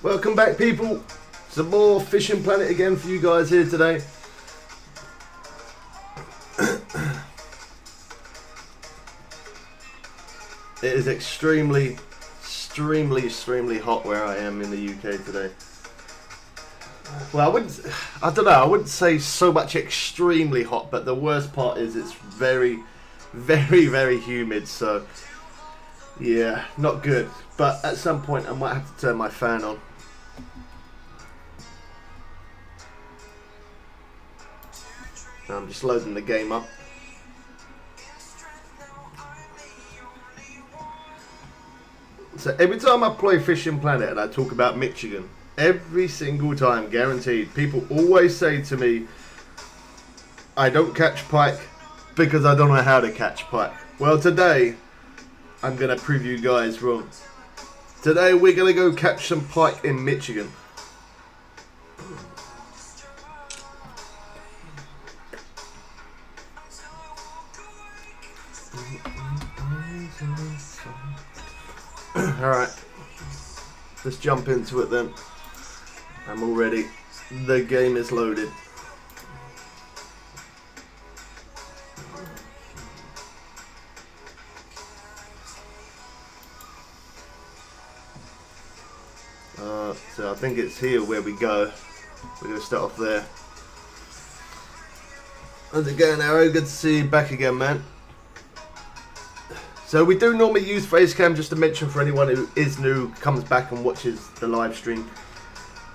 Welcome back, people. Some more Fishing Planet again for you guys here today. It is extremely hot where I am in the UK today. Well, I don't know, I wouldn't say so much extremely hot, but the worst part is it's very humid, so yeah, not good. But at some point I might have to turn my fan on. I'm just loading the game up. So every time I play Fishing Planet and I talk about Michigan, every single time, guaranteed, people always say to me, I don't catch pike because I don't know how to catch pike. Well, today, I'm going to prove you guys wrong. Today, we're going to go catch some pike in Michigan. Alright, let's jump into it then. I'm all ready. The game is loaded. So I think it's here where we go. We're going to start off there. How's it going, Arrow? Good to see you back again, man. So we do normally use Facecam, just to mention for anyone who is new, comes back and watches the live stream.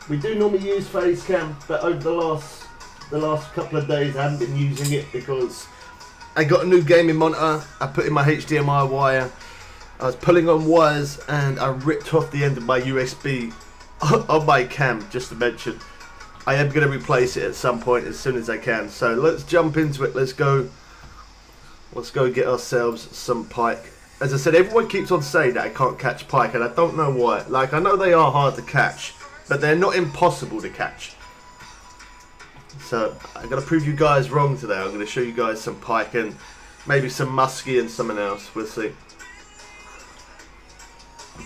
We do normally use Facecam, but over the last couple of days I haven't been using it because I got a new gaming monitor. I put in my HDMI wire. I was pulling on wires and I ripped off the end of my USB on my cam, just to mention. I am going to replace it at some point as soon as I can. So let's jump into it. Let's go get ourselves some pike. As I said, everyone keeps on saying that I can't catch pike, and I don't know why. Like, I know they are hard to catch, but they're not impossible to catch. So I'm going to prove you guys wrong today. I'm going to show you guys some pike and maybe some muskie and something else. We'll see.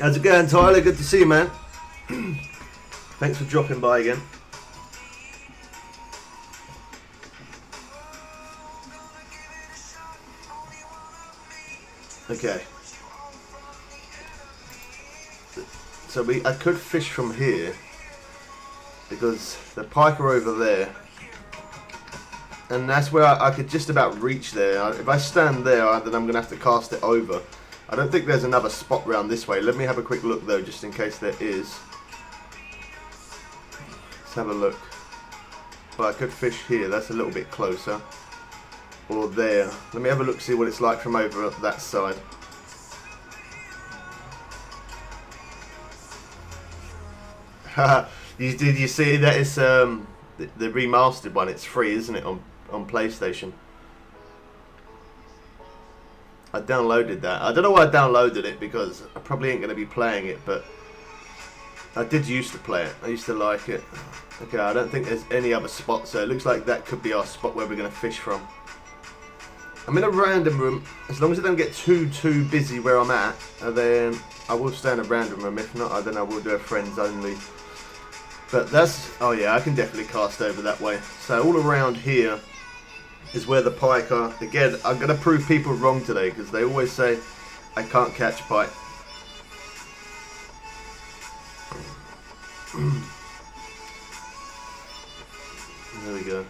How's it going, Tyler? Good to see you, man. Thanks for dropping by again. Okay. So I could fish from here because the pike are over there, and that's where I could just about reach there. If I stand there, then I'm going to have to cast it over. I don't think there's another spot round this way. Let me have a quick look though, just in case there is. Let's have a look. Well, I could fish here. That's a little bit closer. Or there. Let me have a look, see what it's like from over that side. Did you see that it's the remastered one? It's free, isn't it, on PlayStation? I downloaded that. I don't know why I downloaded it because I probably ain't going to be playing it, but I did used to play it. I used to like it. Okay, I don't think there's any other spot, so it looks like that could be our spot where we're going to fish from. I'm in a random room. As long as I don't get too busy where I'm at, then I will stay in a random room. If not, then I will do a friends only. But that's... oh yeah, I can definitely cast over that way. So all around here is where the pike are. Again, I'm going to prove people wrong today because they always say I can't catch pike. There we go.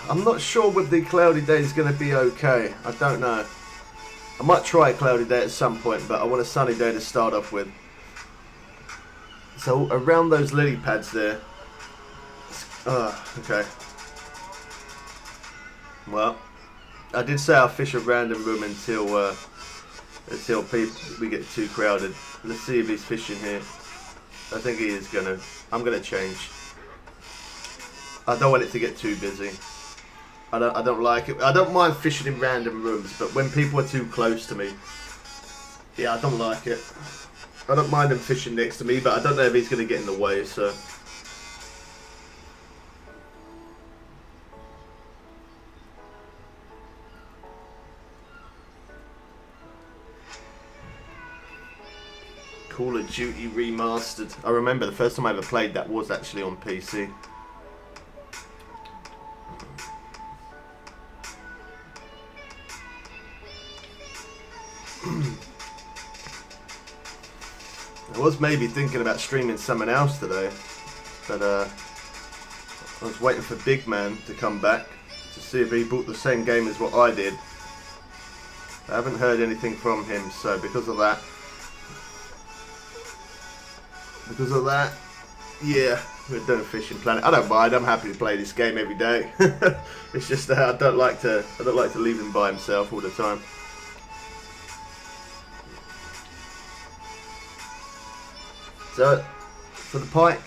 I'm not sure whether the cloudy day is going to be okay. I don't know. I might try a cloudy day at some point, but I want a sunny day to start off with. So around those lily pads there. Okay. Well, I did say I'll fish a random room until we get too crowded. Let's see if he's fishing here. I think he is gonna. I'm gonna change. I don't want it to get too busy. I don't like it. I don't mind fishing in random rooms, but when people are too close to me, yeah, I don't like it. I don't mind him fishing next to me, but I don't know if he's going to get in the way, so... Call of Duty Remastered. I remember the first time I ever played that was actually on PC. I was maybe thinking about streaming something else today, but I was waiting for Big Man to come back to see if he bought the same game as what I did. I haven't heard anything from him, so because of that, yeah, we're doing Fishing Planet. I don't mind. I'm happy to play this game every day. It's just that I don't like to leave him by himself all the time. So for the pike,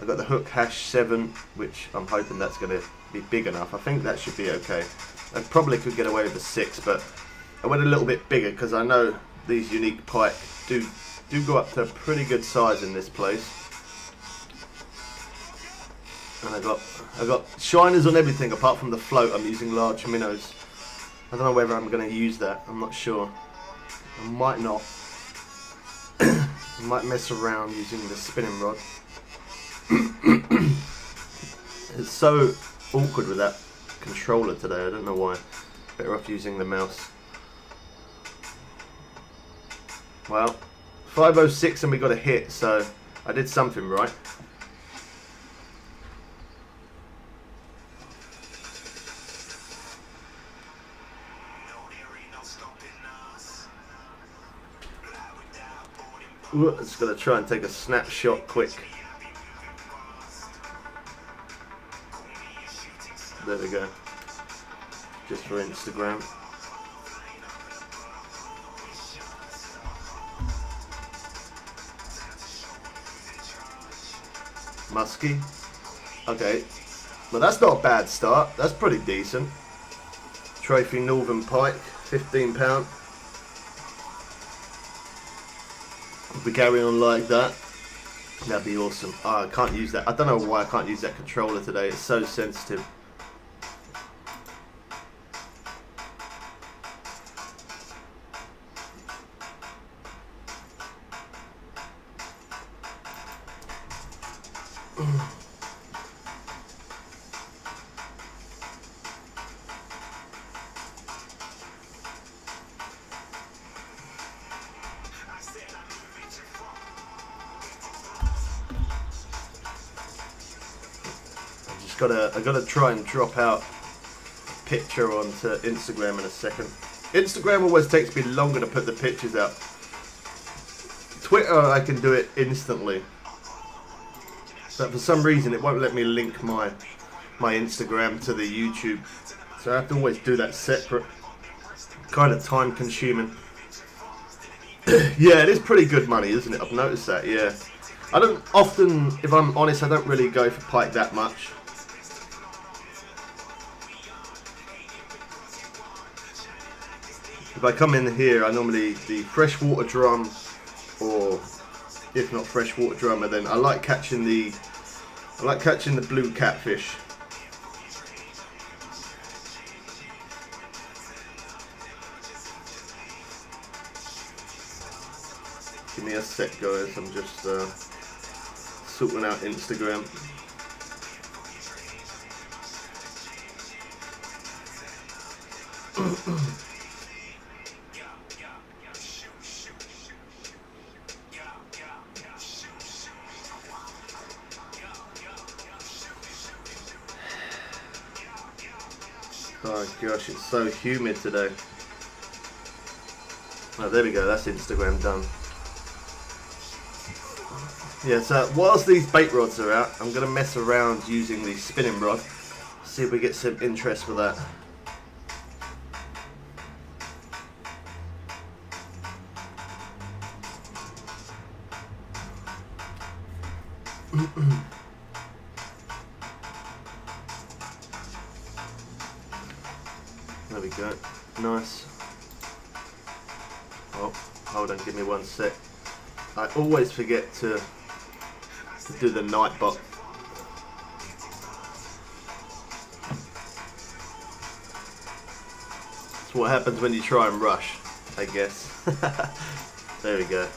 I got the hook #7, which I'm hoping that's going to be big enough. I think that should be okay. I probably could get away with a 6, but I went a little bit bigger because I know these unique pike do go up to a pretty good size in this place. And I got shiners on everything apart from the float. I'm using large minnows. I don't know whether I'm going to use that. I'm not sure. I might not. I might mess around using the spinning rod. It's so awkward with that controller today. I don't know why. Better off using the mouse. Well, 506 and we got a hit, so I did something right. Ooh, just gotta try and take a snapshot quick. There we go. Just for Instagram. Musky. Okay. Well, that's not a bad start. That's pretty decent. Trophy Northern Pike, £15. If we carry on like that, that'd be awesome. Oh, I can't use that. I don't know why I can't use that controller today. It's so sensitive. I gotta try and drop out a picture onto Instagram in a second. Instagram always takes me longer to put the pictures out. Twitter, I can do it instantly, but for some reason it won't let me link my Instagram to the YouTube, so I have to always do that separate. Kind of time consuming. Yeah, it is pretty good money, isn't it? I've noticed that. Yeah, I don't often, if I'm honest, I don't really go for pike that much. If I come in here, I normally the freshwater drum, or if not freshwater drum, and then I like catching the blue catfish. Give me a sec, guys. I'm just sorting out Instagram. Oh gosh, it's so humid today. Oh, there we go, that's Instagram done. Yeah, so whilst these bait rods are out, I'm going to mess around using the spinning rod. See if we get some interest for that. There we go, nice. Oh, hold on, give me one sec. I always forget to do the night bot. That's what happens when you try and rush, I guess. There we go.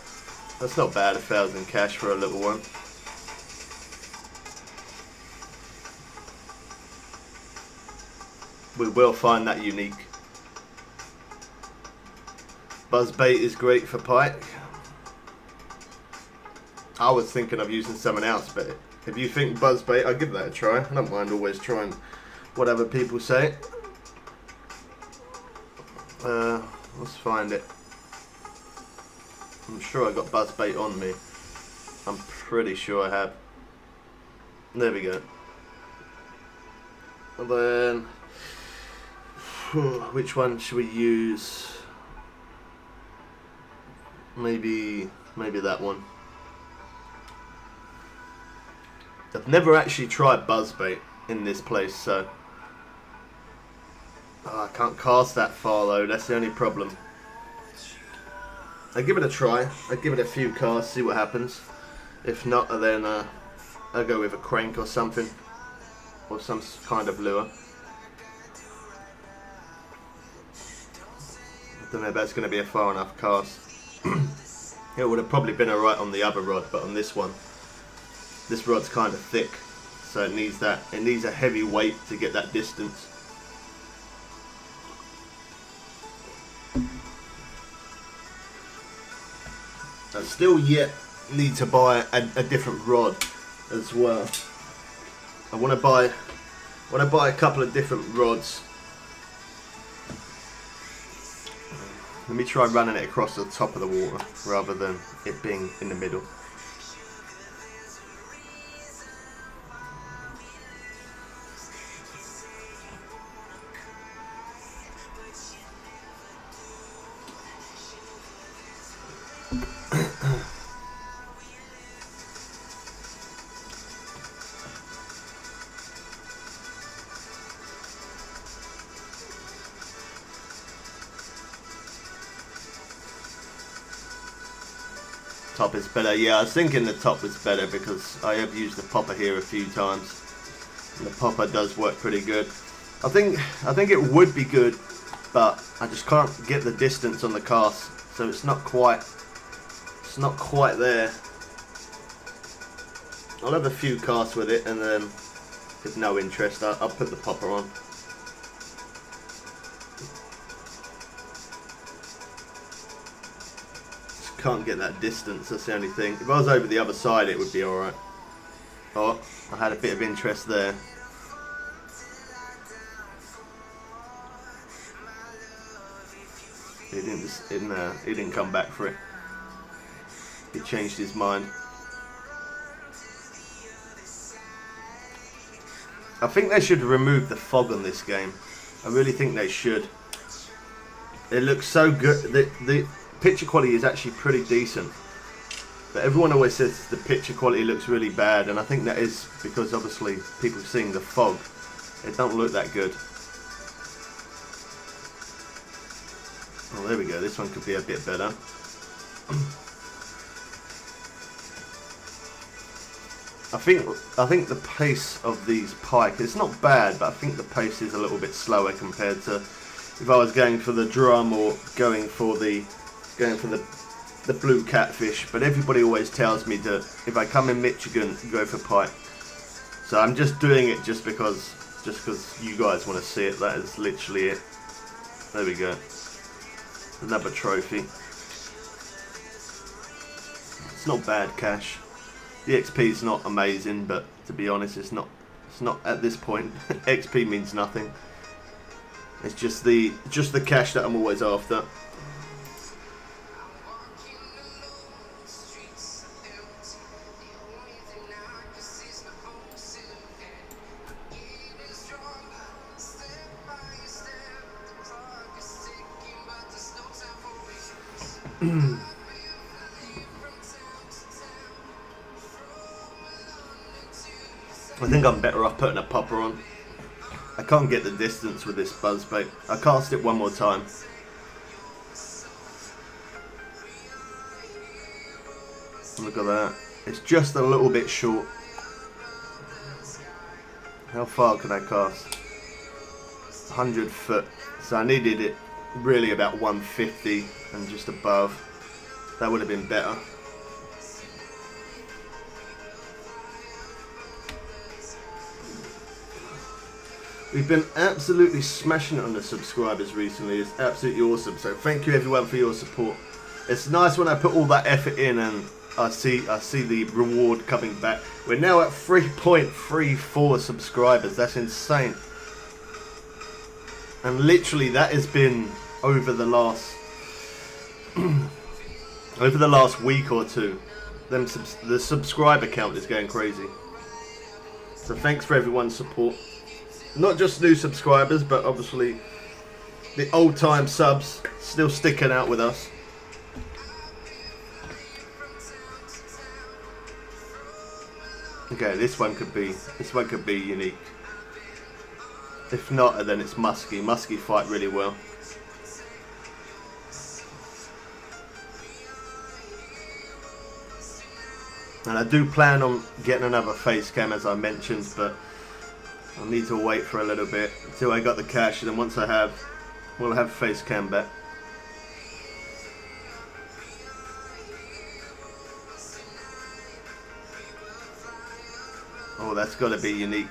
That's not bad, 1,000 cash for a little one. We will find that unique. Buzzbait is great for pike. I was thinking of using someone else, but if you think buzzbait, I'll give that a try. I don't mind always trying whatever people say. Let's find it. I'm sure I got buzzbait on me. I'm pretty sure I have. There we go. And then, which one should we use? Maybe that one. I've never actually tried buzzbait in this place, so I can't cast that far though. That's the only problem. I'll give it a try. I'll give it a few casts, see what happens. If not, then I'll go with a crank or something, or some kind of lure. I don't know if that's going to be a far enough cast. It would have probably been alright on the other rod, but on this one, this rod's kind of thick, so it needs that. It needs a heavy weight to get that distance. I still yet need to buy a different rod as well. I want to buy a couple of different rods. Let me try running it across the top of the water rather than it being in the middle. Top is better. Yeah, I was thinking the top was better because I have used the popper here a few times, and the popper does work pretty good. I think it would be good, but I just can't get the distance on the cast, so it's not quite there. I'll have a few casts with it, and then if no interest, I'll put the popper on. Can't get that distance, that's the only thing. If I was over the other side, it would be alright. Oh, I had a bit of interest there. He didn't come back for it. He changed his mind. I think they should remove the fog on this game. I really think they should. It looks so good. The picture quality is actually pretty decent, but everyone always says the picture quality looks really bad, and I think that is because obviously people seeing the fog, it don't look that good. Oh, there we go. This one could be a bit better. I think the pace of these pike, it's not bad, but I think the pace is a little bit slower compared to if I was going for the drum or going for the blue catfish. But everybody always tells me that if I come in Michigan, go for pike. So I'm just doing it just because you guys want to see it. That is literally it. There we go. Another trophy. It's not bad cash. The XP is not amazing, but to be honest, it's not at this point. XP means nothing. It's just the cash that I'm always after. I think I'm better off putting a popper on. I can't get the distance with this buzzbait. I cast it one more time. Look at that. It's just a little bit short. How far can I cast? 100 foot. So I needed it really about 150 and just above. That would have been better. We've been absolutely smashing it on the subscribers recently. It's absolutely awesome. So thank you everyone for your support. It's nice when I put all that effort in and I see the reward coming back. We're now at 3.34 subscribers. That's insane. And literally that has been over the last week or two. The subscriber count is going crazy. So thanks for everyone's support. Not just new subscribers, but obviously the old time subs still sticking out with us. Okay, this one could be unique. If not, then it's Musky. Musky fight really well. And I do plan on getting another face cam, as I mentioned, but I'll need to wait for a little bit until I got the cash, and then once I have, we'll have face cam back. Oh, that's got to be unique.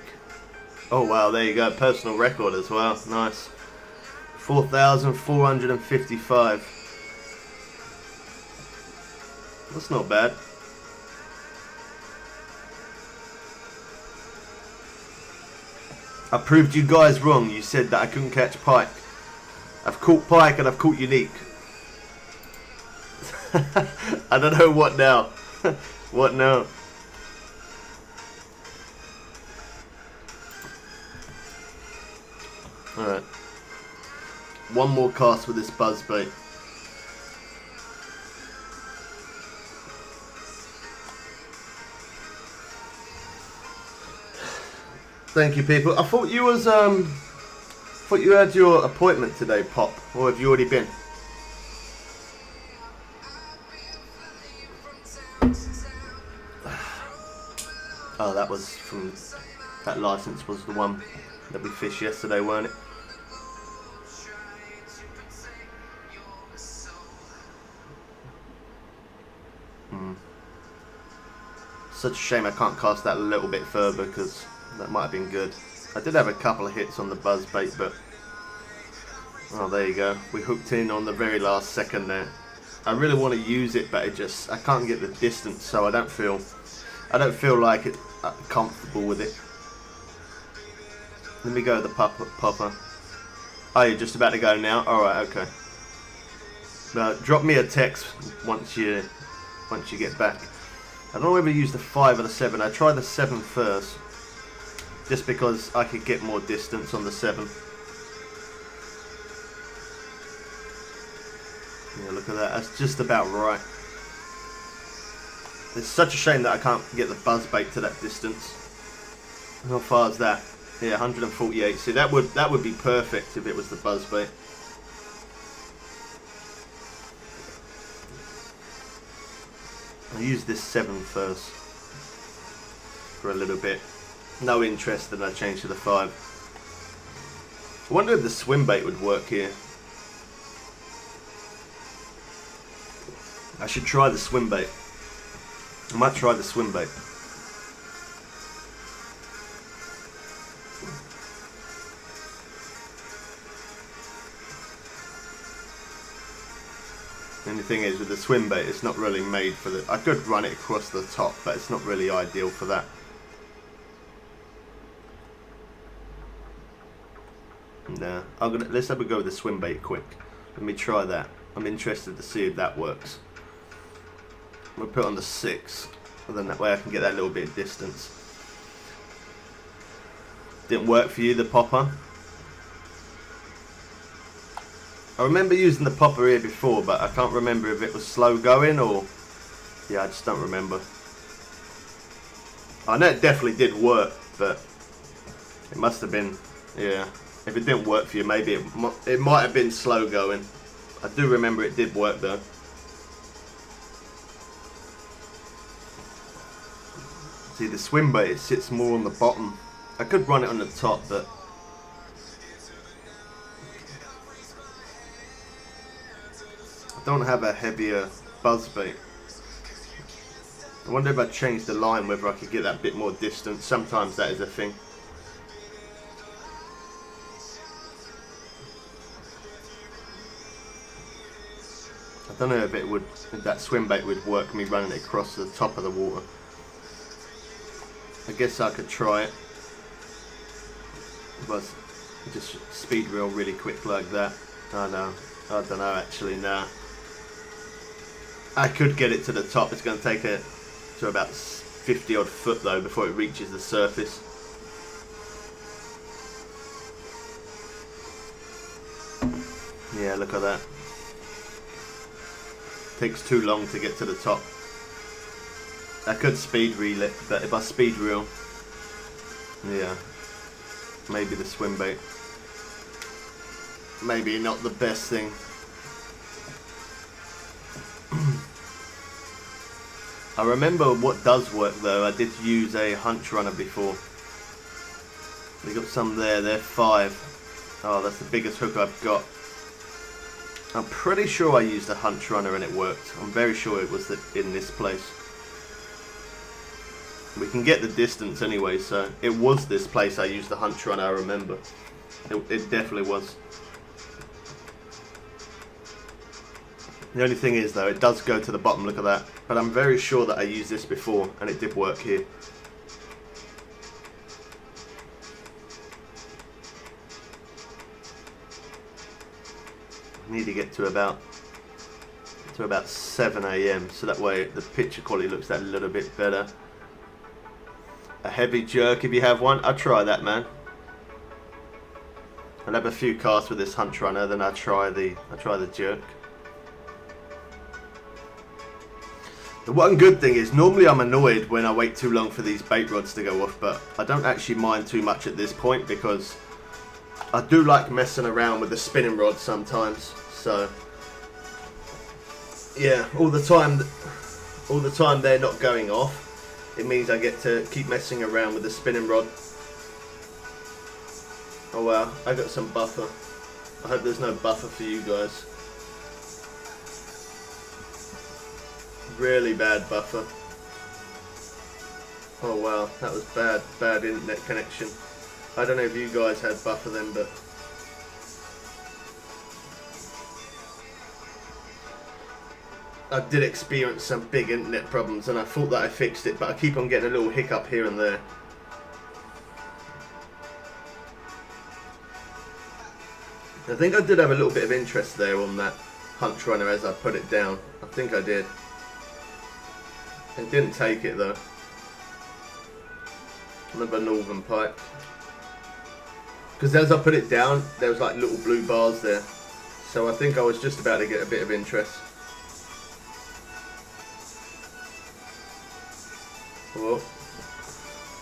Oh wow, there you go, personal record as well, nice. 4,455. That's not bad. I proved you guys wrong. You said that I couldn't catch pike. I've caught pike and I've caught unique. I don't know what now. What now? Alright. One more cast with this buzzbait. Thank you, people. I thought you had your appointment today, Pop, or have you already been? Oh, that was from that license was the one that we fished yesterday, weren't it? Such a shame I can't cast that a little bit further, because that might have been good. I did have a couple of hits on the buzzbait, but oh, there you go. We hooked in on the very last second there. I really want to use it, but I can't get the distance, so I don't feel like it comfortable with it. Let me go with the popper. Oh, you're just about to go now? Alright, okay. Drop me a text once you get back. I don't know whether to use the 5 or the 7. I tried the 7 first, just because I could get more distance on the 7. Yeah, look at that. That's just about right. It's such a shame that I can't get the buzzbait to that distance. How far is that? Yeah, 148. See, that would be perfect if it was the buzzbait. I'll use this 7 first for a little bit. No interest, then I change to the 5. I wonder if the swim bait would work here. I should try the swim bait. I might try the swim bait. The only thing is, with the swim bait, it's not really made for the... I could run it across the top, but it's not really ideal for that. Nah, let's have a go with the swim bait quick. Let me try that. I'm interested to see if that works. I'm gonna put it on the 6, and then that way I can get that little bit of distance. Didn't work for you, the popper? I remember using the popper here before, but I can't remember if it was slow going or... Yeah, I just don't remember. I know it definitely did work, but it must have been... Yeah, if it didn't work for you, maybe it might have been slow going. I do remember it did work though. See, the swim bait, it sits more on the bottom. I could run it on the top, but... I don't have a heavier buzzbait. I wonder if I change the line, whether I could get that bit more distance. Sometimes that is a thing. Don't know if if that swim bait would work me running it across the top of the water. I guess I could try it. But just speed reel really quick like that. I don't know actually, nah. I could get it to the top. It's going to take it to about 50 odd foot though before it reaches the surface. Yeah, look at that. Takes too long to get to the top. I could speed reel it, but if I speed reel, yeah, maybe the swim bait. Maybe not the best thing. I remember what does work though. I did use a hunch runner before. We got some there. They're 5. Oh, that's the biggest hook I've got. I'm pretty sure I used a hunch runner and it worked. I'm very sure it was in this place. We can get the distance anyway, so it was this place I used the hunch runner, I remember. It definitely was. The only thing is though, it does go to the bottom, look at that. But I'm very sure that I used this before and it did work here. I need to get to about 7 AM, so that way the picture quality looks that little bit better. A heavy jerk if you have one, I'll try that, man. I'll have a few casts with this hunch runner, then I'll try the jerk. The one good thing is, normally I'm annoyed when I wait too long for these bait rods to go off, but I don't actually mind too much at this point because I do like messing around with the spinning rod sometimes. So yeah, all the time they're not going off, it means I get to keep messing around with the spinning rod. Oh wow, I got some buffer. I hope there's no buffer for you guys. Really bad buffer. Oh wow, that was bad internet connection. I don't know if you guys had buffer then, but I did experience some big internet problems and I thought that I fixed it, but I keep on getting a little hiccup here and there. I think I did have a little bit of interest there on that hunch runner as I put it down. I think I did. It didn't take it though. Another northern pike. Because as I put it down, there was like little blue bars there. So I think I was just about to get a bit of interest. Well,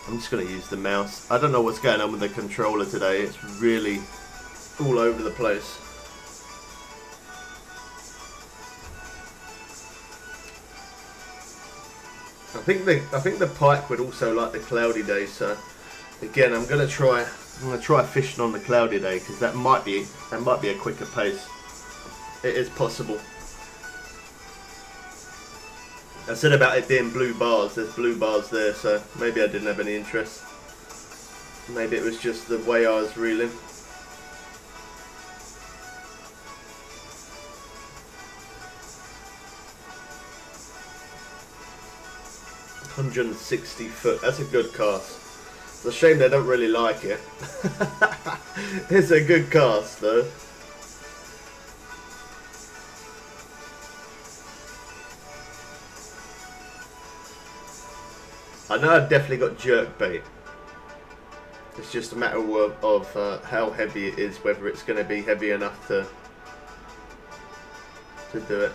I'm just going to use the mouse. I don't know what's going on with the controller today. It's really all over the place. I think the pike would also like the cloudy day. So again, I'm going to try fishing on the cloudy day because that might be a quicker pace. It is possible. I said about it being blue bars, there's blue bars there, so maybe I didn't have any interest. Maybe it was just the way I was reeling. $160 foot, that's a good cast. It's a shame they don't really like it. It's a good cast though. I know I've definitely got jerk bait. It's just a matter of how heavy it is, whether it's going to be heavy enough to do it.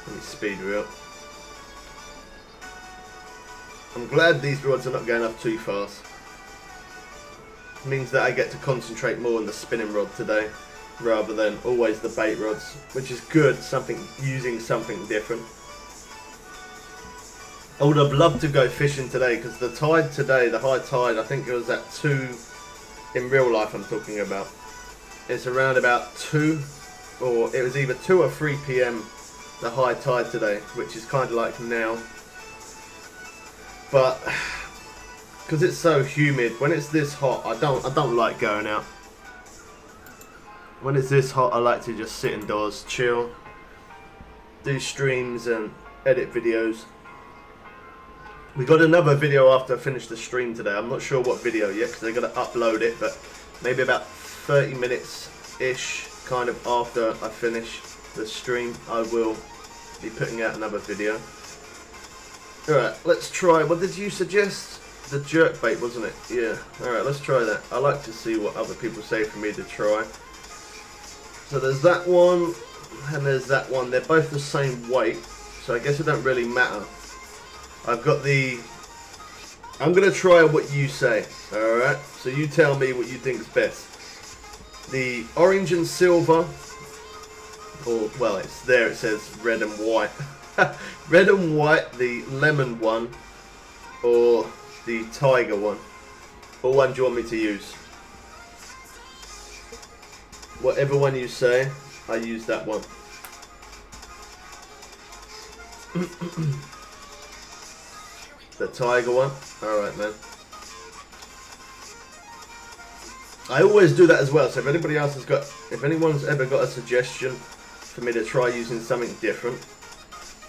Let me speed reel. I'm glad these rods are not going off too fast. It means that I get to concentrate more on the spinning rod today, rather than always the bait rods, which is good, using something different. I would have loved to go fishing today because the tide today, the high tide, I think it was at 2, in real life I'm talking about. It's around about 2, or it was either 2 or 3 PM, the high tide today, which is kind of like now. But because it's so humid, when it's this hot, I don't like going out. When it's this hot, I like to just sit indoors, chill, do streams and edit videos. We got another video after I finished the stream today. I'm not sure what video yet because they're going to upload it, but maybe about 30 minutes-ish kind of after I finish the stream, I will be putting out another video. Alright, let's try. What did you suggest? The jerkbait, wasn't it? Yeah. Alright, let's try that. I like to see what other people say for me to try. So there's that one, and there's that one. They're both the same weight, so I guess it don't really matter. I've got the... I'm going to try what you say, alright? So you tell me what you think is best. The orange and silver, or, well, it's there, it says red and white. Red and white, the lemon one, or the tiger one. What one do you want me to use? Whatever one you say, I use that one. The tiger one? Alright, man. I always do that as well, so if anybody else has got, if anyone's ever got a suggestion for me to try using something different,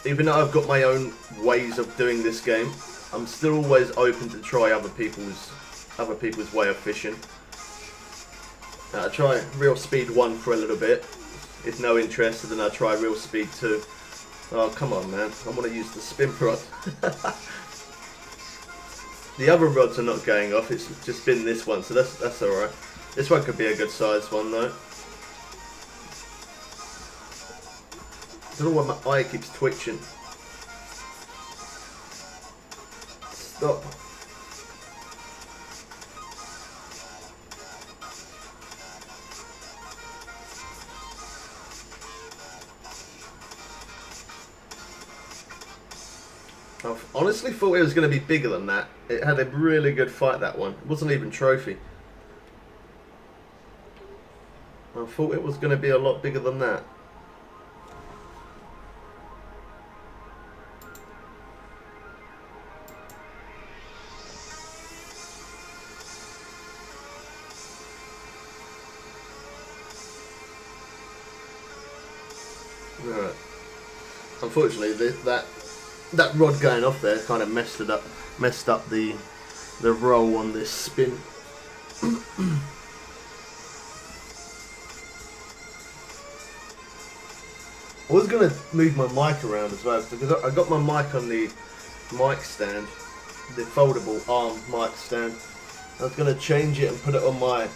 even though I've got my own ways of doing this game, I'm still always open to try other people's way of fishing. I try real speed 1 for a little bit. If no interest, then I try real speed 2. Oh, come on, man. I want to use the spin rod. The other rods are not going off. It's just been this one, so that's alright. This one could be a good sized one, though. I don't know why my eye keeps twitching. Stop. I honestly thought it was going to be bigger than that. It had a really good fight, that one. It wasn't even trophy. I thought it was going to be a lot bigger than that. Alright. Unfortunately, that rod going off there kind of messed up the roll on this spin. I was going to move my mic around as well because I got my mic on the mic stand, the foldable arm mic stand. I was going to change it and put it on my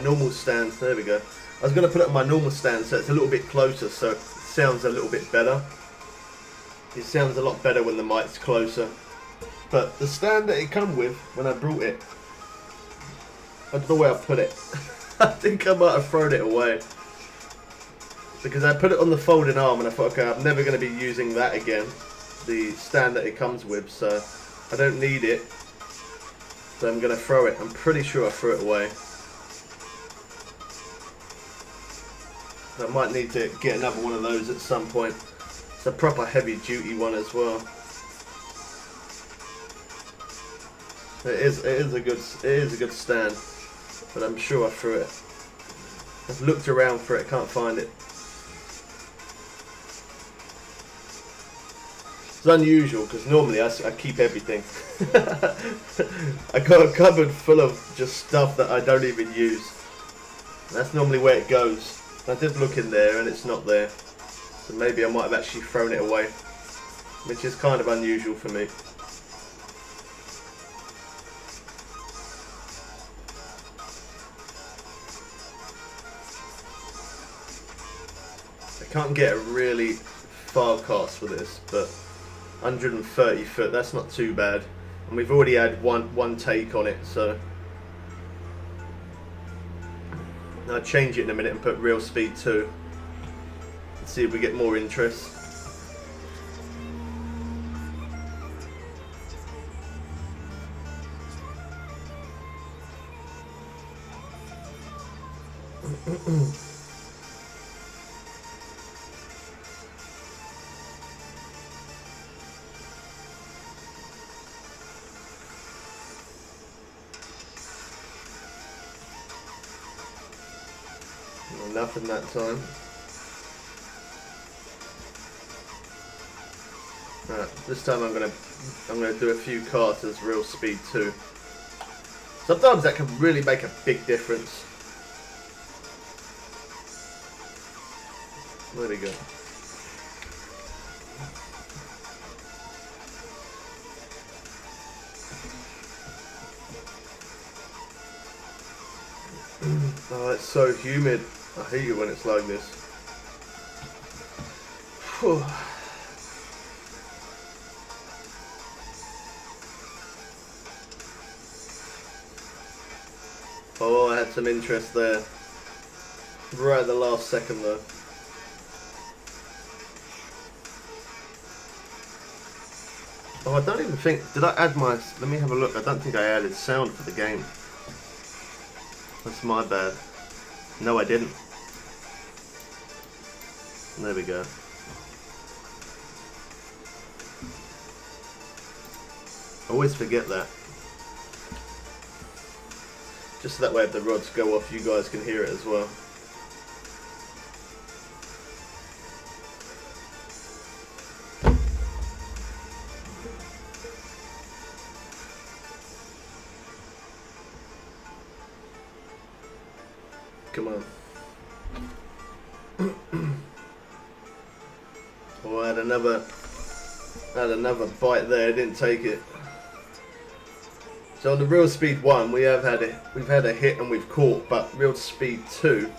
normal stand. There we go. I was going to put it on my normal stand so it's a little bit closer, so it sounds a little bit better. It sounds a lot better when the mic's closer. But the stand that it come with when I brought it, I don't know where I put it. I think I might have thrown it away. Because I put it on the folding arm and I thought, okay, I'm never going to be using that again. The stand that it comes with, so I don't need it. So I'm going to throw it. I'm pretty sure I threw it away. I might need to get another one of those at some point. It's a proper heavy duty one as well. It is a good stand, but I'm sure I threw it. I've looked around for it, can't find it. It's unusual because normally I keep everything. I got a cupboard full of just stuff that I don't even use. That's normally where it goes. I did look in there and it's not there. So maybe I might have actually thrown it away, which is kind of unusual for me. I can't get a really far cast for this, but 130 foot, that's not too bad. And we've already had one take on it, so I'll change it in a minute and put real speed 2. Let's see if we get more interest. nothing that time. Right, this time I'm gonna do a few casters real speed 2. Sometimes that can really make a big difference. There we go. Oh, it's so humid. I hate it when it's like this. Whew. Oh, I had some interest there. Right at the last second though. Oh, I don't even think... Did I add my... Let me have a look. I don't think I added sound for the game. That's my bad. No, I didn't. There we go. I always forget that. Just so that way if the rods go off, you guys can hear it as well. Come on. Oh, I had another bite there. I didn't take it. So on the real speed 1, we've had a hit and we've caught, but real speed 2,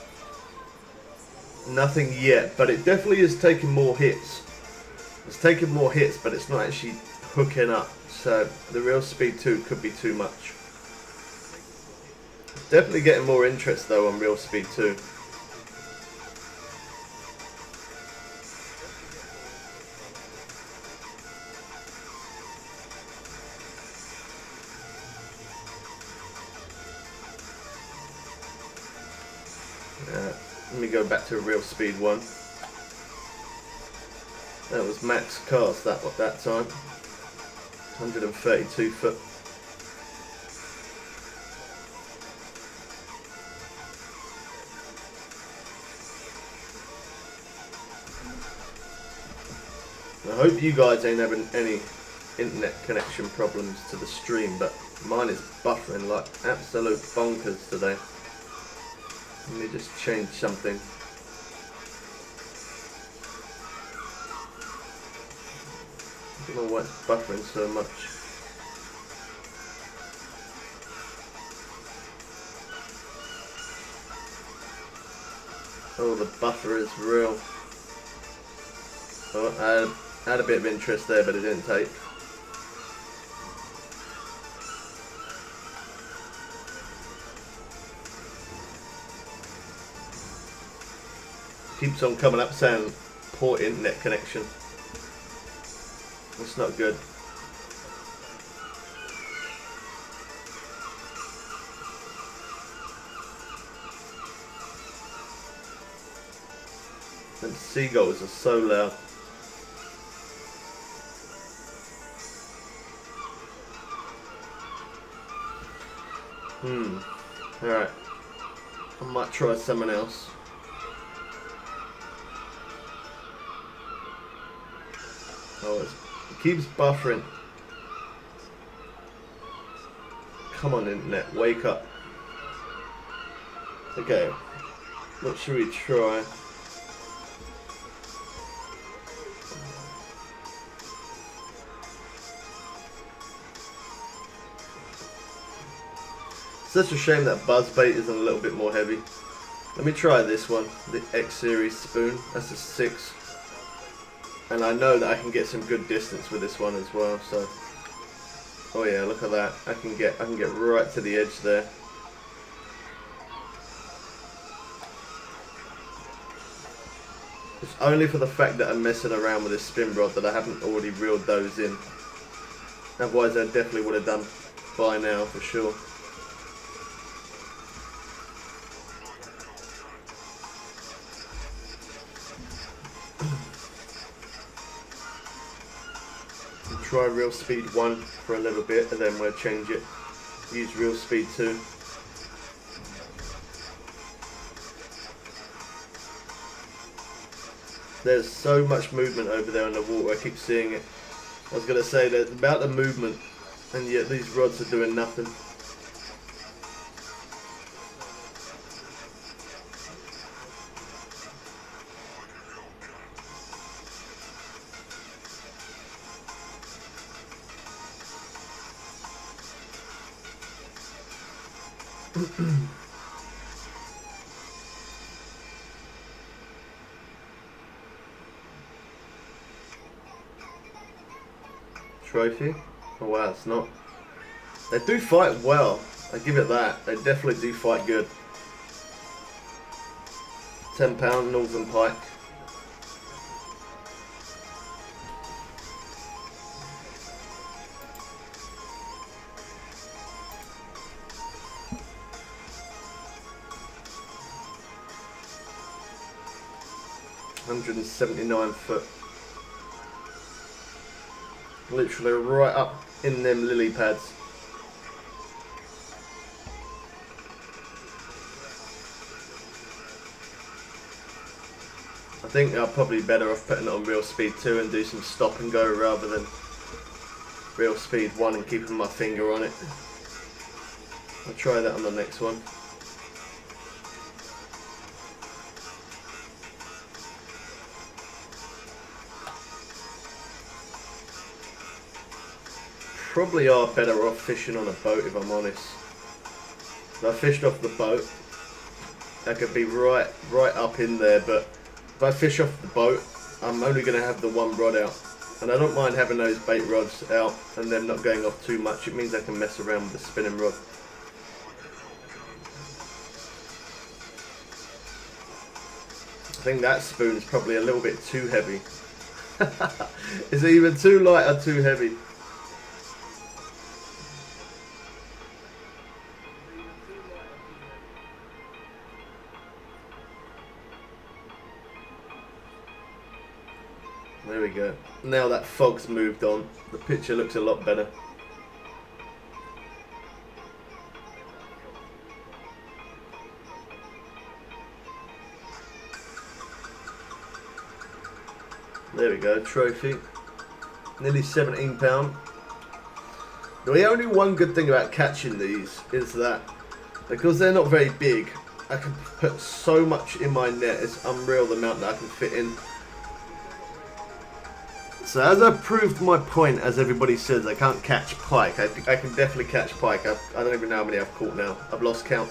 nothing yet. But it definitely is taking more hits. It's taking more hits, but it's not actually hooking up. So the real speed 2 could be too much. Definitely getting more interest though on real speed 2. Let me go back to real speed 1. That was max cast that time. 132 foot. I hope you guys ain't having any internet connection problems to the stream, but mine is buffering like absolute bonkers today. Let me just change something. I don't know why it's buffering so much. Oh, the buffer is real. Oh, I had a bit of interest there, but it didn't take. Keeps on coming up saying poor internet connection. That's not good. And seagulls are so loud. Alright. I might try someone else. Oh, it keeps buffering. Come on, internet, wake up. Okay, what should we try? Such a shame that buzzbait isn't a little bit more heavy. Let me try this one, the X series spoon. That's a 6. And I know that I can get some good distance with this one as well, so. Oh yeah, look at that. I can get right to the edge there. It's only for the fact that I'm messing around with this spin rod that I haven't already reeled those in. Otherwise I definitely would have done by now for sure. Try real speed 1 for a little bit and then we'll change it. Use real speed 2. There's so much movement over there in the water, I keep seeing it. I was going to say that about the movement, and yet these rods are doing nothing. Trophy? Oh wow, it's not. They do fight well, I give it that. They definitely do fight good. £10 Northern Pike. £179. Literally right up in them lily pads. I think I'm probably better off putting it on real speed 2 and do some stop and go rather than real speed 1 and keeping my finger on it. I'll try that on the next one. Probably are better off fishing on a boat, if I'm honest. If I fished off the boat, I could be right up in there, but if I fish off the boat, I'm only going to have the one rod out. And I don't mind having those bait rods out and them not going off too much. It means I can mess around with the spinning rod. I think that spoon's probably a little bit too heavy. Is it even too light or too heavy? There we go. Now that fog's moved on, the picture looks a lot better. There we go, trophy. Nearly £17. The only one good thing about catching these is that because they're not very big, I can put so much in my net. It's unreal the amount that I can fit in. So as I proved my point, as everybody says, I can't catch pike. I can definitely catch pike. I don't even know how many I've caught now. I've lost count.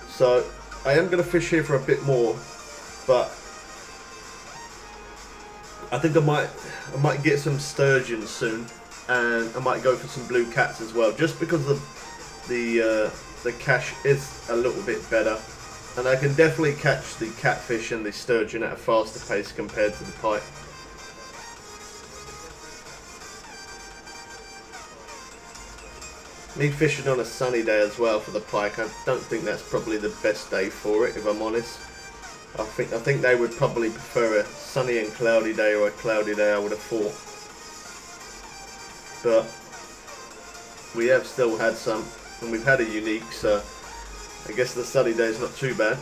So I am going to fish here for a bit more, but I think I might get some sturgeon soon, and I might go for some blue cats as well, just because the cash is a little bit better, and I can definitely catch the catfish and the sturgeon at a faster pace compared to the pike. Me fishing on a sunny day as well for the pike, I don't think that's probably the best day for it, if I'm honest. I think they would probably prefer a sunny and cloudy day, or a cloudy day, I would have thought. But we have still had some, and we've had a unique, so I guess the sunny day is not too bad.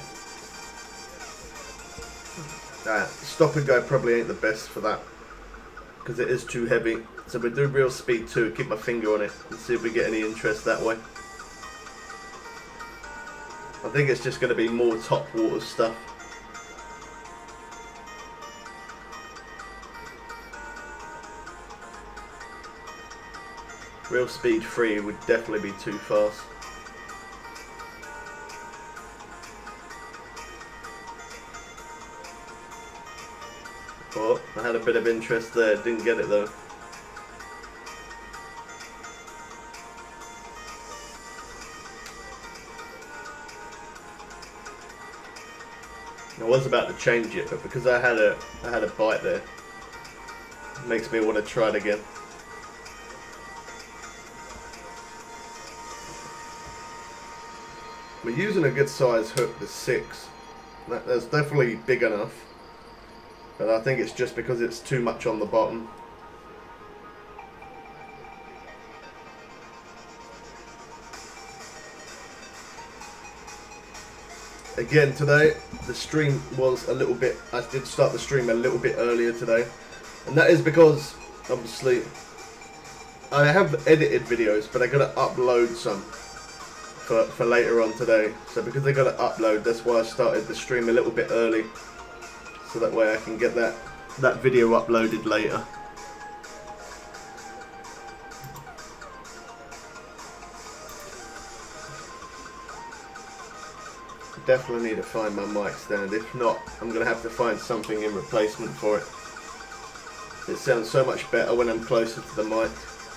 Stop and go probably ain't the best for that, because it is too heavy. So we do real speed 2, keep my finger on it, and see if we get any interest that way. I think it's just going to be more top water stuff. Real speed 3 would definitely be too fast. Oh, I had a bit of interest there, didn't get it though. I was about to change it, but because I had a bite there, it makes me want to try it again. We're using a good size hook, the 6. That's definitely big enough, but I think it's just because it's too much on the bottom. again today the stream was a little bit, I did start the stream a little bit earlier today, and that is because obviously I have edited videos, but I gotta upload some for later on today. So because I gotta upload, that's why I started the stream a little bit early, so that way I can get that video uploaded later. Definitely need to find my mic stand. If not, I'm going to have to find something in replacement for it. It sounds so much better when I'm closer to the mic.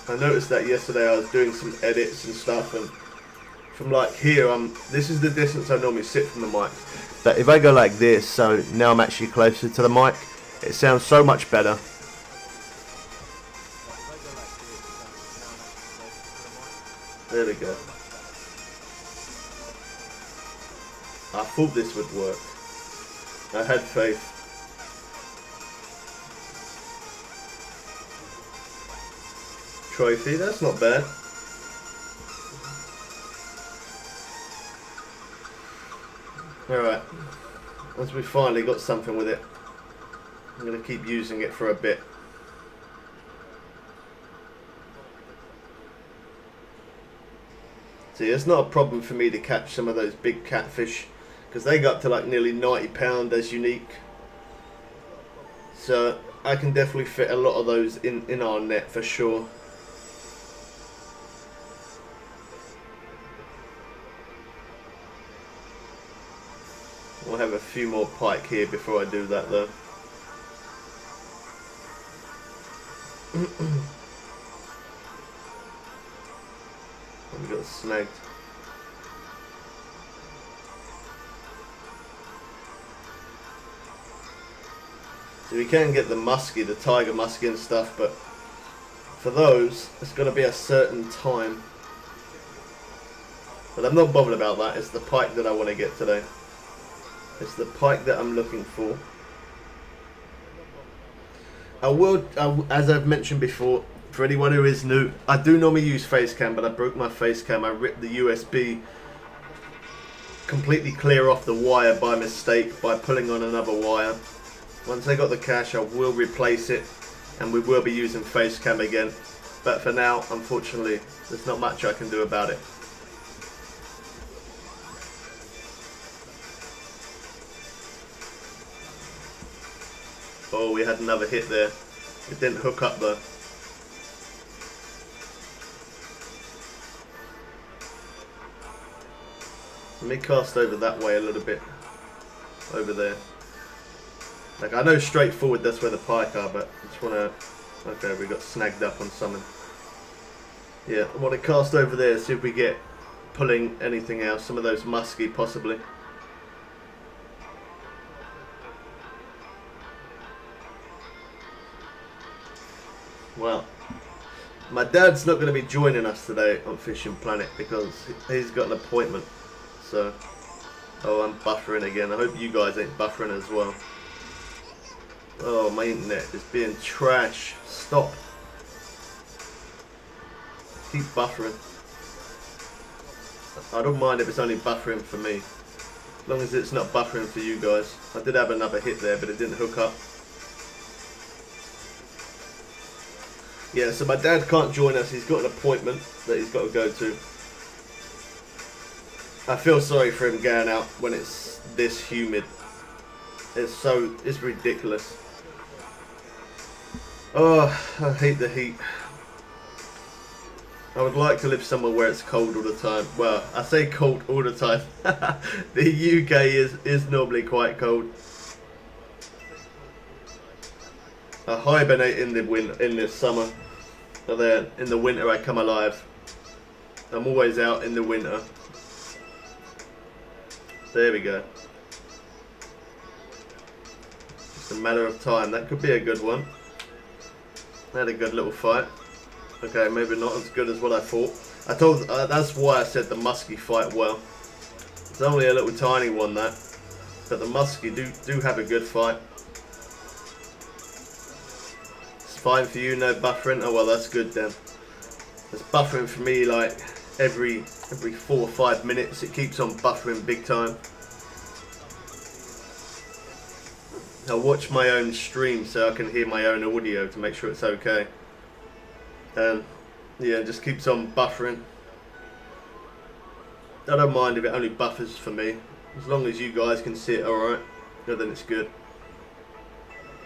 I noticed that yesterday I was doing some edits and stuff, and from like here, this is the distance I normally sit from the mic. But if I go like this, so now I'm actually closer to the mic, it sounds so much better. There we go. I thought this would work. I had faith. Trophy, that's not bad. Alright, once we finally got something with it, I'm going to keep using it for a bit. See, it's not a problem for me to catch some of those big catfish, because they got to like nearly 90 pounds as unique. So I can definitely fit a lot of those in our net for sure. We'll have a few more pike here before I do that though. We got snagged. So we can get the muskie, the tiger muskie and stuff, but for those, it's got to be a certain time. But I'm not bothered about that. It's the pike that I want to get today. It's the pike that I'm looking for. I will, as I've mentioned before, for anyone who is new, I do normally use face cam, but I broke my face cam. I ripped the USB completely clear off the wire by mistake by pulling on another wire. Once I got the cash, I will replace it, and we will be using face cam again. But for now, unfortunately, there's not much I can do about it. Oh, we had another hit there. It didn't hook up though. Let me cast over that way a little bit. Over there. Like, I know straight forward that's where the pike are, but I just want to... Okay, we got snagged up on something. Yeah, I want to cast over there, see if we get pulling anything else. Some of those muskie, possibly. Well, my dad's not going to be joining us today on Fishing Planet because he's got an appointment. So, oh, I'm buffering again. I hope you guys ain't buffering as well. Oh, my internet is being trash. Stop. Keep buffering. I don't mind if it's only buffering for me, as long as it's not buffering for you guys. I did have another hit there, but it didn't hook up. Yeah, so my dad can't join us. He's got an appointment that he's got to go to. I feel sorry for him going out when it's this humid. It's ridiculous. Oh, I hate the heat. I would like to live somewhere where it's cold all the time. Well, I say cold all the time. The UK is normally quite cold. I hibernate in the summer, but then in the winter I come alive. I'm always out in the winter. There we go. Just a matter of time. That could be a good one. Had a good little fight. Okay, maybe not as good as what I thought. I told that's why I said the muskie fight well. It's only a little tiny one, that, but the muskie do have a good fight. It's fine for you, no buffering. Oh well, that's good then. It's buffering for me like every 4 or 5 minutes. It keeps on buffering big time. I watch my own stream so I can hear my own audio to make sure it's okay. And yeah, it just keeps on buffering. I don't mind if it only buffers for me, as long as you guys can see it alright, then it's good.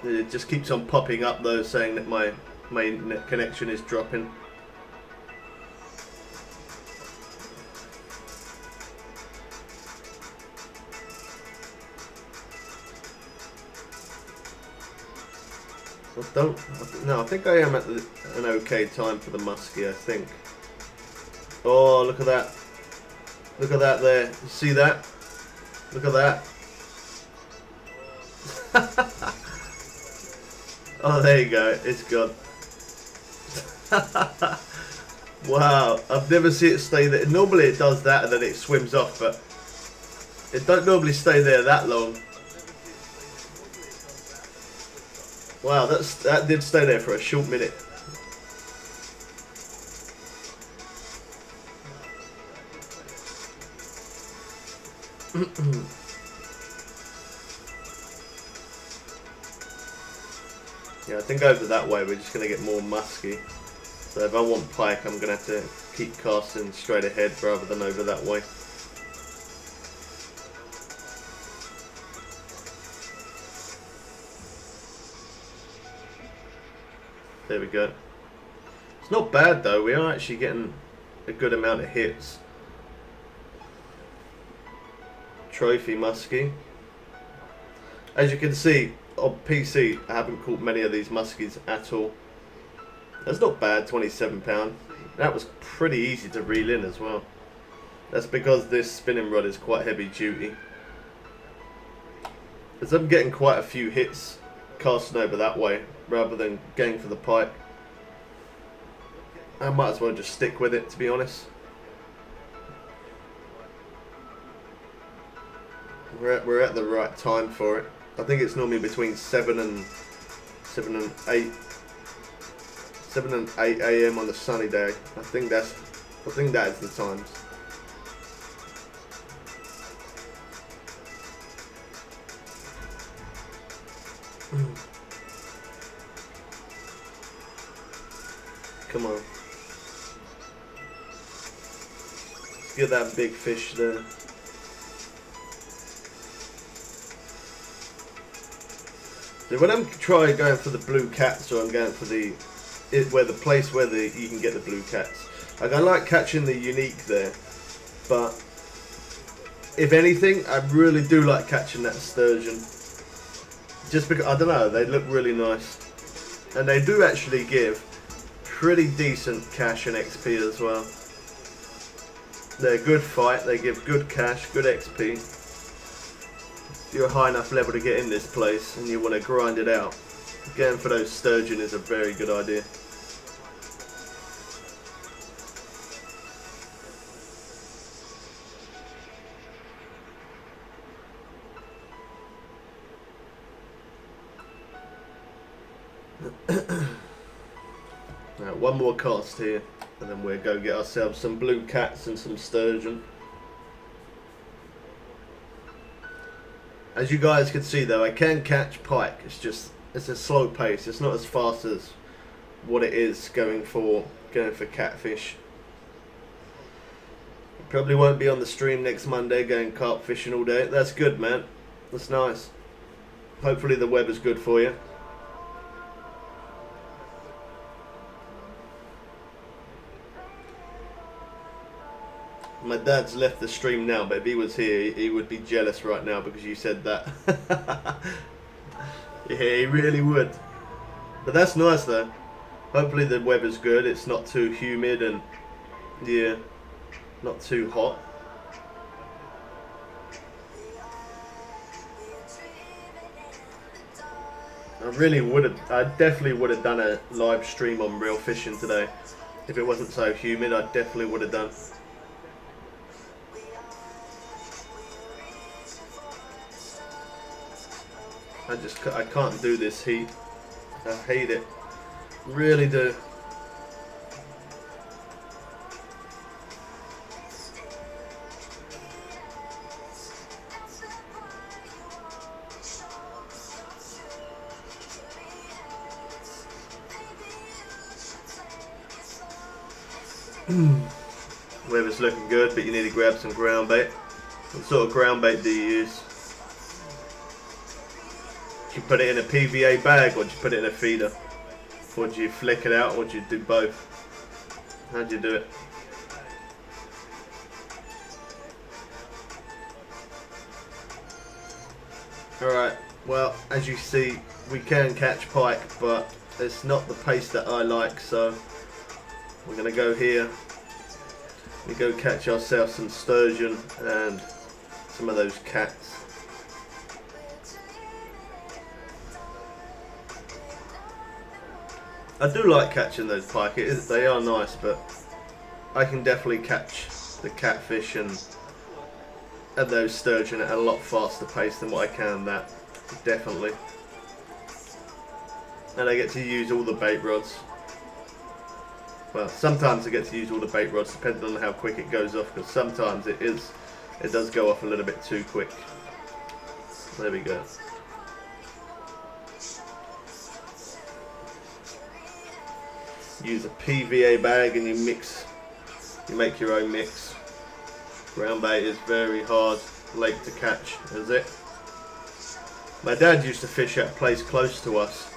It just keeps on popping up though, saying that my net connection is dropping. I think I am at an okay time for the muskie, I think. Oh, look at that. Look at that there. You see that? Look at that. Oh, there you go. It's gone. Wow. I've never seen it stay there. Normally it does that and then it swims off, but it don't normally stay there that long. Wow, that did stay there for a short minute. Yeah, I think over that way we're just going to get more musky. So if I want pike, I'm going to have to keep casting straight ahead rather than over that way. There we go. It's not bad though, we are actually getting a good amount of hits. Trophy muskie. As you can see on PC, I haven't caught many of these muskies at all. That's not bad, £27. That was pretty easy to reel in as well. That's because this spinning rod is quite heavy duty. As I'm getting quite a few hits casting over that way rather than going for the pike, I might as well just stick with it, to be honest. We're at the right time for it. I think it's normally between 7 and 8 a.m. on a sunny day. I think that is the times. Come on. Let's get that big fish there. So when I'm trying going for the blue cats, or I'm going for the place where you can get the blue cats, like I like catching the unique there, but if anything, I really do like catching that sturgeon. Just because, I don't know, they look really nice, and they do actually give pretty decent cash and XP as well. They're a good fight, they give good cash, good XP. If you're a high enough level to get in this place and you want to grind it out, going for those sturgeon is a very good idea. Now, one more cast here, and then we'll go get ourselves some blue cats and some sturgeon. As you guys can see though, I can catch pike. It's a slow pace. It's not as fast as what it is going for catfish. Probably won't be on the stream next Monday going carp fishing all day. That's good, man. That's nice. Hopefully the weather's good for you. My dad's left the stream now, but if he was here, he would be jealous right now because you said that. Yeah, he really would. But that's nice though. Hopefully the weather's good. It's not too humid and, yeah, not too hot. I definitely would have done a live stream on real fishing today. If it wasn't so humid, I definitely would have done. I can't do this heat. I hate it. Really do. Weather's looking good, but you need to grab some ground bait. What sort of ground bait do you use? Do you put it in a PVA bag, or do you put it in a feeder? Or do you flick it out, or do you do both? How do you do it? Alright, well, as you see, we can catch pike, but it's not the pace that I like, so we're going to go here. We go catch ourselves some sturgeon and some of those cats. I do like catching those pike. They are nice, but I can definitely catch the catfish and those sturgeon at a lot faster pace than what I can that. Definitely. And I get to use all the bait rods. Well, sometimes I get to use all the bait rods depending on how quick it goes off, because sometimes it does go off a little bit too quick. There we go. Use a PVA bag and you make your own mix. Ground bait is very hard lake to catch, is it? My dad used to fish at a place close to us,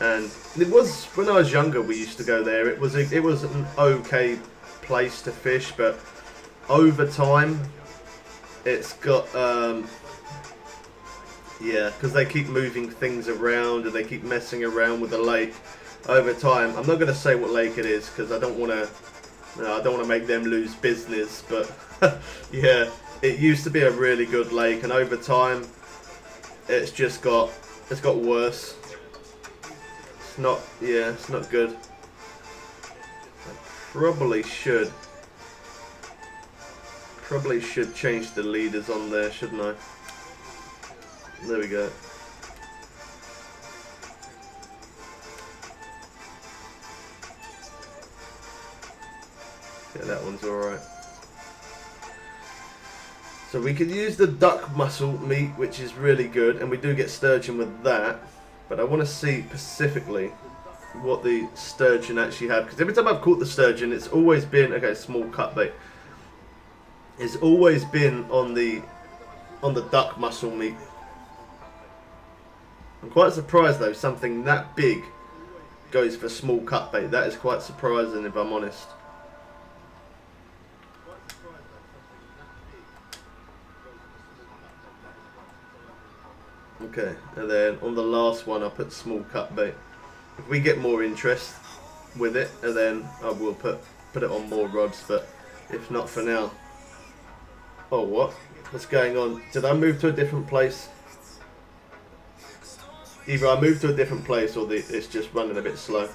and it was, when I was younger, we used to go there. It was an okay place to fish, but over time it's got yeah, because they keep moving things around and they keep messing around with the lake. Over time, I'm not going to say what lake it is because I don't want to make them lose business, but yeah, it used to be a really good lake, and over time it's got worse. It's not good. I probably should change the leaders on there, shouldn't I? There we go. Yeah, that one's alright. So we could use the duck muscle meat, which is really good, and we do get sturgeon with that. But I want to see specifically what the sturgeon actually have, because every time I've caught the sturgeon, it's always been, okay, small cut bait. It's always been on the duck muscle meat. I'm quite surprised though, something that big goes for small cut bait. That is quite surprising, if I'm honest. Okay, and then on the last one I put small cut bait. If we get more interest with it, and then I will put it on more rods, but if not for now. Oh, what? What's going on? Did I move to a different place? Either I moved to a different place or it's just running a bit slow.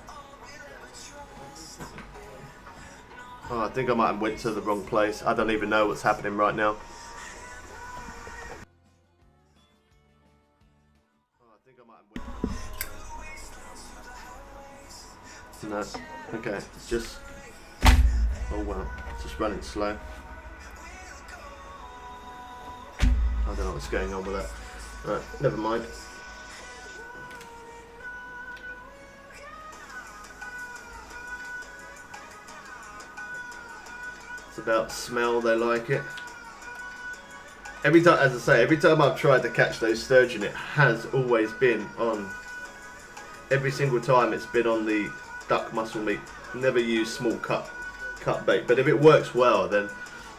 Oh, I think I might have went to the wrong place. I don't even know what's happening right now. No. Okay, it's just... Oh wow, it's just running slow. I don't know what's going on with that. Right, never mind. It's about smell, they like it. Every time, as I say, every time I've tried to catch those sturgeon, it has always been on... Every single time it's been on the duck muscle meat. Never use small cut bait, but if it works well, then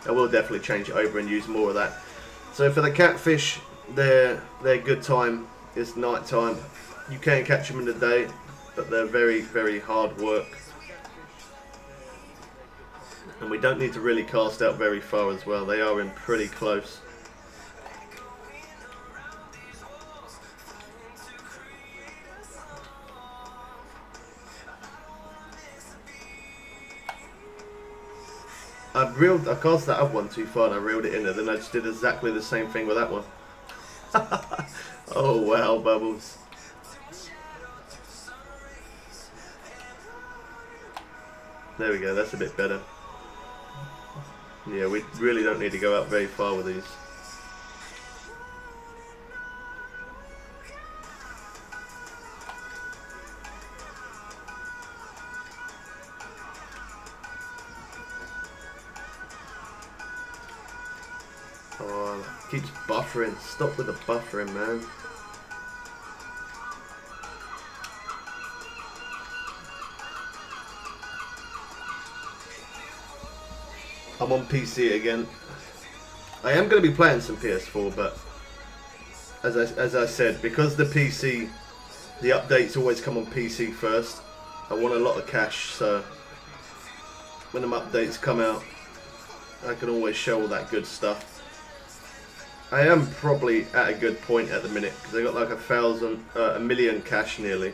I will definitely change it over and use more of that. So for the catfish, their good time is night time. You can catch them in the day, but they're very, very hard work, and we don't need to really cast out very far as well. They are in pretty close. I cast that up one too far and I reeled it in there, then I just did exactly the same thing with that one. Oh wow, Bubbles. There we go, that's a bit better. Yeah, we really don't need to go out very far with these. Oh, keeps buffering. Stop with the buffering, man. I'm on PC again. I am going to be playing some PS4, but as I said, because the PC, the updates always come on PC first. I want a lot of cash, so when them updates come out, I can always show all that good stuff. I am probably at a good point at the minute because I got like a million cash nearly,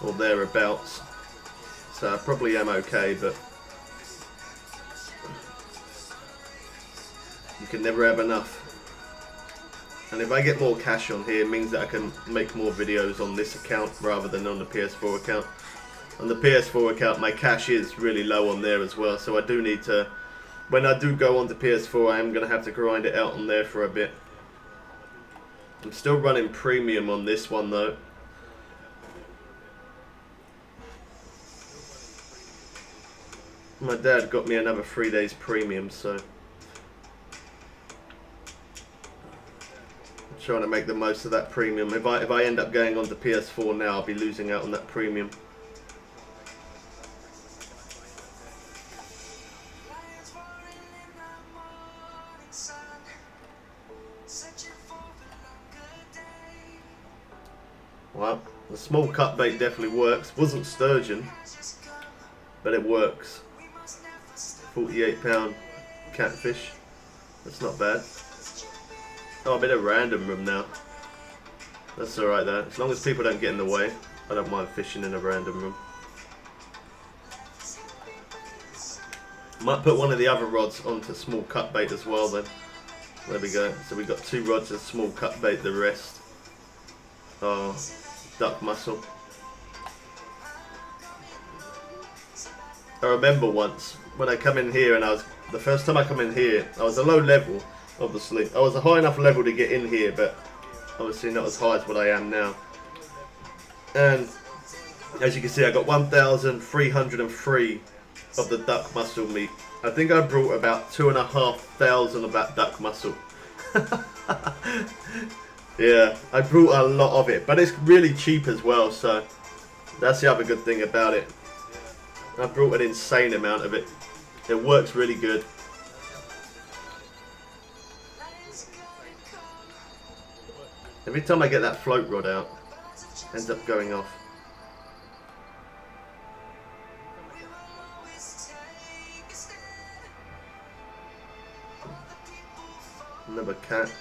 or thereabouts. So I probably am okay, but you can never have enough. And if I get more cash on here, it means that I can make more videos on this account rather than on the PS4 account. On the PS4 account, my cash is really low on there as well, so I do need to, when I do go on to PS4, I am going to have to grind it out on there for a bit. I'm still running premium on this one though. My dad got me another 3 days premium, so I'm trying to make the most of that premium. If I end up going on to PS4 now, I'll be losing out on that premium. Well, the small cut bait definitely works. Wasn't sturgeon, but it works. 48-pound catfish. That's not bad. Oh, I'm in a random room now. That's alright though. As long as people don't get in the way, I don't mind fishing in a random room. Might put one of the other rods onto small cut bait as well then. There we go. So we've got 2 rods of small cut bait, the rest. Oh, duck mussel. I remember once when I come in here and the first time I come in here, I was a low level, obviously. I was a high enough level to get in here, but obviously not as high as what I am now. And as you can see, I got 1,303 of the duck mussel meat. I think I brought about 2,500 of that duck mussel. Yeah, I brought a lot of it, but it's really cheap as well, so that's the other good thing about it. I brought an insane amount of it. It works really good. Every time I get that float rod out, it ends up going off. Another cat.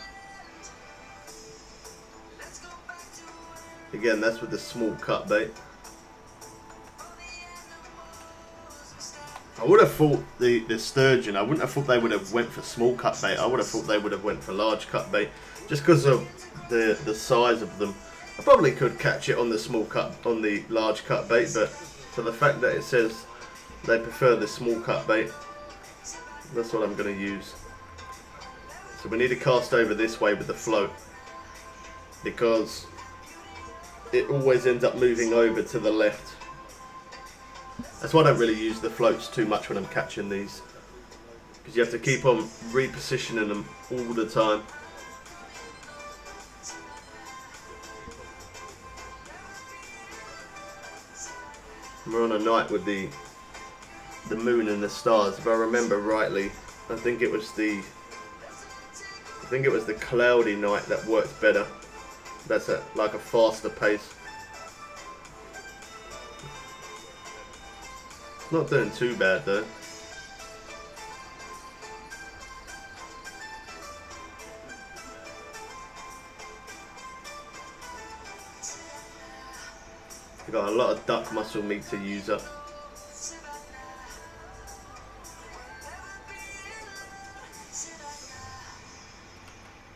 Again, that's with the small cut bait. I would have thought the sturgeon, I wouldn't have thought they would have went for small cut bait. I would have thought they would have went for large cut bait, just because of the size of them. I probably could catch it on the large cut bait, but for the fact that it says they prefer the small cut bait, that's what I'm going to use. So we need to cast over this way with the float, because it always ends up moving over to the left. That's why I don't really use the floats too much when I'm catching these, because you have to keep on repositioning them all the time. We're on a night with the moon and the stars. If I remember rightly, I think it was the cloudy night that works better. That's like a faster pace. Not doing too bad though. We've got a lot of duck mussel meat to use up.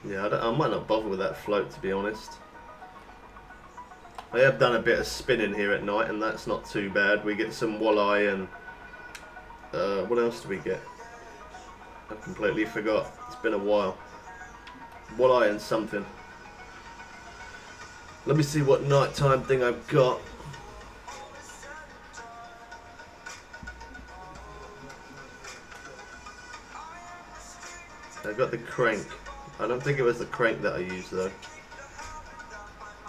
Yeah, I might not bother with that float, to be honest. I have done a bit of spinning here at night, and that's not too bad. We get some walleye and what else do we get? I completely forgot. It's been a while. Walleye and something. Let me see what nighttime thing I've got. I've got the crank. I don't think it was the crank that I used though.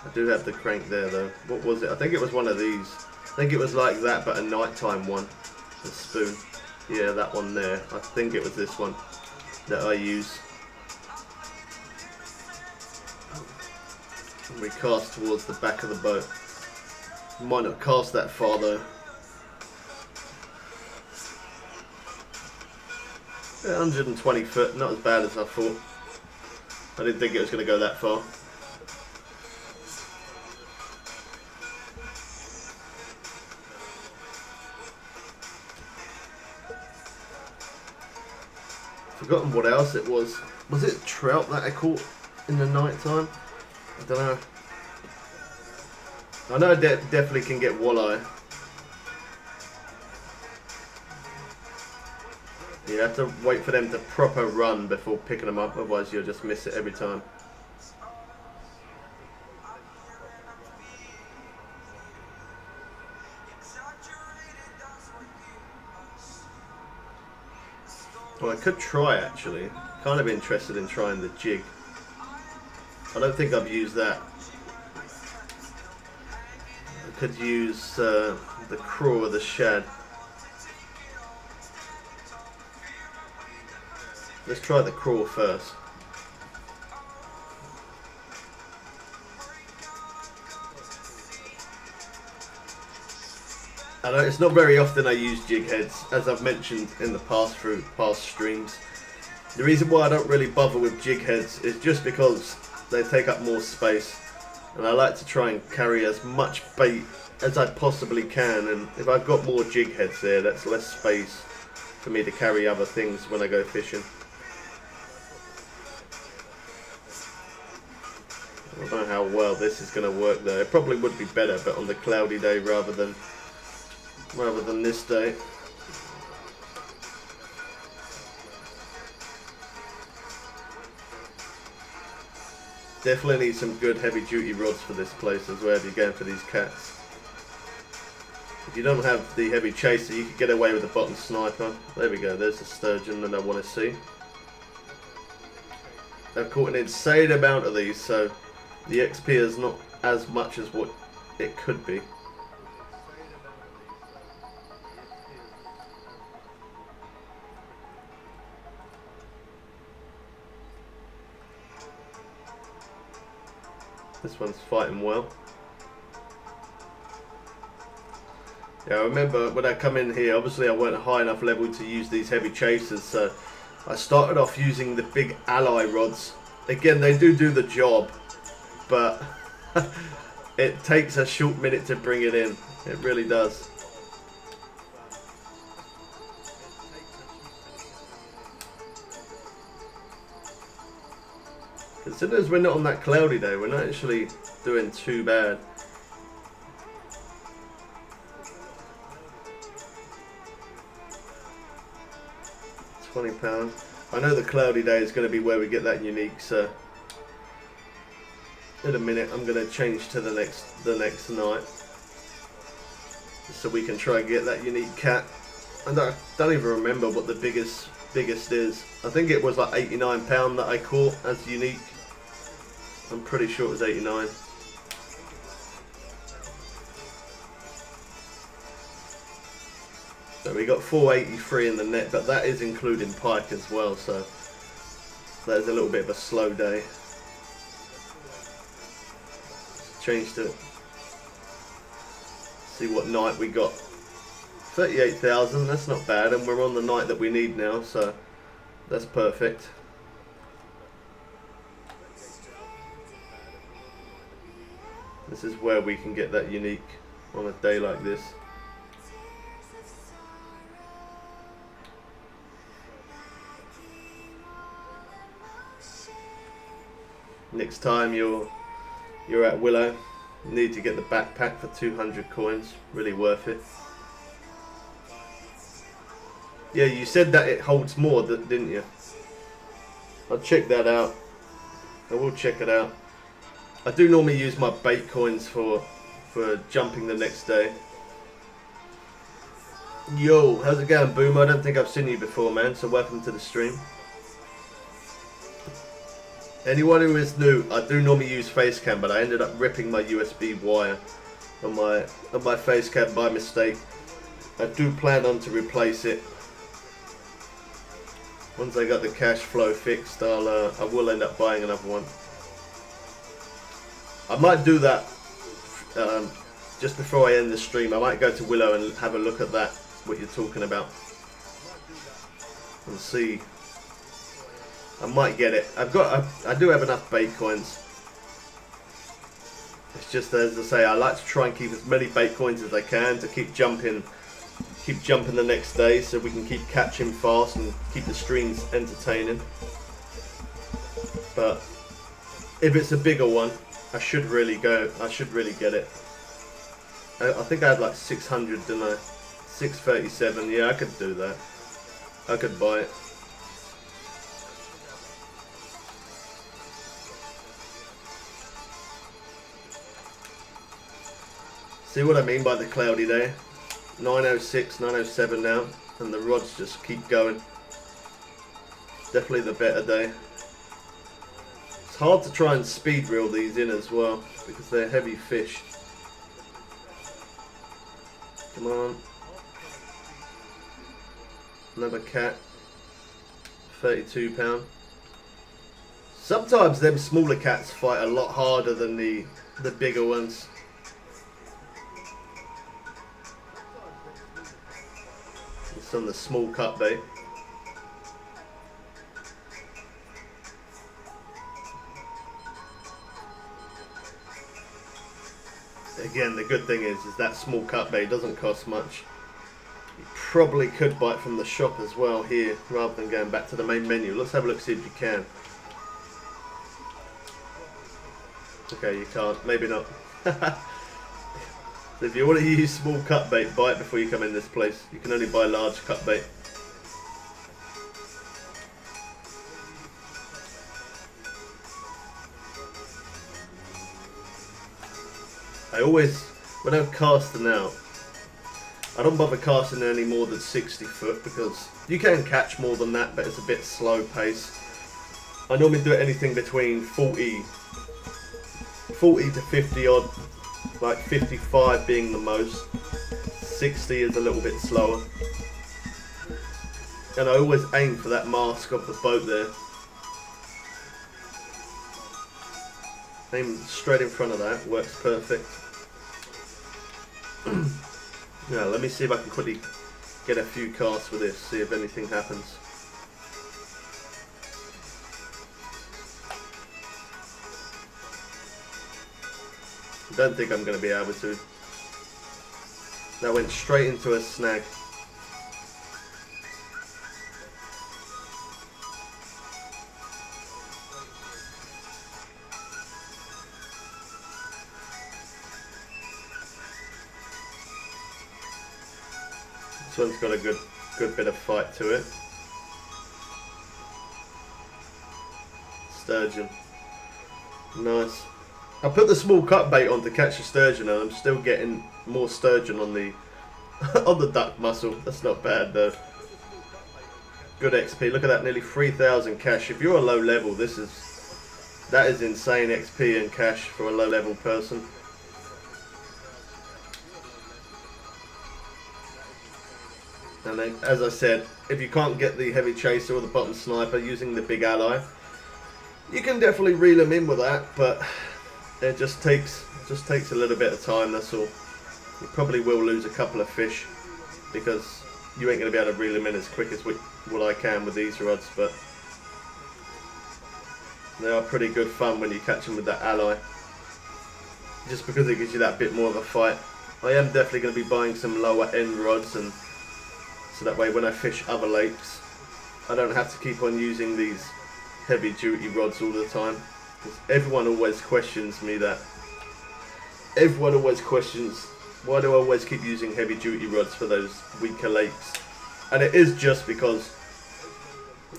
I do have the crank there though. What was it? I think it was one of these. I think it was like that, but a nighttime one. The spoon. Yeah, that one there. I think it was this one that I use. And we cast towards the back of the boat. Might not cast that far though. Yeah, 120 foot, not as bad as I thought. I didn't think it was going to go that far. Forgotten what else it was. Was it trout that I caught in the night time? I don't know. I know I definitely can get walleye. You have to wait for them to proper run before picking them up, otherwise you'll just miss it every time. Well, I could try actually. Kind of interested in trying the jig. I don't think I've used that. I could use the craw or the shad. Let's try the craw first. I know it's not very often I use jig heads, as I've mentioned in the past through past streams. The reason why I don't really bother with jig heads is just because they take up more space, and I like to try and carry as much bait as I possibly can, and if I've got more jig heads there, that's less space for me to carry other things when I go fishing. I don't know how well this is going to work though. It probably would be better, but on the cloudy day rather than this day. Definitely need some good heavy duty rods for this place as well if you're going for these cats. If you don't have the heavy chaser, you could get away with the bottom sniper. There we go, there's the sturgeon that I want to see. I've caught an insane amount of these, so the XP is not as much as what it could be. This one's fighting well. Yeah, I remember when I come in here, obviously I weren't high enough level to use these heavy chasers, so I started off using the big ally rods. Again, they do the job, but it takes a short minute to bring it in. It really does. As soon as we're not on that cloudy day, we're not actually doing too bad. £20. I know the cloudy day is going to be where we get that unique, so in a minute I'm going to change to the next night, so we can try and get that unique cat. And I don't even remember what the biggest is. I think it was like £89 that I caught as unique. I'm pretty sure it was 89. So we got 483 in the net, but that is including pike as well, so that is a little bit of a slow day. Change to see what night we got. 38,000, that's not bad, and we're on the night that we need now, so that's perfect. This is where we can get that unique on a day like this. Next time you're at Willow, you need to get the backpack for 200 coins. Really worth it. Yeah, you said that it holds more, didn't you? I'll check that out. I will check it out. I do normally use my bait coins for jumping the next day. Yo, how's it going, Boom? I don't think I've seen you before, man, so welcome to the stream. Anyone who is new, I do normally use face cam, but I ended up ripping my USB wire on my face cam by mistake. I do plan on to replace it. Once I got the cash flow fixed, I will end up buying another one. I might do that just before I end the stream. I might go to Willow and have a look at that, what you're talking about, and see. I might get it. I do have enough bait coins. It's just, as I say, I like to try and keep as many bait coins as I can to keep jumping the next day, so we can keep catching fast and keep the streams entertaining. But if it's a bigger one, I should really get it. I think I had like 600, didn't I? 637. Yeah, I could do that. I could buy it. See what I mean by the cloudy day? 906, 907 now, and the rods just keep going. Definitely the better day. It's hard to try and speed reel these in as well, because they're heavy fish. Come on. Another cat. 32 pound. Sometimes them smaller cats fight a lot harder than the bigger ones. It's on the small cut bait. Again, the good thing is that small cut bait doesn't cost much. You probably could buy it from the shop as well here, rather than going back to the main menu. Let's have a look, see if you can. Okay, you can't. Maybe not. So if you want to use small cut bait, buy it before you come in this place. You can only buy large cut bait. I always, when I'm casting out, I don't bother casting any more than 60 foot, because you can catch more than that, but it's a bit slow pace. I normally do anything between 40 to 50 odd, like 55 being the most. 60 is a little bit slower. And I always aim for that mask of the boat there. Aim straight in front of that, works perfect. Now let me see if I can quickly get a few casts with this, see if anything happens. I don't think I'm going to be able to. That went straight into a snag. This one's got a good bit of fight to it. Sturgeon. Nice. I put the small cut bait on to catch a sturgeon, and I'm still getting more sturgeon on the on the duck mussel. That's not bad though. Good XP. Look at that, nearly 3,000 cash. If you're a low level, that is insane XP and cash for a low level person. And then, as I said, if you can't get the heavy chaser or the bottom sniper using the big ally, you can definitely reel them in with that, but it just takes a little bit of time, that's all. You probably will lose a couple of fish because you ain't going to be able to reel them in as quick as what I can with these rods, but they are pretty good fun when you catch them with that ally, just because it gives you that bit more of a fight. I am definitely going to be buying some lower end rods, and so that way when I fish other lakes I don't have to keep on using these heavy duty rods all the time. Everyone always questions me that. Everyone always questions, why do I always keep using heavy duty rods for those weaker lakes? And it is just because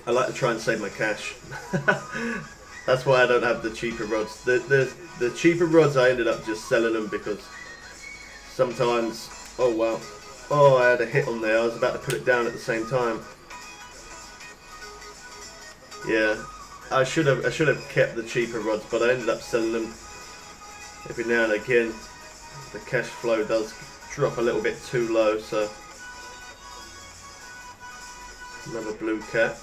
I like to try and save my cash. That's why I don't have the cheaper rods. The cheaper rods, I ended up just selling them because sometimes, oh wow, oh I had a hit on there, I was about to put it down at the same time. Yeah. I should have kept the cheaper rods, but I ended up selling them every now and again. The cash flow does drop a little bit too low, so another blue cat.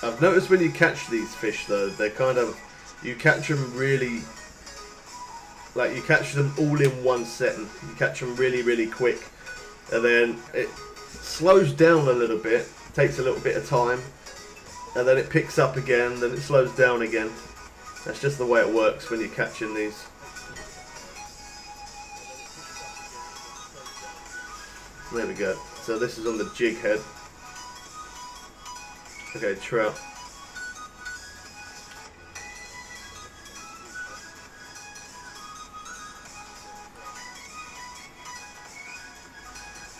I've noticed when you catch these fish though, they're kind of, you catch them really, like you catch them all in one setting. You catch them really quick, and then it slows down a little bit, takes a little bit of time, and then it picks up again, then it slows down again. That's just the way it works when you're catching these. There we go. So this is on the jig head. Okay, trout.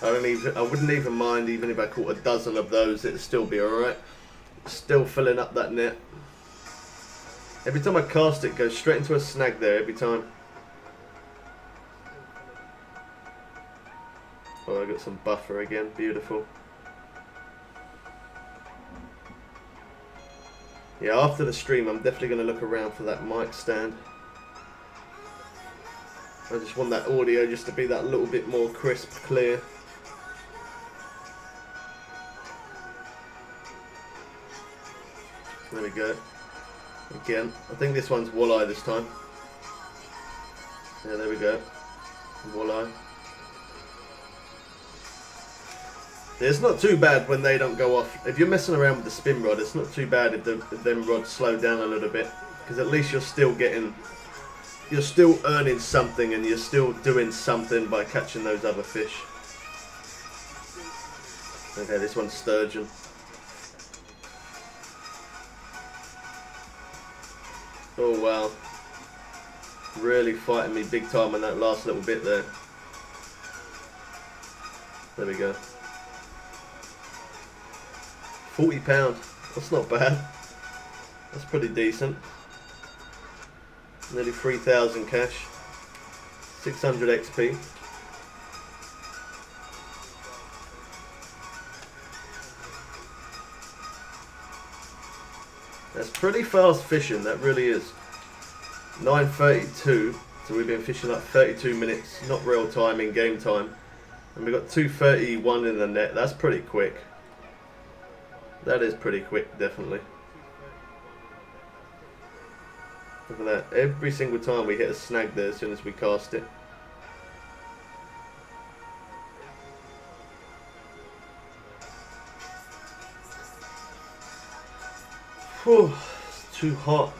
I wouldn't even mind even if I caught a dozen of those, it'd still be alright. Still filling up that net. Every time I cast it, goes straight into a snag there, every time. Oh, I got some buffer again, beautiful. Yeah, after the stream, I'm definitely going to look around for that mic stand. I just want that audio just to be that little bit more crisp, clear. There we go. Again, I think this one's walleye this time. Yeah, there we go. Walleye. Yeah, it's not too bad when they don't go off. If you're messing around with the spin rod, it's not too bad if them rods slow down a little bit, because at least you're still earning something, and you're still doing something by catching those other fish. Okay, this one's sturgeon. Oh wow, really fighting me big time on that last little bit there. There we go. £40, that's not bad. That's pretty decent. Nearly 3,000 cash. 600 XP. That's pretty fast fishing, that really is. 9:32, so we've been fishing like 32 minutes, not real time, in game time. And we've got 2:31 in the net, that's pretty quick. That is pretty quick, definitely. Look at that, every single time we hit a snag there as soon as we cast it. Whew, it's too hot.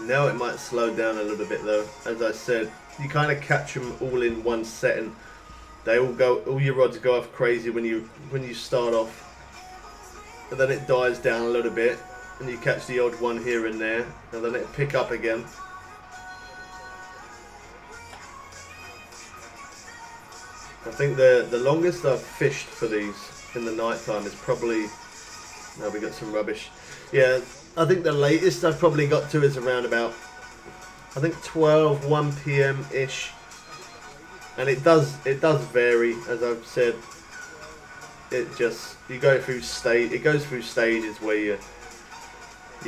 Now it might slow down a little bit though. As I said, you kind of catch them all in one setting. They all your rods go off crazy when you start off, and then it dies down a little bit, and you catch the odd one here and there, and then it pick up again. I think the longest I've fished for these in the night time is probably, no, we got some rubbish. Yeah, I think the latest I've probably got to is around about, I think 1 PM ish. And it does vary, as I've said. It goes through stages where you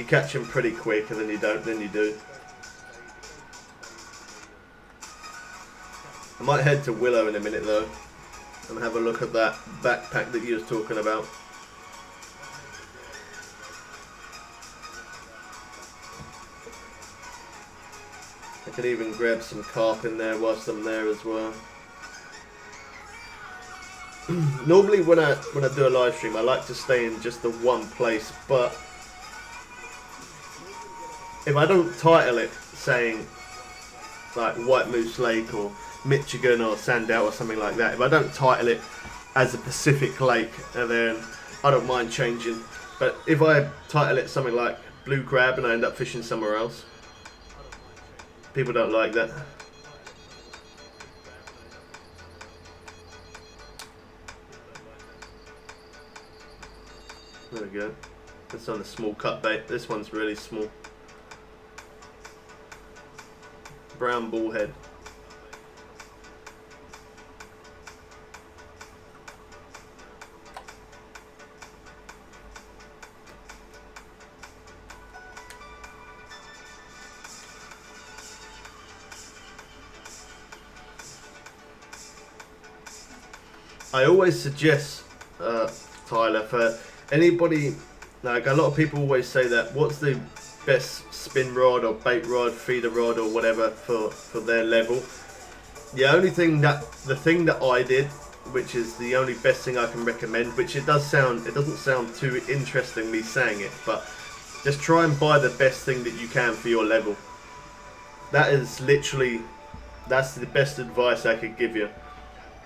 catch them pretty quick, and then you don't, then you do. I might head to Willow in a minute though, and have a look at that backpack that you was talking about. I could even grab some carp in there whilst I'm there as well. Normally when I do a live stream, I like to stay in just the one place, but if I don't title it saying like White Moose Lake or Michigan or Sandow or something like that, if I don't title it as a Pacific lake, and then I don't mind changing. But if I title it something like Blue Crab and I end up fishing somewhere else, people don't like that. There we go. That's on a small cut bait. This one's really small. brown bullhead. I always suggest, Tyler, for anybody, like a lot of people always say that, what's the best spin rod or bait rod, feeder rod or whatever for their level. The thing that I did, which is the only best thing I can recommend, which it doesn't sound too interesting me saying it, but just try and buy the best thing that you can for your level. That's the best advice I could give you.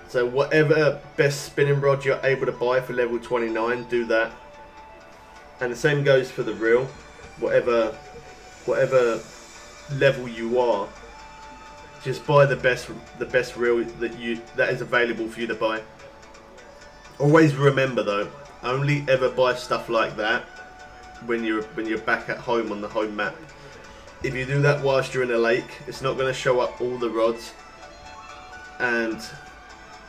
So whatever best spinning rod you're able to buy for level 29, do that. And the same goes for the reel. Whatever level you are, just buy the best reel that is available for you to buy. Always remember though, only ever buy stuff like that when you're back at home on the home map. If you do that whilst you're in a lake, it's not going to show up all the rods, and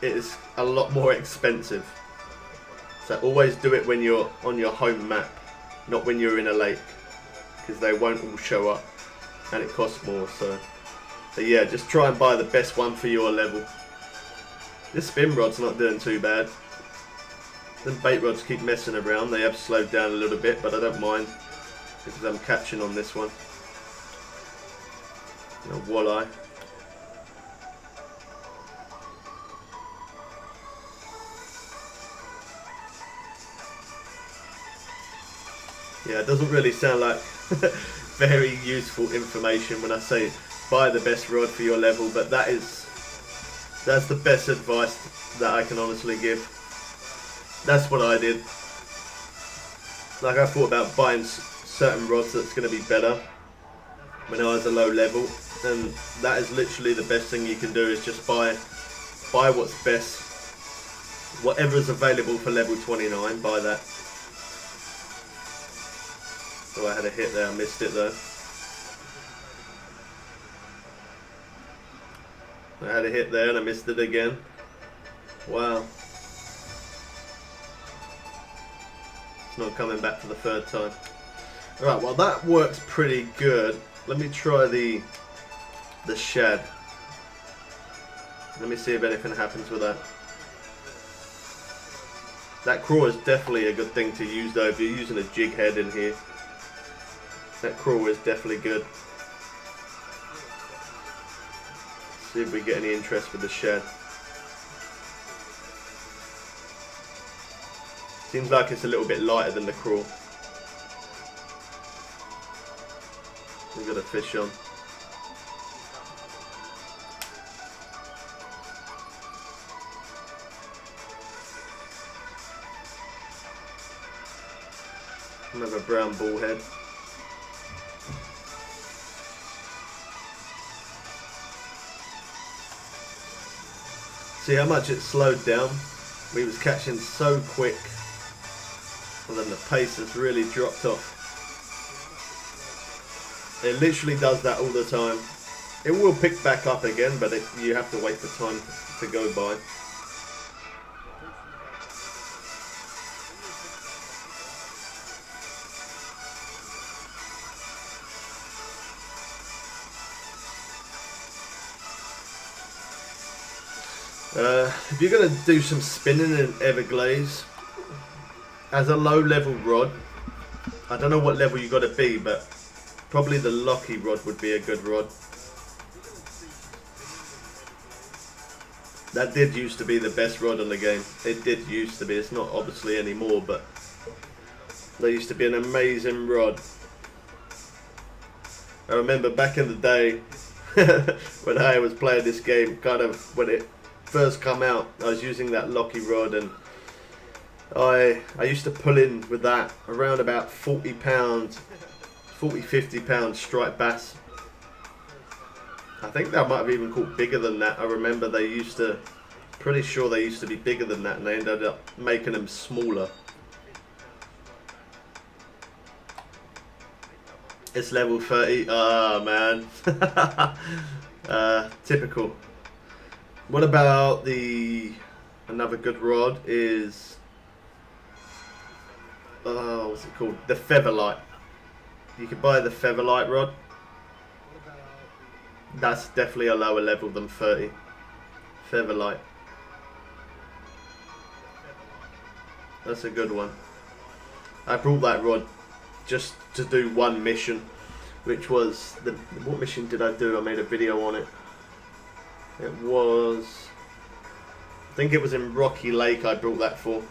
it is a lot more expensive. So always do it when you're on your home map, not when you're in a lake, because they won't all show up and it costs more. So yeah, just try and buy the best one for your level. This spin rod's not doing too bad. The bait rods keep messing around. They have slowed down a little bit, but I don't mind because I'm catching on this one. Walleye. Yeah, it doesn't really sound like very useful information when I say buy the best rod for your level, but that's the best advice that I can honestly give. That's what I did. Like, I thought about buying certain rods that's going to be better when I was a low level, and that is literally the best thing you can do, is just buy what's best. Whatever is available for level 29, buy that. Oh, I had a hit there, I missed it though. I had a hit there and I missed it again. Wow. It's not coming back for the third time. Alright, well that works pretty good. Let me try the shad. Let me see if anything happens with that. That crawl is definitely a good thing to use though if you're using a jig head in here. That crawl is definitely good. See if we get any interest with the shad. Seems like it's a little bit lighter than the crawl. We've got a fish on. Another brown bullhead. See how much it slowed down? We was catching so quick, and then the pace has really dropped off. It literally does that all the time. It will pick back up again, but you have to wait for time to go by. If you're going to do some spinning in Everglades, as a low level rod, I don't know what level you got to be, but probably the Locky rod would be a good rod. That did used to be the best rod in the game. It did used to be. It's not obviously anymore, but they used to be an amazing rod. I remember back in the day when I was playing this game, kind of when it first come out, I was using that Locky rod, and I used to pull in with that around about 40 pounds, 50 pound striped bass. I think that might have even caught bigger than that. I remember pretty sure they used to be bigger than that, and they ended up making them smaller. It's level 30. Oh man. Typical. What about another good rod is, what's it called? The Featherlight. You could buy the Featherlight rod. That's definitely a lower level than 30. Featherlight. That's a good one. I brought that rod just to do one mission, which was what mission did I do? I made a video on it. It was, I think it was in Rocky Lake. I brought that for.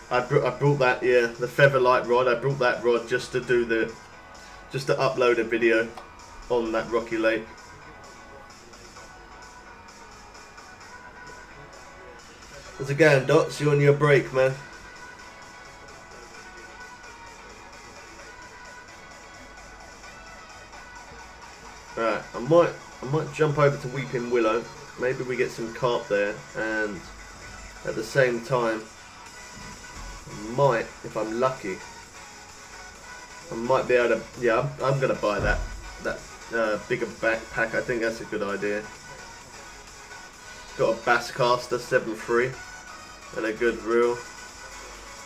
I brought that, yeah, the Featherlight rod. I brought that rod just to upload a video on that Rocky Lake. How's it going, Dots? You on your break, man? Alright, I might jump over to Weeping Willow. Maybe we get some carp there, and at the same time, I might, if I'm lucky, I might be able to. Yeah, I'm gonna buy that bigger backpack. I think that's a good idea. Got a bass caster 7.3 and a good reel.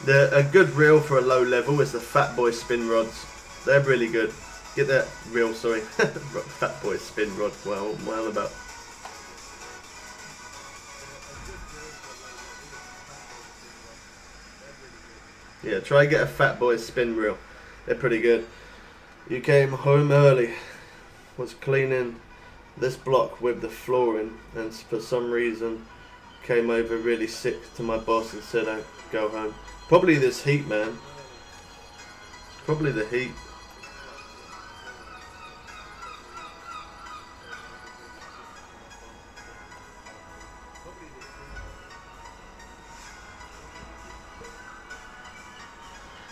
A good reel for a low level is the Fat Boy spin rods. They're really good. Get that reel, sorry. Fat Boy spin rod. Well, what am I on about? Yeah, try and get a Fat Boy spin reel. They're pretty good. You came home early. Was cleaning this block with the flooring, and for some reason came over really sick to my boss and said I'd go home. Probably this heat, man. Probably the heat.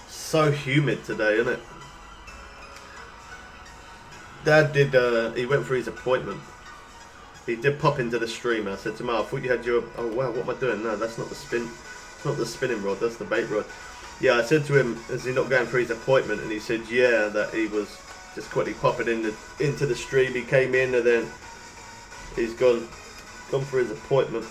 So humid today, isn't it? Dad did, he went for his appointment. He did pop into the stream. I said to him, I thought you had your, oh wow, what am I doing? No, that's not the it's not the spinning rod, that's the bait rod. Yeah, I said to him, is he not going for his appointment? And he said, yeah, that he was just quickly popping into the stream. He came in and then he's gone for his appointment.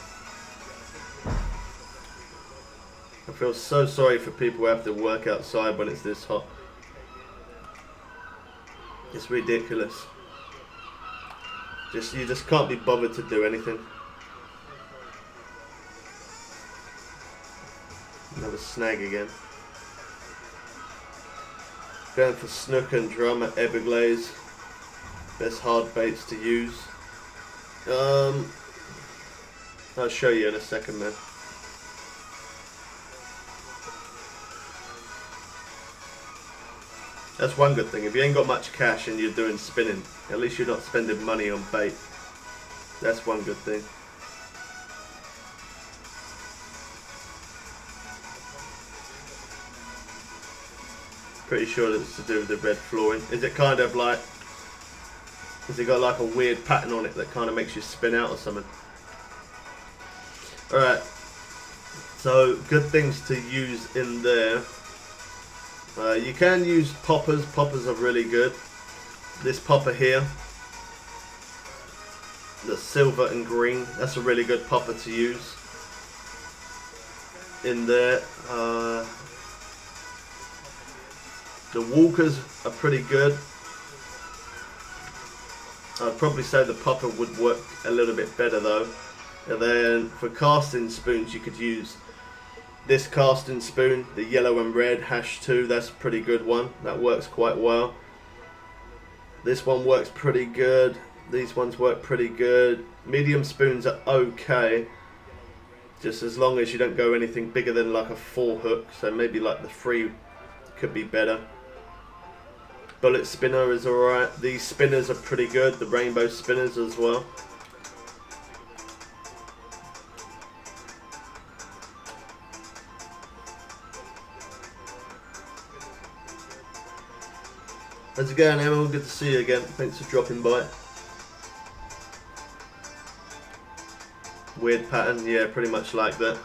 I feel so sorry for people who have to work outside when it's this hot. It's ridiculous. You just can't be bothered to do anything. Another snag again. Going for snook and drum at Everglades. Best hard baits to use. I'll show you in a second, man. That's one good thing. If you ain't got much cash and you're doing spinning, at least you're not spending money on bait. That's one good thing. Pretty sure that it's to do with the red flooring. Is it kind of like, has it got like a weird pattern on it that kind of makes you spin out or something? Alright, so good things to use in there. You can use poppers. Poppers are really good. This popper here, the silver and green, that's a really good popper to use in there. The walkers are pretty good. I'd probably say the popper would work a little bit better though. And then for casting spoons, you could use this casting spoon, the yellow and red #2, that's a pretty good one. That works quite well. This one works pretty good. These ones work pretty good. Medium spoons are okay, just as long as you don't go anything bigger than like a 4 hook. So maybe like the 3 could be better. Bullet spinner is alright. These spinners are pretty good, the rainbow spinners as well. How's it going, Emma? Good to see you again. Thanks for dropping by. Weird pattern, yeah, pretty much like that.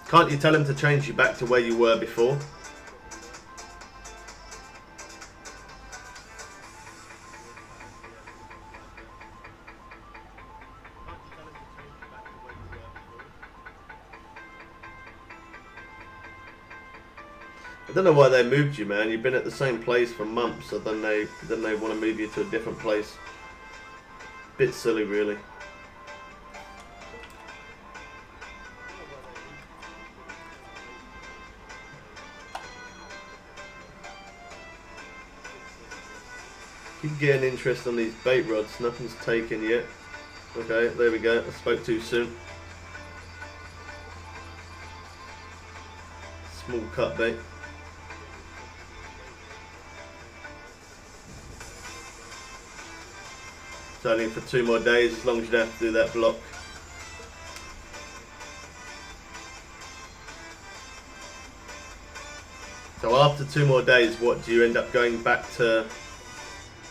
Can't you tell him to change you back to where you were before? don't know why they moved you, man. You've been at the same place for months, so then they want to move you to a different place. Bit silly, really. Keep getting interest on these bait rods. Nothing's taken yet. Okay, there we go. I spoke too soon. Small cut bait. It's only for 2 more days, as long as you don't have to do that block. So after 2 more days, what do you end up going back to?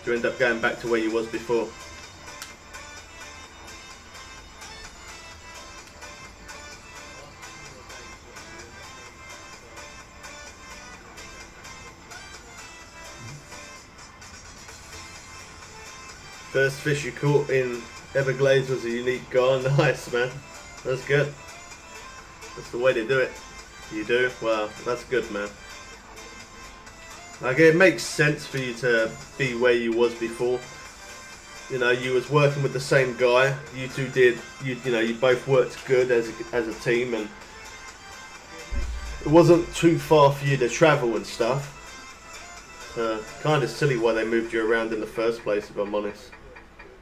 Do you end up going back to where you was before? First fish you caught in Everglades was a unique gar. Nice, man. That's good. That's the way to do it. You do? Wow, that's good, man. Like, it makes sense for you to be where you was before. You know, you was working with the same guy. You two did. You know, you both worked good as a team, and it wasn't too far for you to travel and stuff. Kind of silly why they moved you around in the first place, if I'm honest.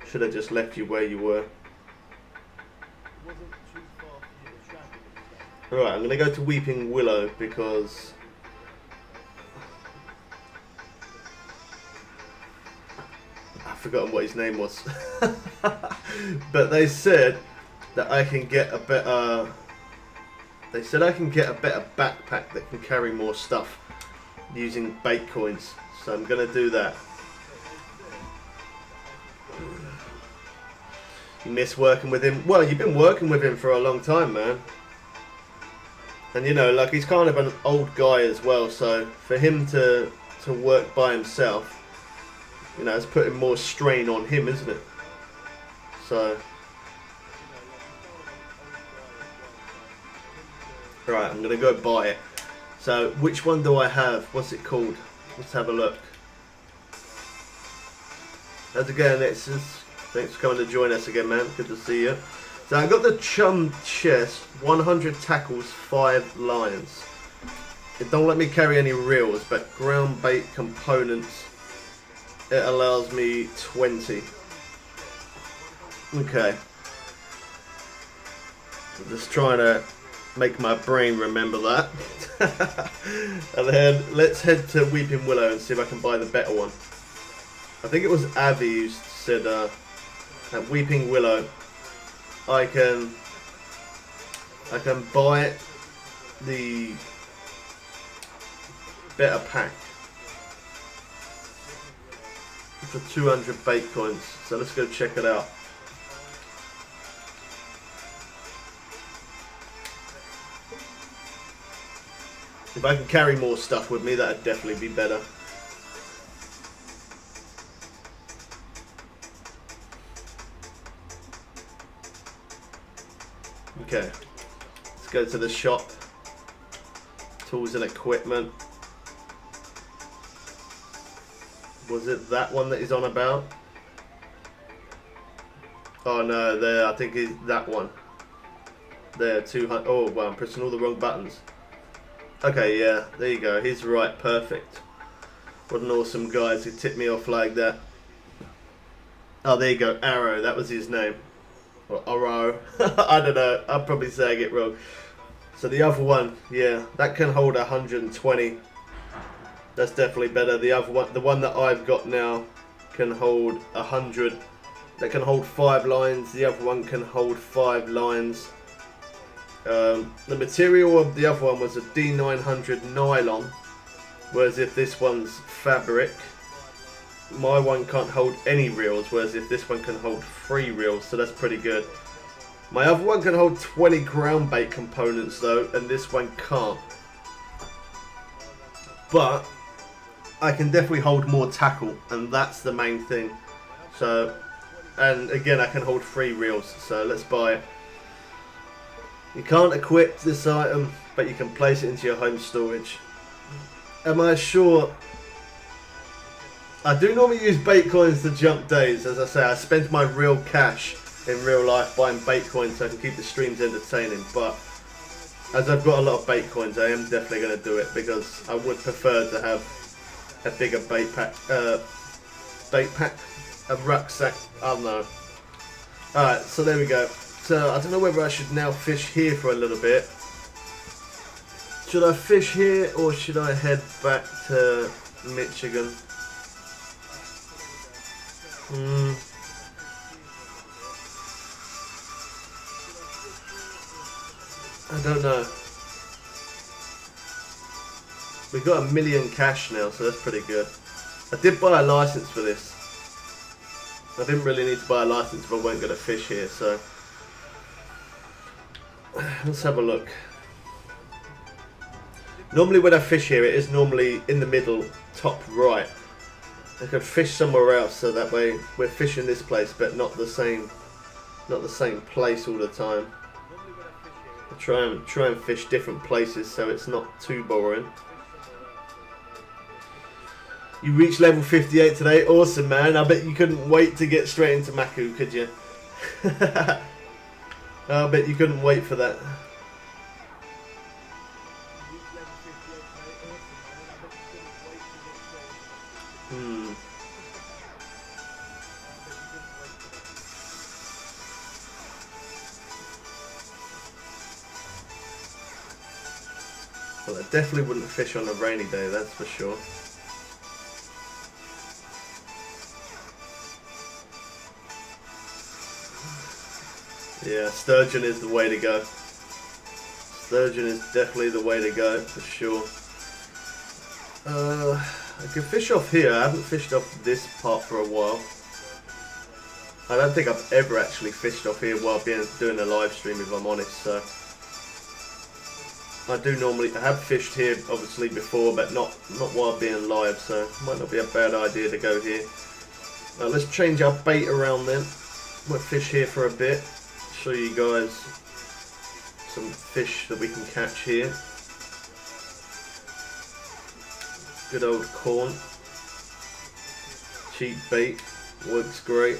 Should have just left you where you were. Alright, I'm going to go to Weeping Willow because I've forgotten what his name was. But they said that I can get a better... They said I can get a better backpack that can carry more stuff using bait coins. So I'm going to do that. You miss working with him? Well, you've been working with him for a long time, man. And you know, like, he's kind of an old guy as well, so for him to work by himself, you know, it's putting more strain on him, isn't it? So, right, I'm gonna go buy it. So, which one do I have? What's it called? Let's have a look. As again, thanks for coming to join us again, man. Good to see you. So I got the chum chest, 100 tackles, 5 lions. It don't let me carry any reels, but ground bait components, it allows me 20. Okay. I'm just trying to make my brain remember that. And then let's head to Weeping Willow and see if I can buy the better one. I think it was Avi who said at Weeping Willow I can buy the better pack for 200 bait coins. So let's go check it out. If I can carry more stuff with me, that'd definitely be better. Okay, let's go to the shop. Tools and equipment. Was it that one that he's on about? Oh no, there, I think it's that one. There, 200. Oh, well, I'm pressing all the wrong buttons. Okay, yeah, there you go. He's right, perfect. What an awesome guy to tip me off like that. Oh, there you go, Arrow, that was his name. Or Oro. I don't know, I'm probably saying it wrong. So the other one, yeah, that can hold 120. That's definitely better. The other one, the one that I've got now, can hold 100. That can hold 5 lines. The other one can hold 5 lines. The material of the other one was a D900 nylon, whereas if this one's fabric, my one can't hold any reels, whereas if this one can hold 3 reels, so that's pretty good. My other one can hold 20 ground bait components though, and this one can't. But I can definitely hold more tackle, and that's the main thing. So, and again, I can hold 3 reels, so let's buy it. You can't equip this item, but you can place it into your home storage. Am I sure? I do normally use bait coins to jump days. As I say, I spend my real cash in real life buying bait coins so I can keep the streams entertaining. But as I've got a lot of bait coins, I am definitely going to do it because I would prefer to have a bigger bait pack, a rucksack. I don't know. Alright, so there we go. So I don't know whether I should now fish here for a little bit. Should I fish here or should I head back to Michigan? I don't know. We got $1 million cash now, so that's pretty good. I did buy a license for this. I didn't really need to buy a license if I weren't going to fish here, so let's have a look. Normally when I fish here, it is normally in the middle, top right. I could fish somewhere else, so that way we're fishing this place, but not the same place all the time. I try and fish different places, so it's not too boring. You reached level 58 today. Awesome, man. I bet you couldn't wait to get straight into Maku, could you? I bet you couldn't wait for that. Well, I definitely wouldn't fish on a rainy day, that's for sure. Yeah, sturgeon is the way to go. Sturgeon is definitely the way to go, for sure. I can fish off here. I haven't fished off this part for a while. I don't think I've ever actually fished off here while doing a live stream, if I'm honest. So I have fished here obviously before, but not while being live. So it might not be a bad idea to go here. Now let's change our bait around then. We'll fish here for a bit. Show you guys some fish that we can catch here. Good old corn. Cheap bait. Works great.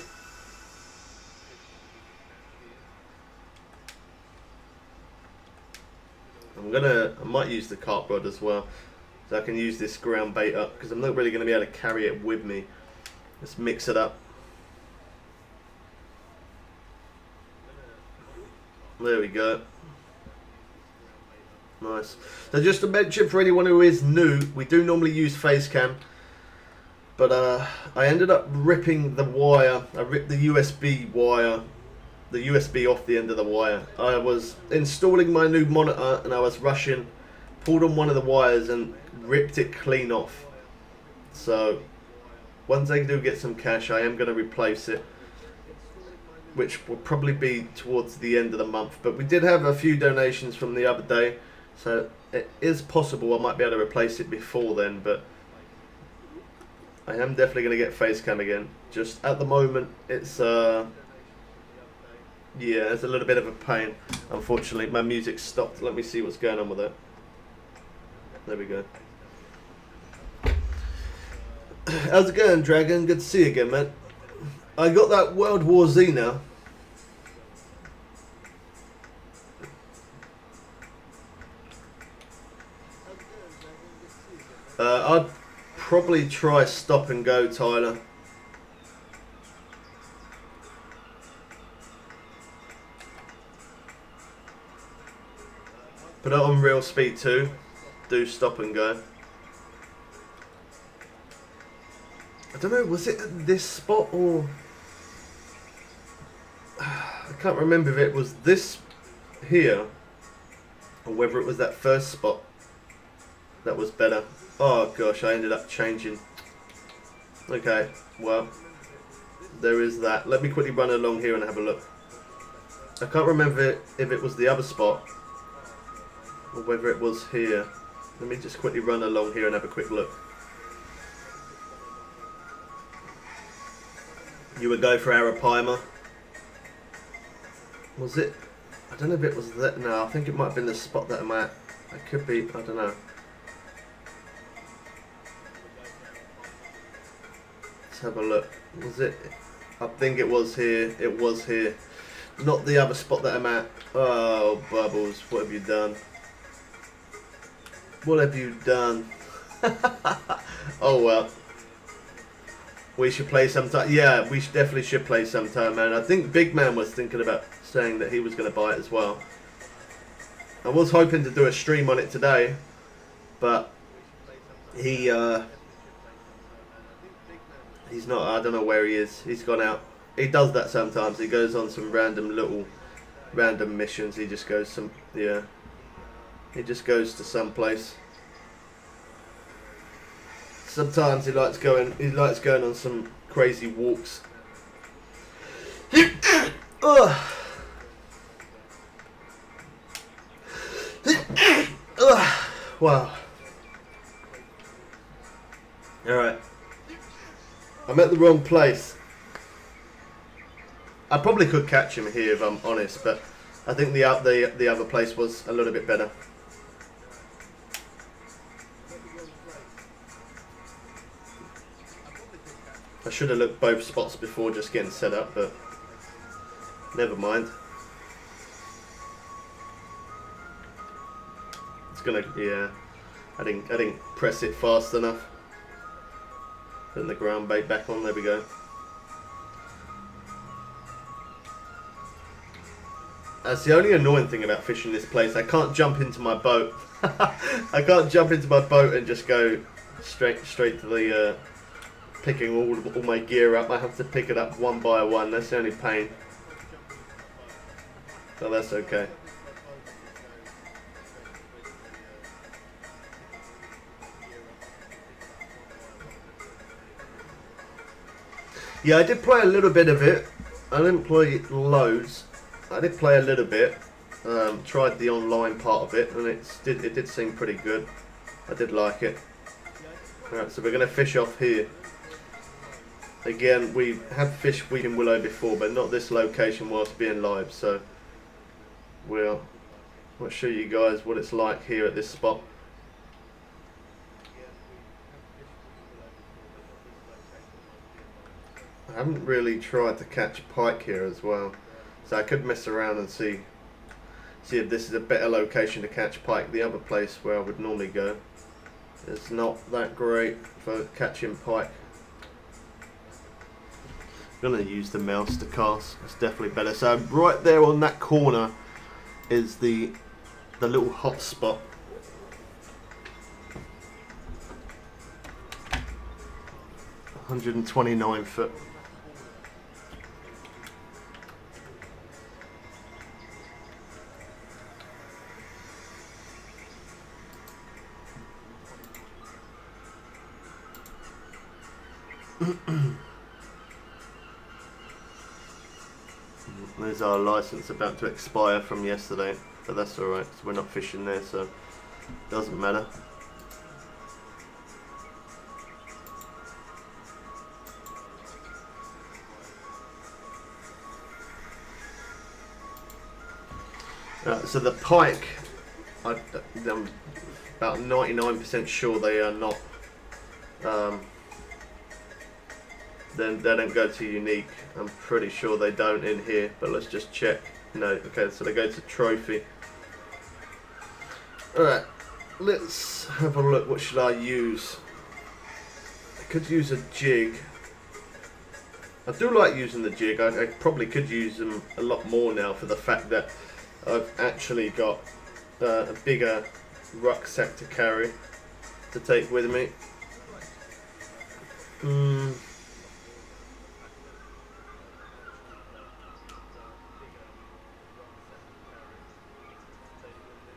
I might use the carp rod as well, so I can use this ground bait up, because I'm not really going to be able to carry it with me. Let's mix it up. There we go. Nice. So just to mention for anyone who is new, we do normally use face cam, but I ended up ripping the wire. I ripped the USB wire, the USB off the end of the wire. I was installing my new monitor and I was rushing, pulled on one of the wires and ripped it clean off. So once I do get some cash, I am going to replace it, which will probably be towards the end of the month. But we did have a few donations from the other day, so it is possible I might be able to replace it before then, but I am definitely going to get face cam again. Just at the moment it's yeah, it's a little bit of a pain. Unfortunately my music stopped. Let me see what's going on with it. There we go. How's it going, Dragon? Good to see you again, man. I got that World War Z now. I'd probably try stop and go, Tyler. Put it on real speed too. Do stop and go. I don't know, was it at this spot or... I can't remember if it was this here or whether it was that first spot that was better. Oh gosh, I ended up changing. Okay, well, there is that. Let me quickly run along here and have a look. I can't remember if it was the other spot or whether it was here. Let me just quickly run along here and have a quick look. You would go for Arapaima. Was it? I don't know if it was that. No, I think it might have been the spot that I'm at. It could be. I don't know. have a look. Was it? I think it was here. It was here. Not the other spot that I'm at. Oh, Bubbles, what have you done? What have you done? Oh well. We should play sometime. Yeah, we definitely should play sometime, man. I think Big Man was thinking about saying that he was going to buy it as well. I was hoping to do a stream on it today, but he's not. I don't know where he is. He's gone out. He does that sometimes. He goes on some random missions. He just goes He just goes to some place. Sometimes he likes going on some crazy walks. Wow. Alright. I'm at the wrong place. I probably could catch him here if I'm honest, but I think the other place was a little bit better. I should have looked both spots before just getting set up, but never mind. It's gonna, yeah. I didn't press it fast enough. Putting the ground bait back on. There we go. That's the only annoying thing about fishing this place. I can't jump into my boat. I can't jump into my boat and just go straight to the. Picking all my gear up. I have to pick it up one by one. That's the only pain. So that's okay. Yeah, I did play a little bit of it. I didn't play loads. I did play a little bit. Tried the online part of it, and it did seem pretty good. I did like it. Alright, so we're going to fish off here. Again, we have fished Weeping Willow before, but not this location whilst being live, so I'll show you guys what it's like here at this spot. I haven't really tried to catch pike here as well, so I could mess around and see if this is a better location to catch pike. The other place where I would normally go is not that great for catching pike. I'm going to use the mouse to cast. It's definitely better. So right there on that corner is the little hot spot. $129 foot. There's our license about to expire from yesterday, but that's alright, so we're not fishing there, so it doesn't matter. So the pike, I'm about 99% sure they are not, they don't go to unique. I'm pretty sure they don't in here, but let's just check. No, okay, so they go to trophy. Alright, let's have a look. What should I use? I could use a jig. I do like using the jig. I probably could use them a lot more now for the fact that I've actually got a bigger rucksack to carry, to take with me.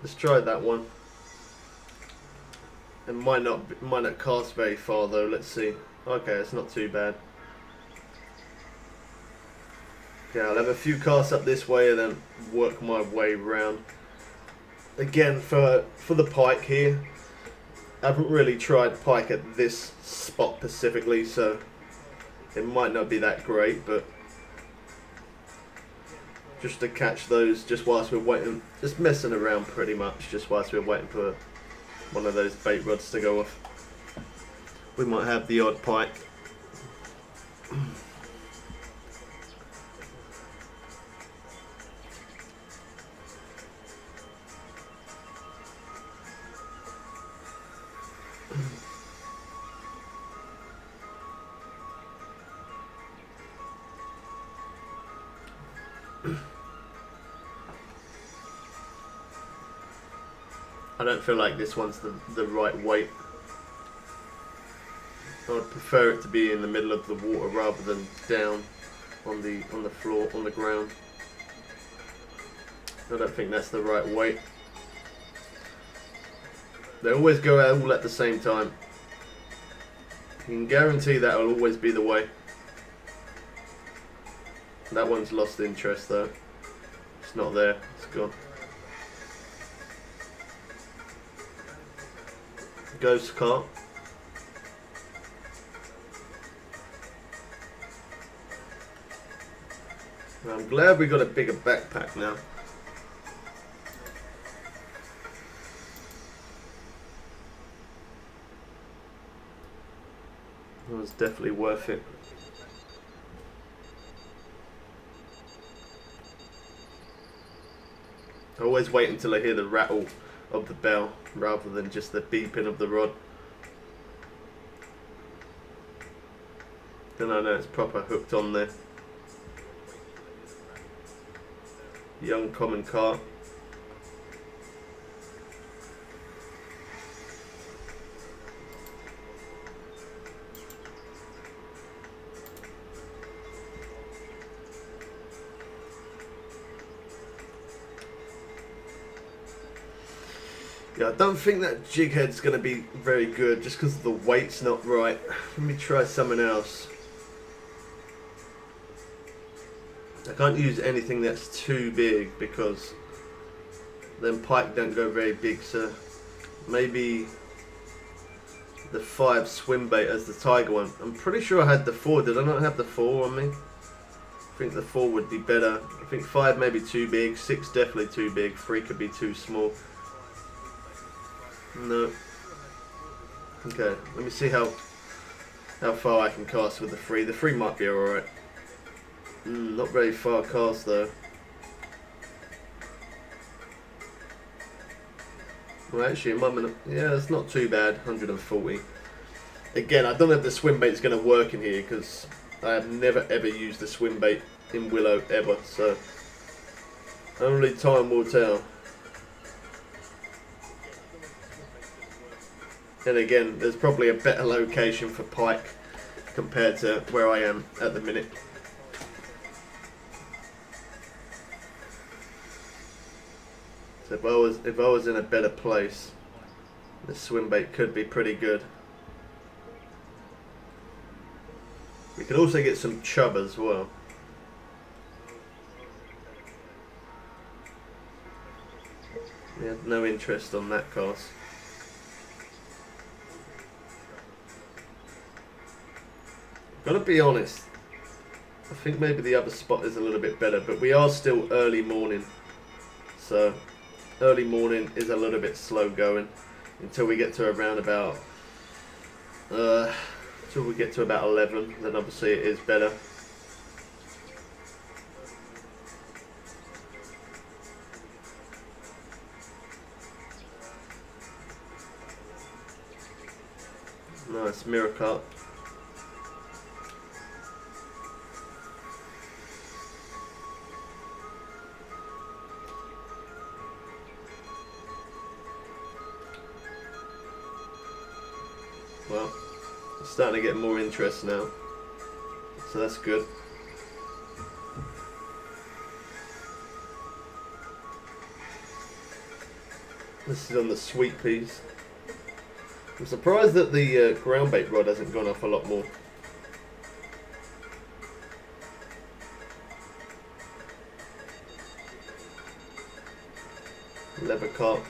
Let's try that one. It might not cast very far though. Let's see. Okay, it's not too bad. Okay, I'll have a few casts up this way and then work my way around. Again, for the pike here, I haven't really tried pike at this spot specifically, so it might not be that great, but just to catch those just whilst we're waiting, just messing around pretty much, just whilst we're waiting for one of those bait rods to go off. We might have the odd pike. I don't feel like this one's the right weight. I would prefer it to be in the middle of the water rather than down on the floor, on the ground. I don't think that's the right weight. They always go out all at the same time. You can guarantee that will always be the way. That one's lost interest though. It's not there, it's gone. Ghost cart. I'm glad we got a bigger backpack now. It was definitely worth it. I always wait until I hear the rattle of the bell rather than just the beeping of the rod. Then I know it's proper hooked on there. Young common carp. Yeah, I don't think that jig head's going to be very good just because the weight's not right. Let me try something else. I can't use anything that's too big because then pike don't go very big, so maybe the 5 swim bait as the tiger one. I'm pretty sure I had the 4. Did I not have the 4 on me? I think the 4 would be better. I think 5 may be too big, 6 definitely too big, 3 could be too small. No. Okay, let me see how far I can cast with the 3. The 3 might be alright. Not very far cast though. Well, actually, yeah, it's not too bad. 140. Again, I don't know if the swim bait is going to work in here because I have never ever used the swim bait in Willow ever. So only time will tell. And again, there's probably a better location for pike compared to where I am at the minute. So if I was in a better place, the swim bait could be pretty good. We could also get some chub as well. Yeah, no interest on that cast. Gotta be honest, I think maybe the other spot is a little bit better, but we are still early morning, so early morning is a little bit slow going until we get to around about until we get to about 11. Then obviously it is better. Nice mirror cut. Well, it's starting to get more interest now, so that's good. This is on the sweet peas. I'm surprised that the ground bait rod hasn't gone off a lot more. Leather carp.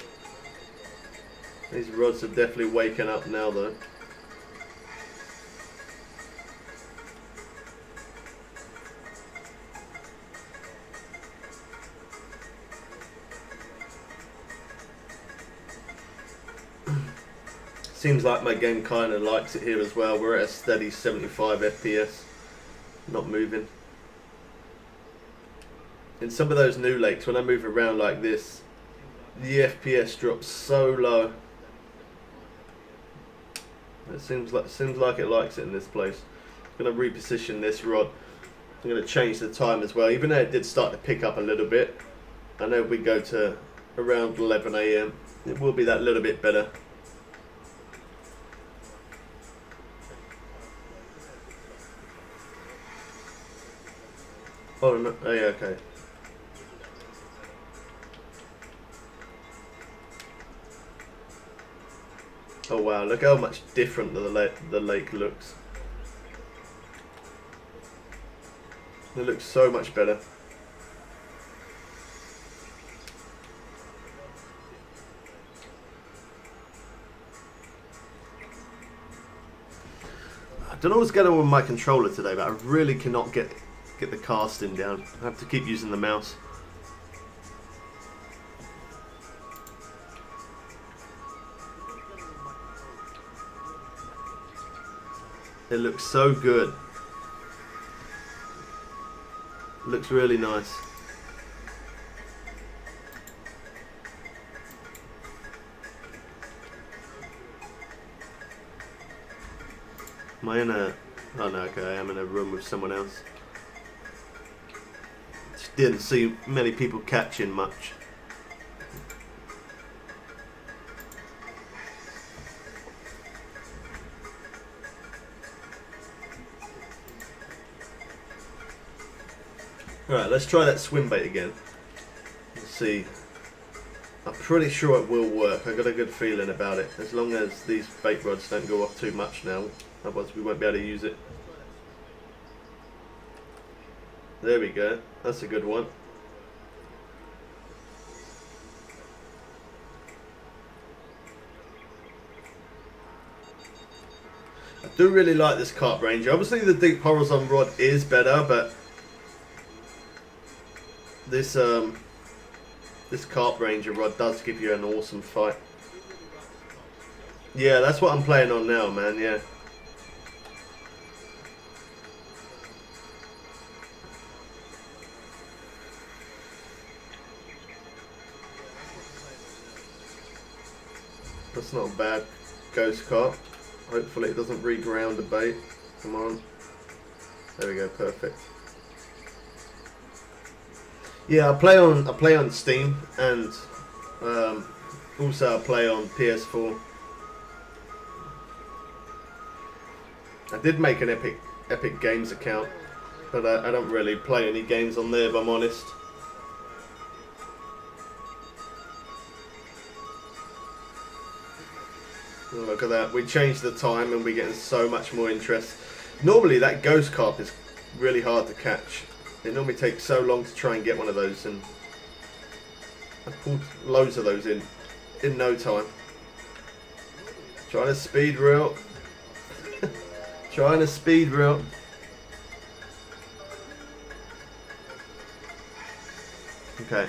These rods are definitely waking up now though. Seems like my game kind of likes it here as well. We're at a steady 75 FPS, not moving. In some of those new lakes, when I move around like this, the FPS drops so low. It seems like it likes it in this place. I'm gonna reposition this rod I'm going to change the time as well, even though it did start to pick up a little bit. I know if we go to around 11 AM, it will be that little bit better. Oh, no, oh yeah, okay. Oh wow, look how much different the lake looks. It looks so much better. I don't know what's going on with my controller today, but I really cannot get the casting down. I have to keep using the mouse. It looks so good. It looks really nice. Am I in a... Oh no, okay, I am in a room with someone else. Just didn't see many people catching much. Alright, let's try that swim bait again. Let's see. I'm pretty sure it will work. I got a good feeling about it. As long as these bait rods don't go off too much now. Otherwise we won't be able to use it. There we go. That's a good one. I do really like this carp ranger. Obviously the deep horizon rod is better, but this carp ranger rod does give you an awesome fight. Yeah, that's what I'm playing on now, man. Yeah. That's not a bad ghost carp. Hopefully it doesn't reground the bait. Come on. There we go, perfect. Yeah, I play on Steam, and also I play on PS4. I did make an Epic Games account, but I don't really play any games on there, if I'm honest. Oh, look at that, we changed the time and we're getting so much more interest. Normally that ghost carp is really hard to catch. It normally takes so long to try and get one of those, and I pulled loads of those in no time. Trying to speed reel. Trying to speed reel. Okay.